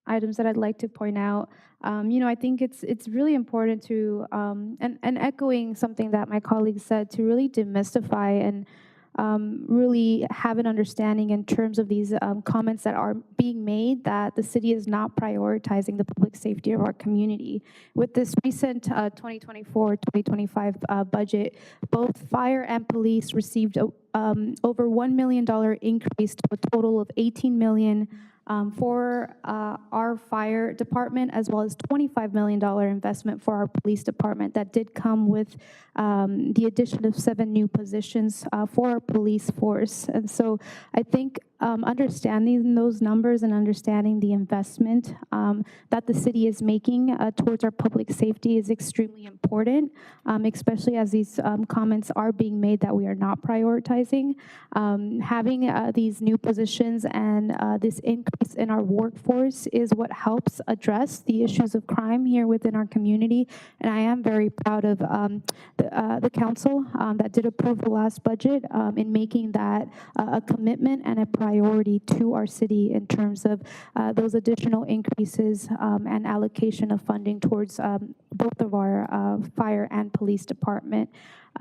items that I'd like to point out. I think it's really important to, and echoing something that my colleague said, to really demystify and really have an understanding in terms of these comments that are being made, that the city is not prioritizing the public safety of our community. With this recent 2024-2025 budget, both fire and police received over $1 million increase to a total of $18 million for our fire department, as well as $25 million investment for our police department. That did come with the addition of 7 new positions for our police force. And so I think understanding those numbers and understanding the investment that the city is making towards our public safety is extremely important, especially as these comments are being made that we are not prioritizing. Having these new positions and this increase in our workforce is what helps address the issues of crime here within our community. And I am very proud of the council that did approve the last budget in making that a commitment and a priority to our city in terms of those additional increases and allocation of funding towards both of our fire and police department.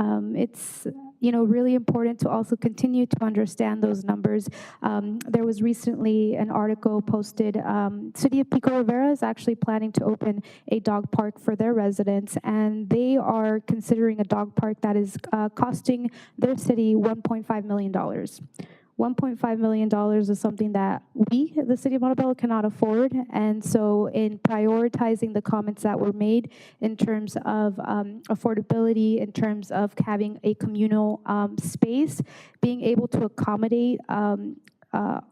It's really important to also continue to understand those numbers. There was recently an article posted. City of Pico Rivera is actually planning to open a dog park for their residents, and they are considering a dog park that is costing their city $1.5 million. $1.5 million is something that we, the city of Montebello, cannot afford. And so in prioritizing the comments that were made in terms of affordability, in terms of having a communal space, being able to accommodate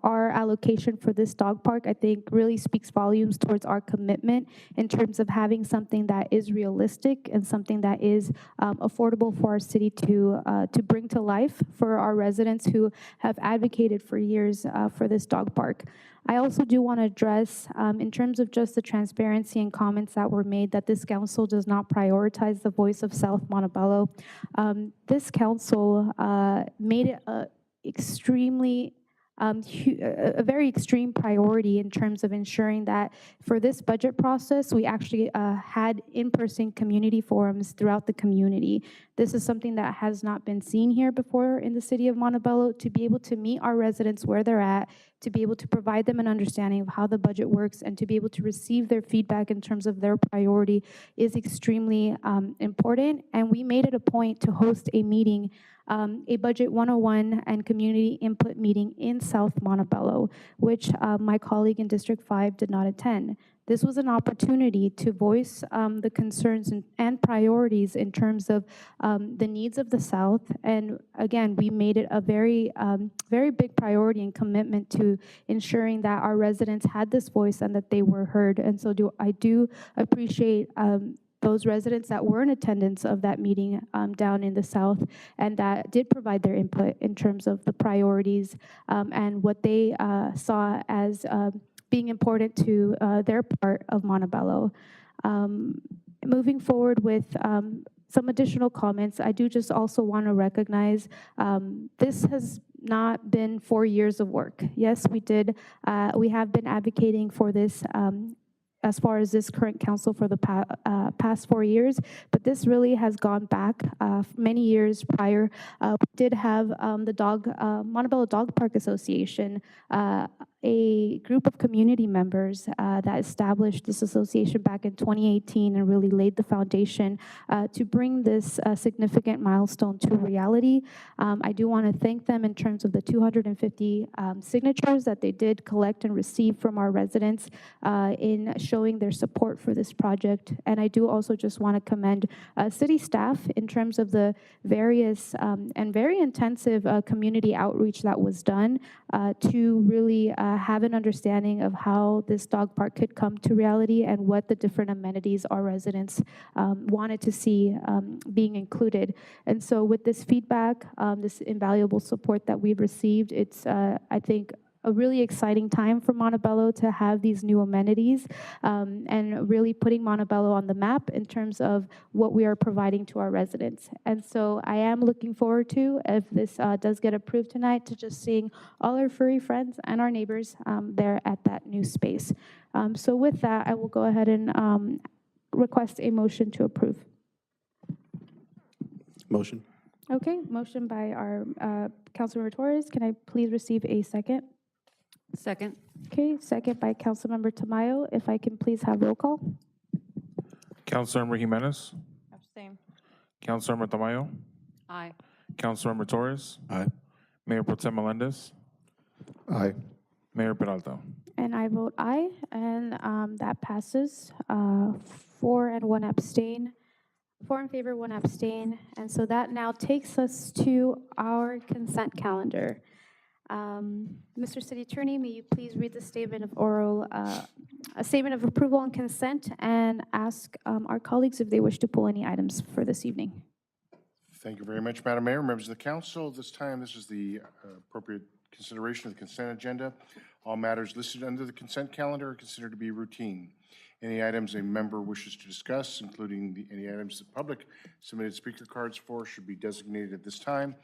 our allocation for this dog park, I think really speaks volumes towards our commitment in terms of having something that is realistic and something that is affordable for our city to bring to life for our residents who have advocated for years for this dog park. I also do want to address, in terms of just the transparency and comments that were made, that this council does not prioritize the voice of South Montebello. This council made it a very extreme priority in terms of ensuring that for this budget process, we actually had in-person community forums throughout the community. This is something that has not been seen here before in the city of Montebello, to be able to meet our residents where they're at, to be able to provide them an understanding of how the budget works, and to be able to receive their feedback in terms of their priority is extremely important. And we made it a point to host a meeting, a Budget 101 and community input meeting in South Montebello, which my colleague in District 5 did not attend. This was an opportunity to voice the concerns and priorities in terms of the needs of the South. And again, we made it a very, very big priority and commitment to ensuring that our residents had this voice and that they were heard. And so I do appreciate those residents that were in attendance of that meeting down in the South and that did provide their input in terms of the priorities and what they saw as being important to their part of Montebello. Moving forward with some additional comments, I do just also want to recognize this has not been 4 years of work. Yes, we have been advocating for this as far as this current council for the past 4 years, but this really has gone back many years prior. We did have the Montebello Dog Park Association, a group of community members that established this association back in 2018 and really laid the foundation to bring this significant milestone to reality. I do want to thank them in terms of the 250 signatures that they did collect and receive from our residents in showing their support for this project. And I do also just want to commend city staff in terms of the various and very intensive community outreach that was done to really have an understanding of how this dog park could come to reality and what the different amenities our residents wanted to see being included. And so with this feedback, this invaluable support that we've received, it's, I think, a really exciting time for Montebello to have these new amenities and really putting Montebello on the map in terms of what we are providing to our residents. And so I am looking forward to, if this does get approved tonight, to just seeing all our furry friends and our neighbors there at that new space. So with that, I will go ahead and request a motion to approve. Motion. Okay, motion by our Councilmember Torres. Can I please receive a second? Second. Okay, second by Councilmember Tamayo. If I can please have roll call. Councilmember Jimenez, Abstain. Councilmember Tamayo, Aye. Councilmember Torres, Aye. Mayor Pro Tem Melendez, Aye. Mayor Peralta. And I vote aye, and that passes 4 and 1 abstain. 4 in favor, 1 abstain. And so that now takes us to our consent calendar. Mr. City Attorney, may you please read the statement of a statement of approval and consent, and ask our colleagues if they wish to pull any items for this evening. Thank you very much, Madam Mayor, members of the council. This time, this is the appropriate consideration of the consent agenda. All matters listed under the consent calendar are considered to be routine. Any items a member wishes to discuss, including any items the public submitted speaker cards for, should be designated at this time.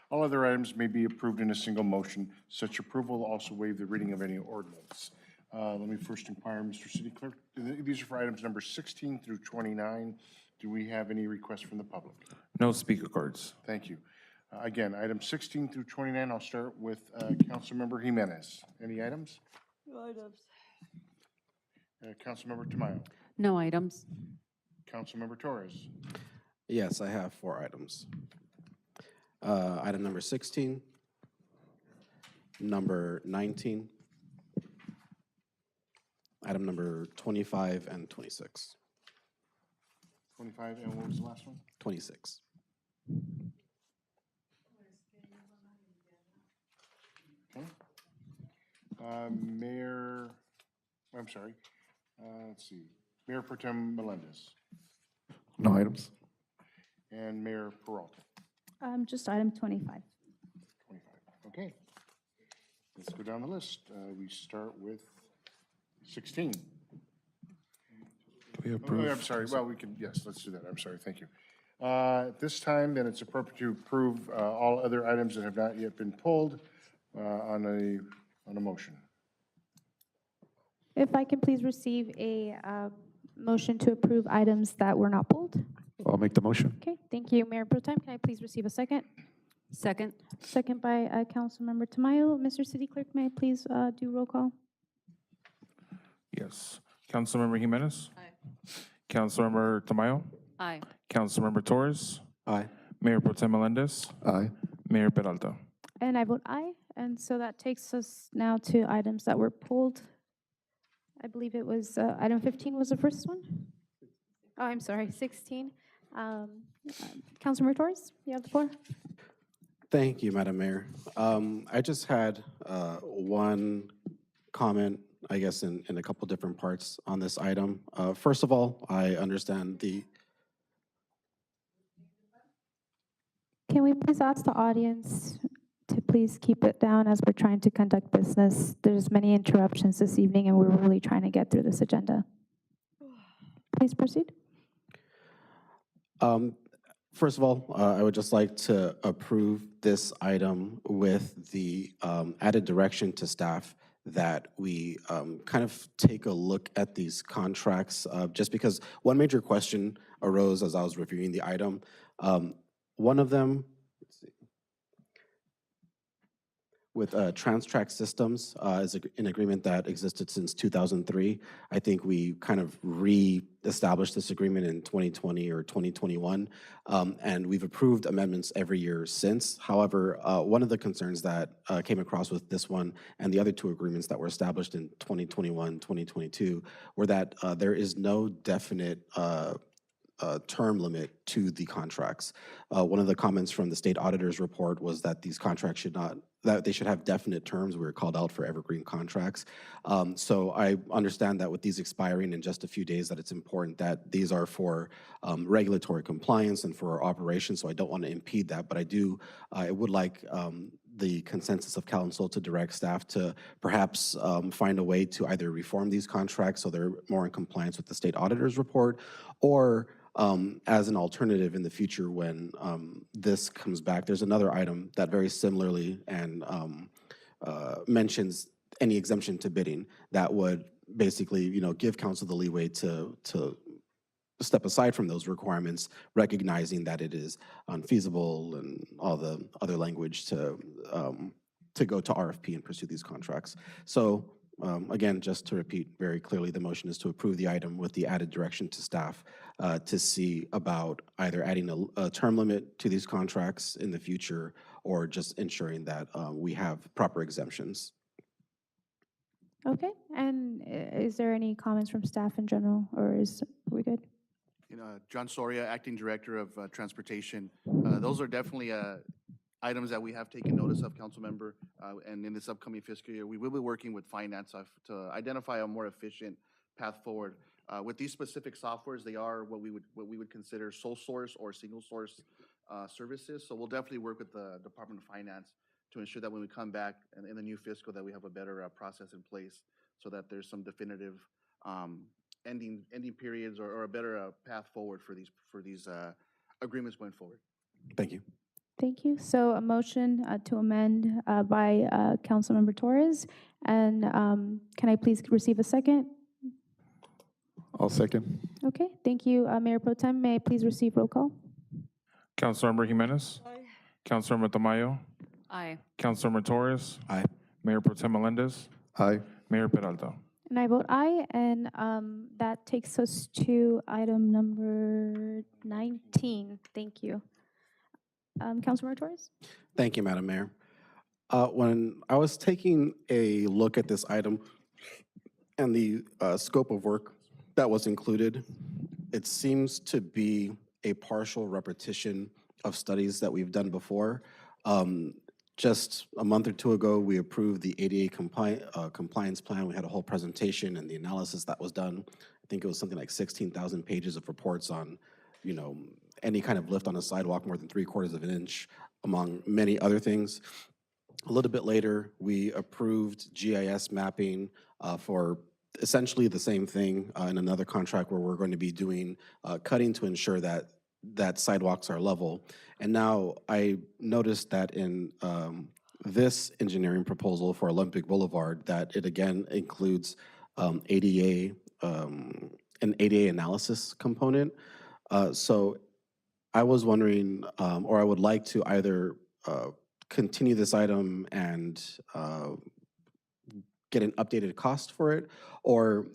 All other items may be approved in a single motion. Such approval will also waive the reading of any ordinance. Let me first inquire, Mr. City Clerk. These are for items number 16 through 29. Do we have any requests from the public? No speaker cards. Thank you. Again, items 16 through 29, I'll start with Councilmember Jimenez. Any items? No items. Councilmember Tamayo. No items. Councilmember Torres. Yes, I have 4 items. Item number 16, number 19, item number 25 and 26. 25, and what was the last one? 26. Okay. Mayor, I'm sorry, let's see, Mayor Pro Tem Melendez No items. and Mayor Peralta. Just item 25. 25. Okay. Let's go down the list. We start with 16. Do we Oh, approve? I'm sorry. Well, we can, yes, let's do that. I'm sorry. Thank you. At this time, then it's appropriate to approve all other items that have not yet been pulled on a motion. If I can please receive a motion to approve items that were not pulled. I'll make the motion. Okay, thank you, Mayor Pro Tem. Can I please receive a second? Second. Second by Councilmember Tamayo. Mr. City Clerk, may I please do roll call? Yes. Councilmember Jimenez? Aye. Councilmember Tamayo? Aye. Councilmember Torres? Aye. Mayor Pro Tem Melendez? Aye. Mayor Peralta? And I vote aye. And so that takes us now to items that were pulled. I believe it was item 15 was the first one? Oh, I'm sorry, 16. Councilmember Torres, you have the floor. Thank you, Madam Mayor. I just had one comment, I guess, in a couple different parts on this item. First of all, I understand the Can we please ask the audience to please keep it down as we're trying to conduct business? There's many interruptions this evening, and we're really trying to get through this agenda. Please proceed. First of all, I would just like to approve this item with the added direction to staff that we kind of take a look at these contracts, just because one major question arose as I was reviewing the item. One of them, let's see, with TransTrack Systems is an agreement that existed since 2003. I think we kind of re-established this agreement in 2020 or 2021, and we've approved amendments every year since. However, one of the concerns that came across with this one and the other two agreements that were established in 2021, 2022 were that there is no definite term limit to the contracts. One of the comments from the state auditor's report was that these contracts should not, that they should have definite terms. We were called out for evergreen contracts. So I understand that with these expiring in just a few days, that it's important that these are for regulatory compliance and for our operations. So I don't want to impede that, but I would like the consensus of council to direct staff to perhaps find a way to either reform these contracts so they're more in compliance with the state auditor's report, or as an alternative in the future when this comes back. There's another item that very similarly and mentions any exemption to bidding that would basically, give council the leeway to step aside from those requirements, recognizing that it is unfeasible and all the other language to go to RFP and pursue these contracts. So again, just to repeat very clearly, the motion is to approve the item with the added direction to staff to see about either adding a term limit to these contracts in the future or just ensuring that we have proper exemptions. Okay, and is there any comments from staff in general, or are we good? John Soria, Acting Director of Transportation. Those are definitely items that we have taken notice of, Council Member, and in this upcoming fiscal year, we will be working with finance to identify a more efficient path forward. With these specific softwares, they are what we would consider sole source or single source services. So we'll definitely work with the Department of Finance to ensure that when we come back in the new fiscal, that we have a better process in place, so that there's some definitive ending periods or a better path forward for these agreements going forward. Thank you. Thank you. So a motion to amend by Councilmember Torres, and can I please receive a second? I'll second. Okay, thank you, Mayor Pro Tem. May I please receive roll call? Councilmember Jimenez? Aye. Councilmember Tamayo? Aye. Councilmember Torres? Aye. Mayor Pro Tem Melendez? Aye. Mayor Peralta? And I vote aye, and that takes us to item number 19. Thank you. Councilmember Torres? Thank you, Madam Mayor. When I was taking a look at this item and the scope of work that was included, it seems to be a partial repetition of studies that we've done before. Just a month or two ago, we approved the ADA compliance plan. We had a whole presentation and the analysis that was done. I think it was something like 16,000 pages of reports on, any kind of lift on a sidewalk more than 3/4 of an inch, among many other things. A little bit later, we approved GIS mapping for essentially the same thing in another contract where we're going to be doing cutting to ensure that sidewalks are level. And now I noticed that in this engineering proposal for Olympic Boulevard, that it again includes ADA, an ADA analysis component. So I was wondering, or I would like to either continue this item and get an updated cost for it, or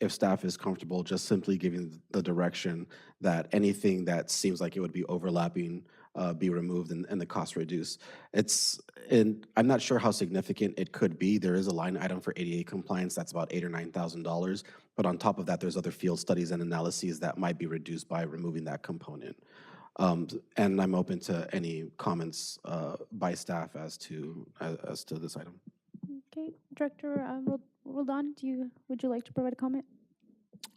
if staff is comfortable, just simply giving the direction that anything that seems like it would be overlapping be removed and the cost reduced. I'm not sure how significant it could be. There is a line item for ADA compliance that's about $8,000 or $9,000, but on top of that, there's other field studies and analyses that might be reduced by removing that component. And I'm open to any comments by staff as to this item. Okay, Director Roldan, would you like to provide a comment?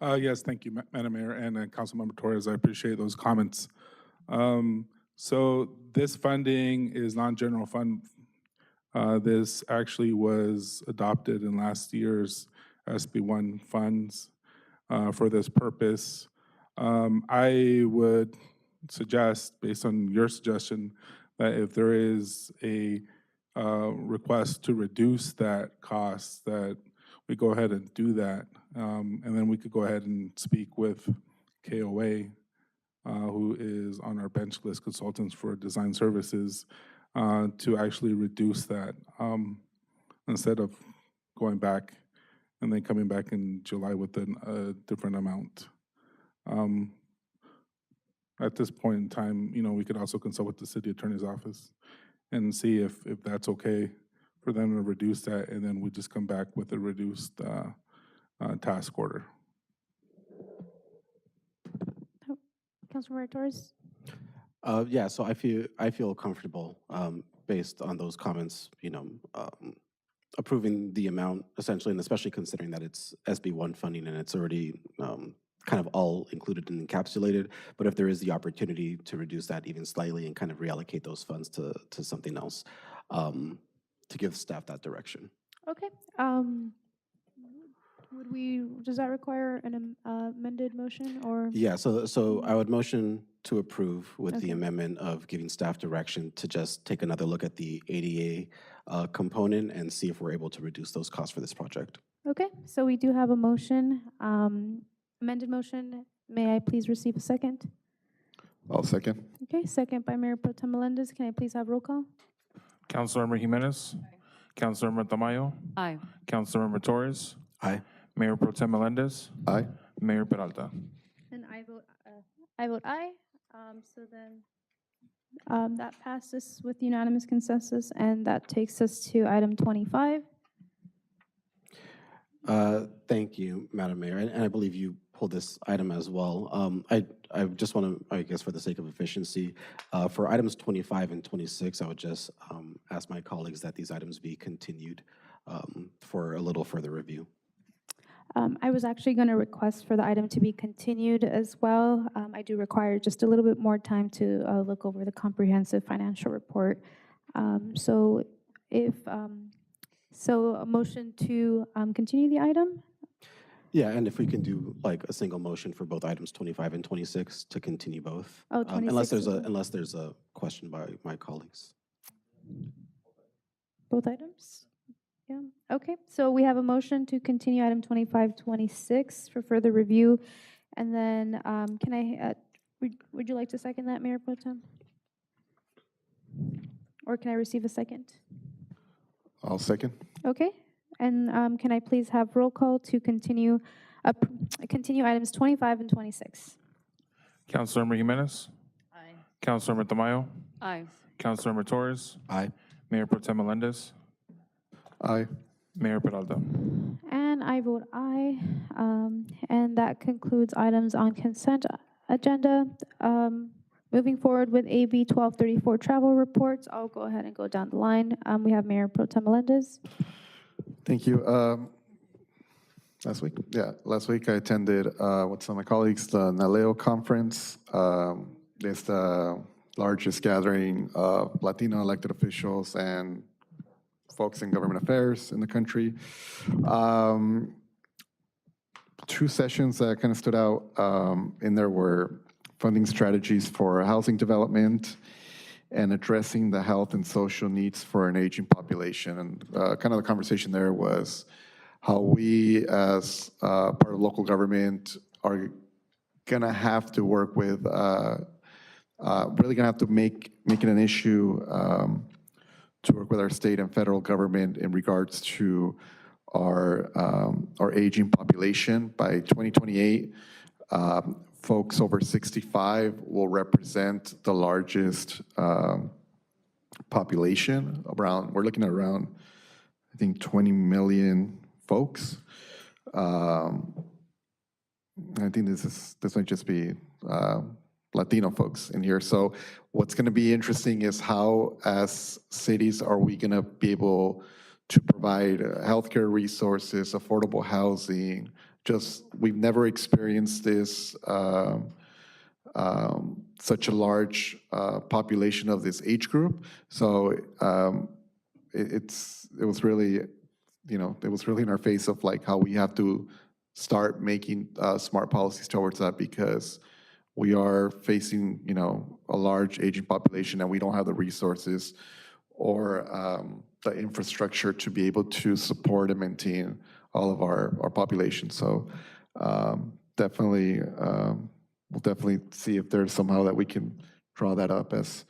Yes, thank you, Madam Mayor and Councilmember Torres. I appreciate those comments. So this funding is non-general fund. This actually was adopted in last year's SB1 funds for this purpose. I would suggest, based on your suggestion, that if there is a request to reduce that cost, that we go ahead and do that. And then we could go ahead and speak with KOA, who is on our bench list consultants for design services, to actually reduce that instead of going back and then coming back in July with a different amount. At this point in time, we could also consult with the city attorney's office and see if that's okay for them to reduce that, and then we just come back with a reduced task order. Councilmember Torres? Yeah, so I feel comfortable based on those comments, approving the amount essentially, and especially considering that it's SB1 funding and it's already kind of all included and encapsulated. But if there is the opportunity to reduce that even slightly and kind of reallocate those funds to something else, to give staff that direction. Okay. Does that require an amended motion or? Yeah, so I would motion to approve with the Okay. amendment of giving staff direction to just take another look at the ADA component and see if we're able to reduce those costs for this project. Okay, so we do have a motion, amended motion. May I please receive a second? I'll second. Okay, second by Mayor Pro Tem Melendez. Can I please have roll call? Councilmember Jimenez. Councilmember Tamayo. Aye. Councilmember Torres. Aye. Mayor Pro Tem Melendez. Aye. Mayor Peralta. And I vote aye. So then that passes with unanimous consensus, and that takes us to item 25. Thank you, Madam Mayor, and I believe you pulled this item as well. I just want to, I guess for the sake of efficiency, for items 25 and 26, I would just ask my colleagues that these items be continued for a little further review. I was actually going to request for the item to be continued as well. I do require just a little bit more time to look over the comprehensive financial report. So a motion to continue the item? Yeah, and if we can do like a single motion for both items 25 and 26 to continue both. Oh, 26 unless there's a question by my colleagues. Both items? Yeah, okay. So we have a motion to continue item 25, 26 for further review. And then can I, would you like to second that, Mayor Pro Tem? Or can I receive a second? I'll second. Okay. And can I please have roll call to continue items 25 and 26? Councilmember Jimenez. Aye. Councilmember Tamayo. Aye. Councilmember Torres. Aye. Mayor Pro Tem Melendez, Aye. Mayor Peralta. And I vote aye. And that concludes items on consent agenda. Moving forward with AB 1234 travel reports, I'll go ahead and go down the line. We have Mayor Pro Tem Melendez. Thank you. Last week I attended with some of my colleagues the NALEO conference. It's the largest gathering of Latino elected officials and folks in government affairs in the country. Two sessions that kind of stood out in there were funding strategies for housing development and addressing the health and social needs for an aging population. And kind of the conversation there was how we, as part of local government, are gonna have to work with, really gonna have to make it an issue to work with our state and federal government in regards to our aging population. By 2028, folks over 65 will represent the largest population. We're looking at around, I think, 20 million folks. I think this might just be Latino folks in here. So what's going to be interesting is how, as cities, are we going to be able to provide healthcare resources, affordable housing. We've never experienced this, such a large population of this age group. So it was really, it was really in our face of like how we have to start making smart policies towards that, because we are facing, a large aging population and we don't have the resources or the infrastructure to be able to support and maintain all of our population. So definitely, we'll definitely see if there's somehow that we can draw that up as,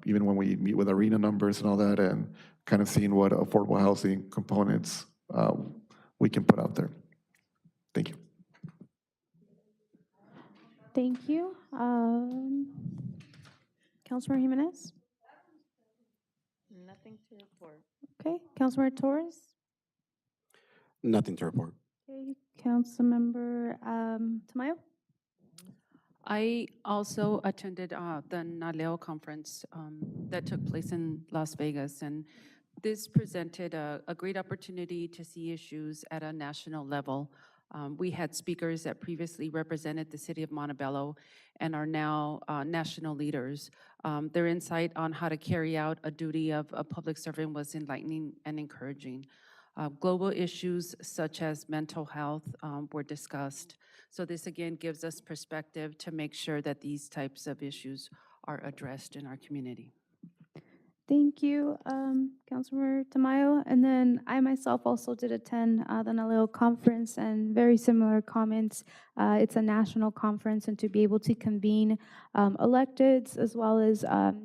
even when we meet with arena numbers and all that, and kind of seeing what affordable housing components we can put out there. Thank you. Thank you. Councilmember Jimenez? Nothing to report. Okay. Councilmember Torres? Nothing to report. Okay. Councilmember Tamayo? I also attended the NALEO conference that took place in Las Vegas, and this presented a great opportunity to see issues at a national level. We had speakers that previously represented the city of Montebello and are now national leaders. Their insight on how to carry out a duty of a public servant was enlightening and encouraging. Global issues such as mental health were discussed. So this again gives us perspective to make sure that these types of issues are addressed in our community. Thank you, Councilmember Tamayo. And then I myself also did attend the NALEO conference, and very similar comments. It's a national conference, and to be able to convene electeds as well as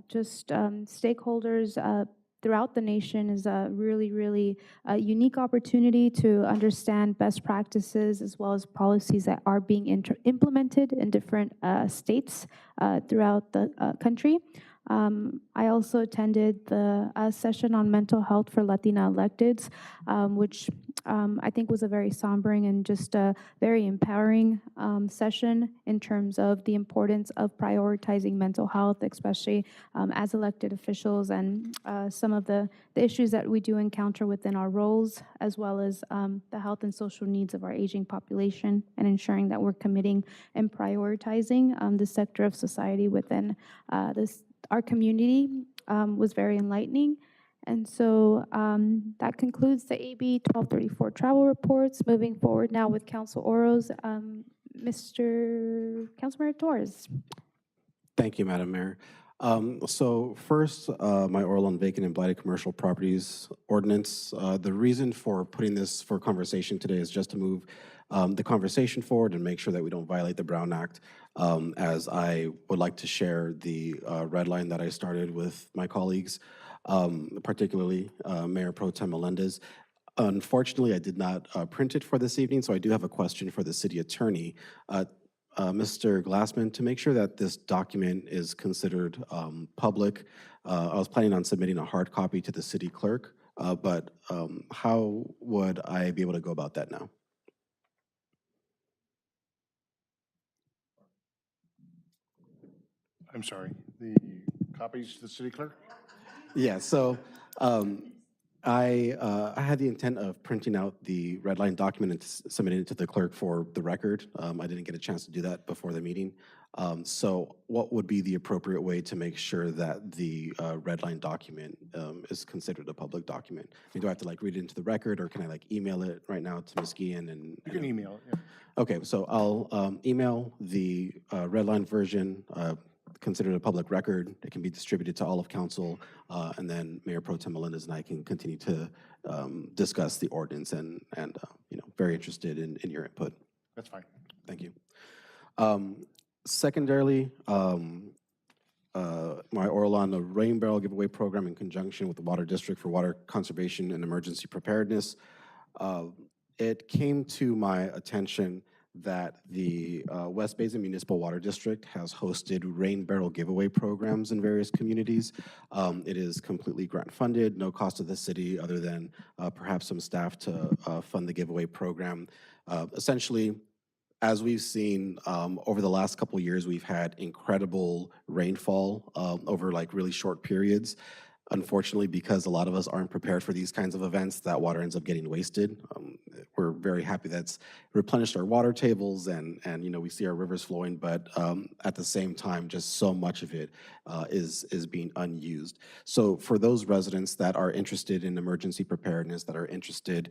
just stakeholders throughout the nation is a really unique opportunity to understand best practices as well as policies that are being implemented in different states throughout the country. I also attended the session on mental health for Latina electeds, which I think was a very sombering and just a very empowering session in terms of the importance of prioritizing mental health, especially as elected officials, and some of the issues that we do encounter within our roles, as well as the health and social needs of our aging population, and ensuring that we're committing and prioritizing the sector of society within our community was very enlightening. And so that concludes the AB 1234 travel reports. Moving forward now with Council Oros, Councilmember Torres. Thank you, Madam Mayor. So first, my oral on vacant and blighted commercial properties ordinance. The reason for putting this for conversation today is just to move the conversation forward and make sure that we don't violate the Brown Act, as I would like to share the red line that I started with my colleagues, particularly Mayor Pro Tem Melendez. Unfortunately, I did not print it for this evening, so I do have a question for the city attorney. Mr. Glassman, to make sure that this document is considered public, I was planning on submitting a hard copy to the city clerk, but how would I be able to go about that now? I'm sorry, the copies to the city clerk? Yeah, so I had the intent of printing out the red line document and submitting it to the clerk for the record. I didn't get a chance to do that before the meeting. So what would be the appropriate way to make sure that the red line document is considered a public document? I mean, do I have to like read it into the record, or can I like email it right now to Ms. Guillen? And You can email it, yeah. Okay, so I'll email the red line version, considered a public record. It can be distributed to all of council, and then Mayor Pro Tem Melendez and I can continue to discuss the ordinance, and you know, very interested in your input. That's fine. Thank you. Secondarily, my oral on the rain barrel giveaway program in conjunction with the Water District for water conservation and emergency preparedness. It came to my attention that the West Basin Municipal Water District has hosted rain barrel giveaway programs in various communities. It is completely grant funded, no cost to the city other than perhaps some staff to fund the giveaway program. Essentially, as we've seen over the last couple of years, we've had incredible rainfall over like really short periods. Unfortunately, because a lot of us aren't prepared for these kinds of events, that water ends up getting wasted. We're very happy that's replenished our water tables, and you know, we see our rivers flowing, but at the same time, just so much of it is being unused. So for those residents that are interested in emergency preparedness, that are interested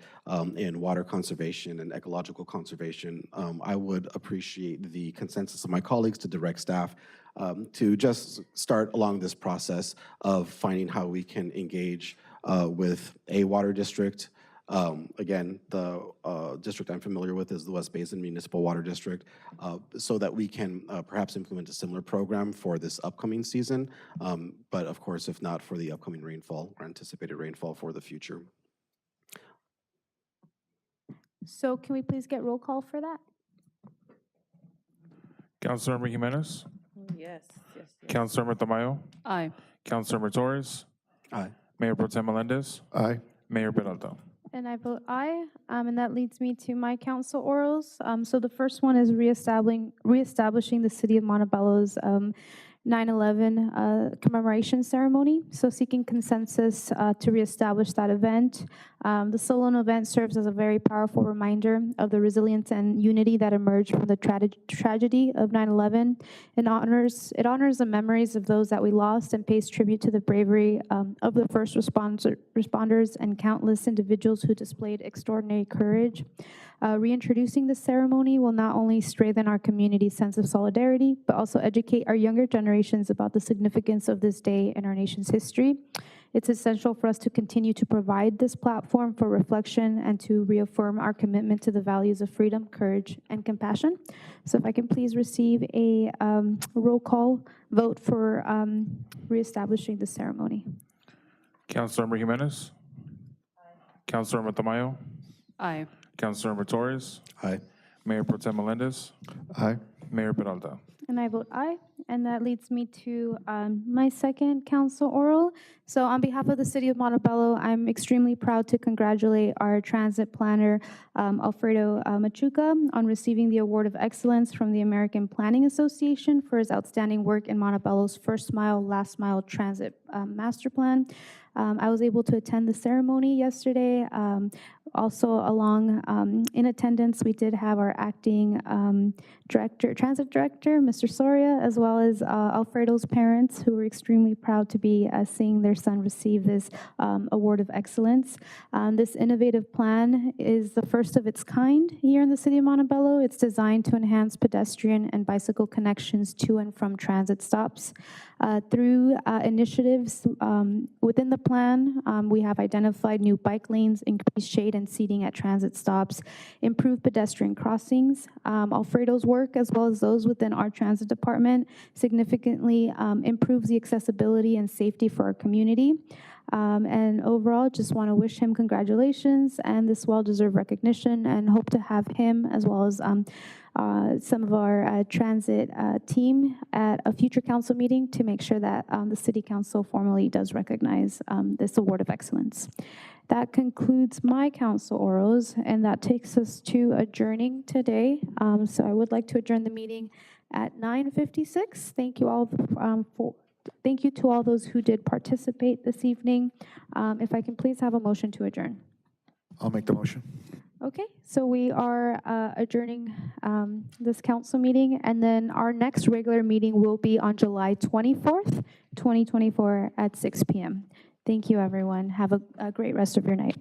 in water conservation and ecological conservation, I would appreciate the consensus of my colleagues to direct staff to just start along this process of finding how we can engage with a water district. Again, the district I'm familiar with is the West Basin Municipal Water District, so that we can perhaps implement a similar program for this upcoming season. But of course, if not, for the upcoming rainfall or anticipated rainfall for the future. So can we please get roll call for that? Councilmember Jimenez, Yes, yes, yes. Councilmember Tamayo, Aye. Councilmember Torres, Aye. Mayor Pro Tem Melendez, Aye. Mayor Peralta. And I vote aye, and that leads me to my council orals. So the first one is reestablishing the City of Montebello's 9/11 commemoration ceremony. So seeking consensus to reestablish that event. The Solon event serves as a very powerful reminder of the resilience and unity that emerged from the tragedy of 9/11. It honors the memories of those that we lost and pays tribute to the bravery of the first responders and countless individuals who displayed extraordinary courage. Reintroducing the ceremony will not only strengthen our community's sense of solidarity, but also educate our younger generations about the significance of this day in our nation's history. It's essential for us to continue to provide this platform for reflection and to reaffirm our commitment to the values of freedom, courage, and compassion. So if I can please receive a roll call vote for reestablishing the ceremony. Councilmember Jimenez, Councilmember Tamayo, Aye. Councilmember Torres, Aye. Mayor Pro Tem Melendez, Aye. Mayor Peralta. And I vote aye. And that leads me to my second council oral. So on behalf of the City of Montebello, I'm extremely proud to congratulate our transit planner, Alfredo Machuca, on receiving the Award of Excellence from the American Planning Association for his outstanding work in Montebello's first mile, last mile transit master plan. I was able to attend the ceremony yesterday. Also along in attendance, we did have our acting transit director, Mr. Soria, as well as Alfredo's parents, who were extremely proud to be seeing their son receive this Award of Excellence. This innovative plan is the first of its kind here in the City of Montebello. It's designed to enhance pedestrian and bicycle connections to and from transit stops. Through initiatives within the plan, we have identified new bike lanes, increased shade and seating at transit stops, improved pedestrian crossings. Alfredo's work, as well as those within our transit department, significantly improves the accessibility and safety for our community. And overall, just want to wish him congratulations and this well-deserved recognition, and hope to have him as well as some of our transit team at a future council meeting to make sure that the city council formally does recognize this award of excellence. That concludes my council orals, and that takes us to adjourning today. So I would like to adjourn the meeting at 9:56. Thank you all thank you to all those who did participate this evening. If I can please have a motion to adjourn. I'll make the motion. Okay, so we are adjourning this council meeting, and then our next regular meeting will be on July 24th, 2024 at 6 p.m. Thank you, everyone. Have a great rest of your night.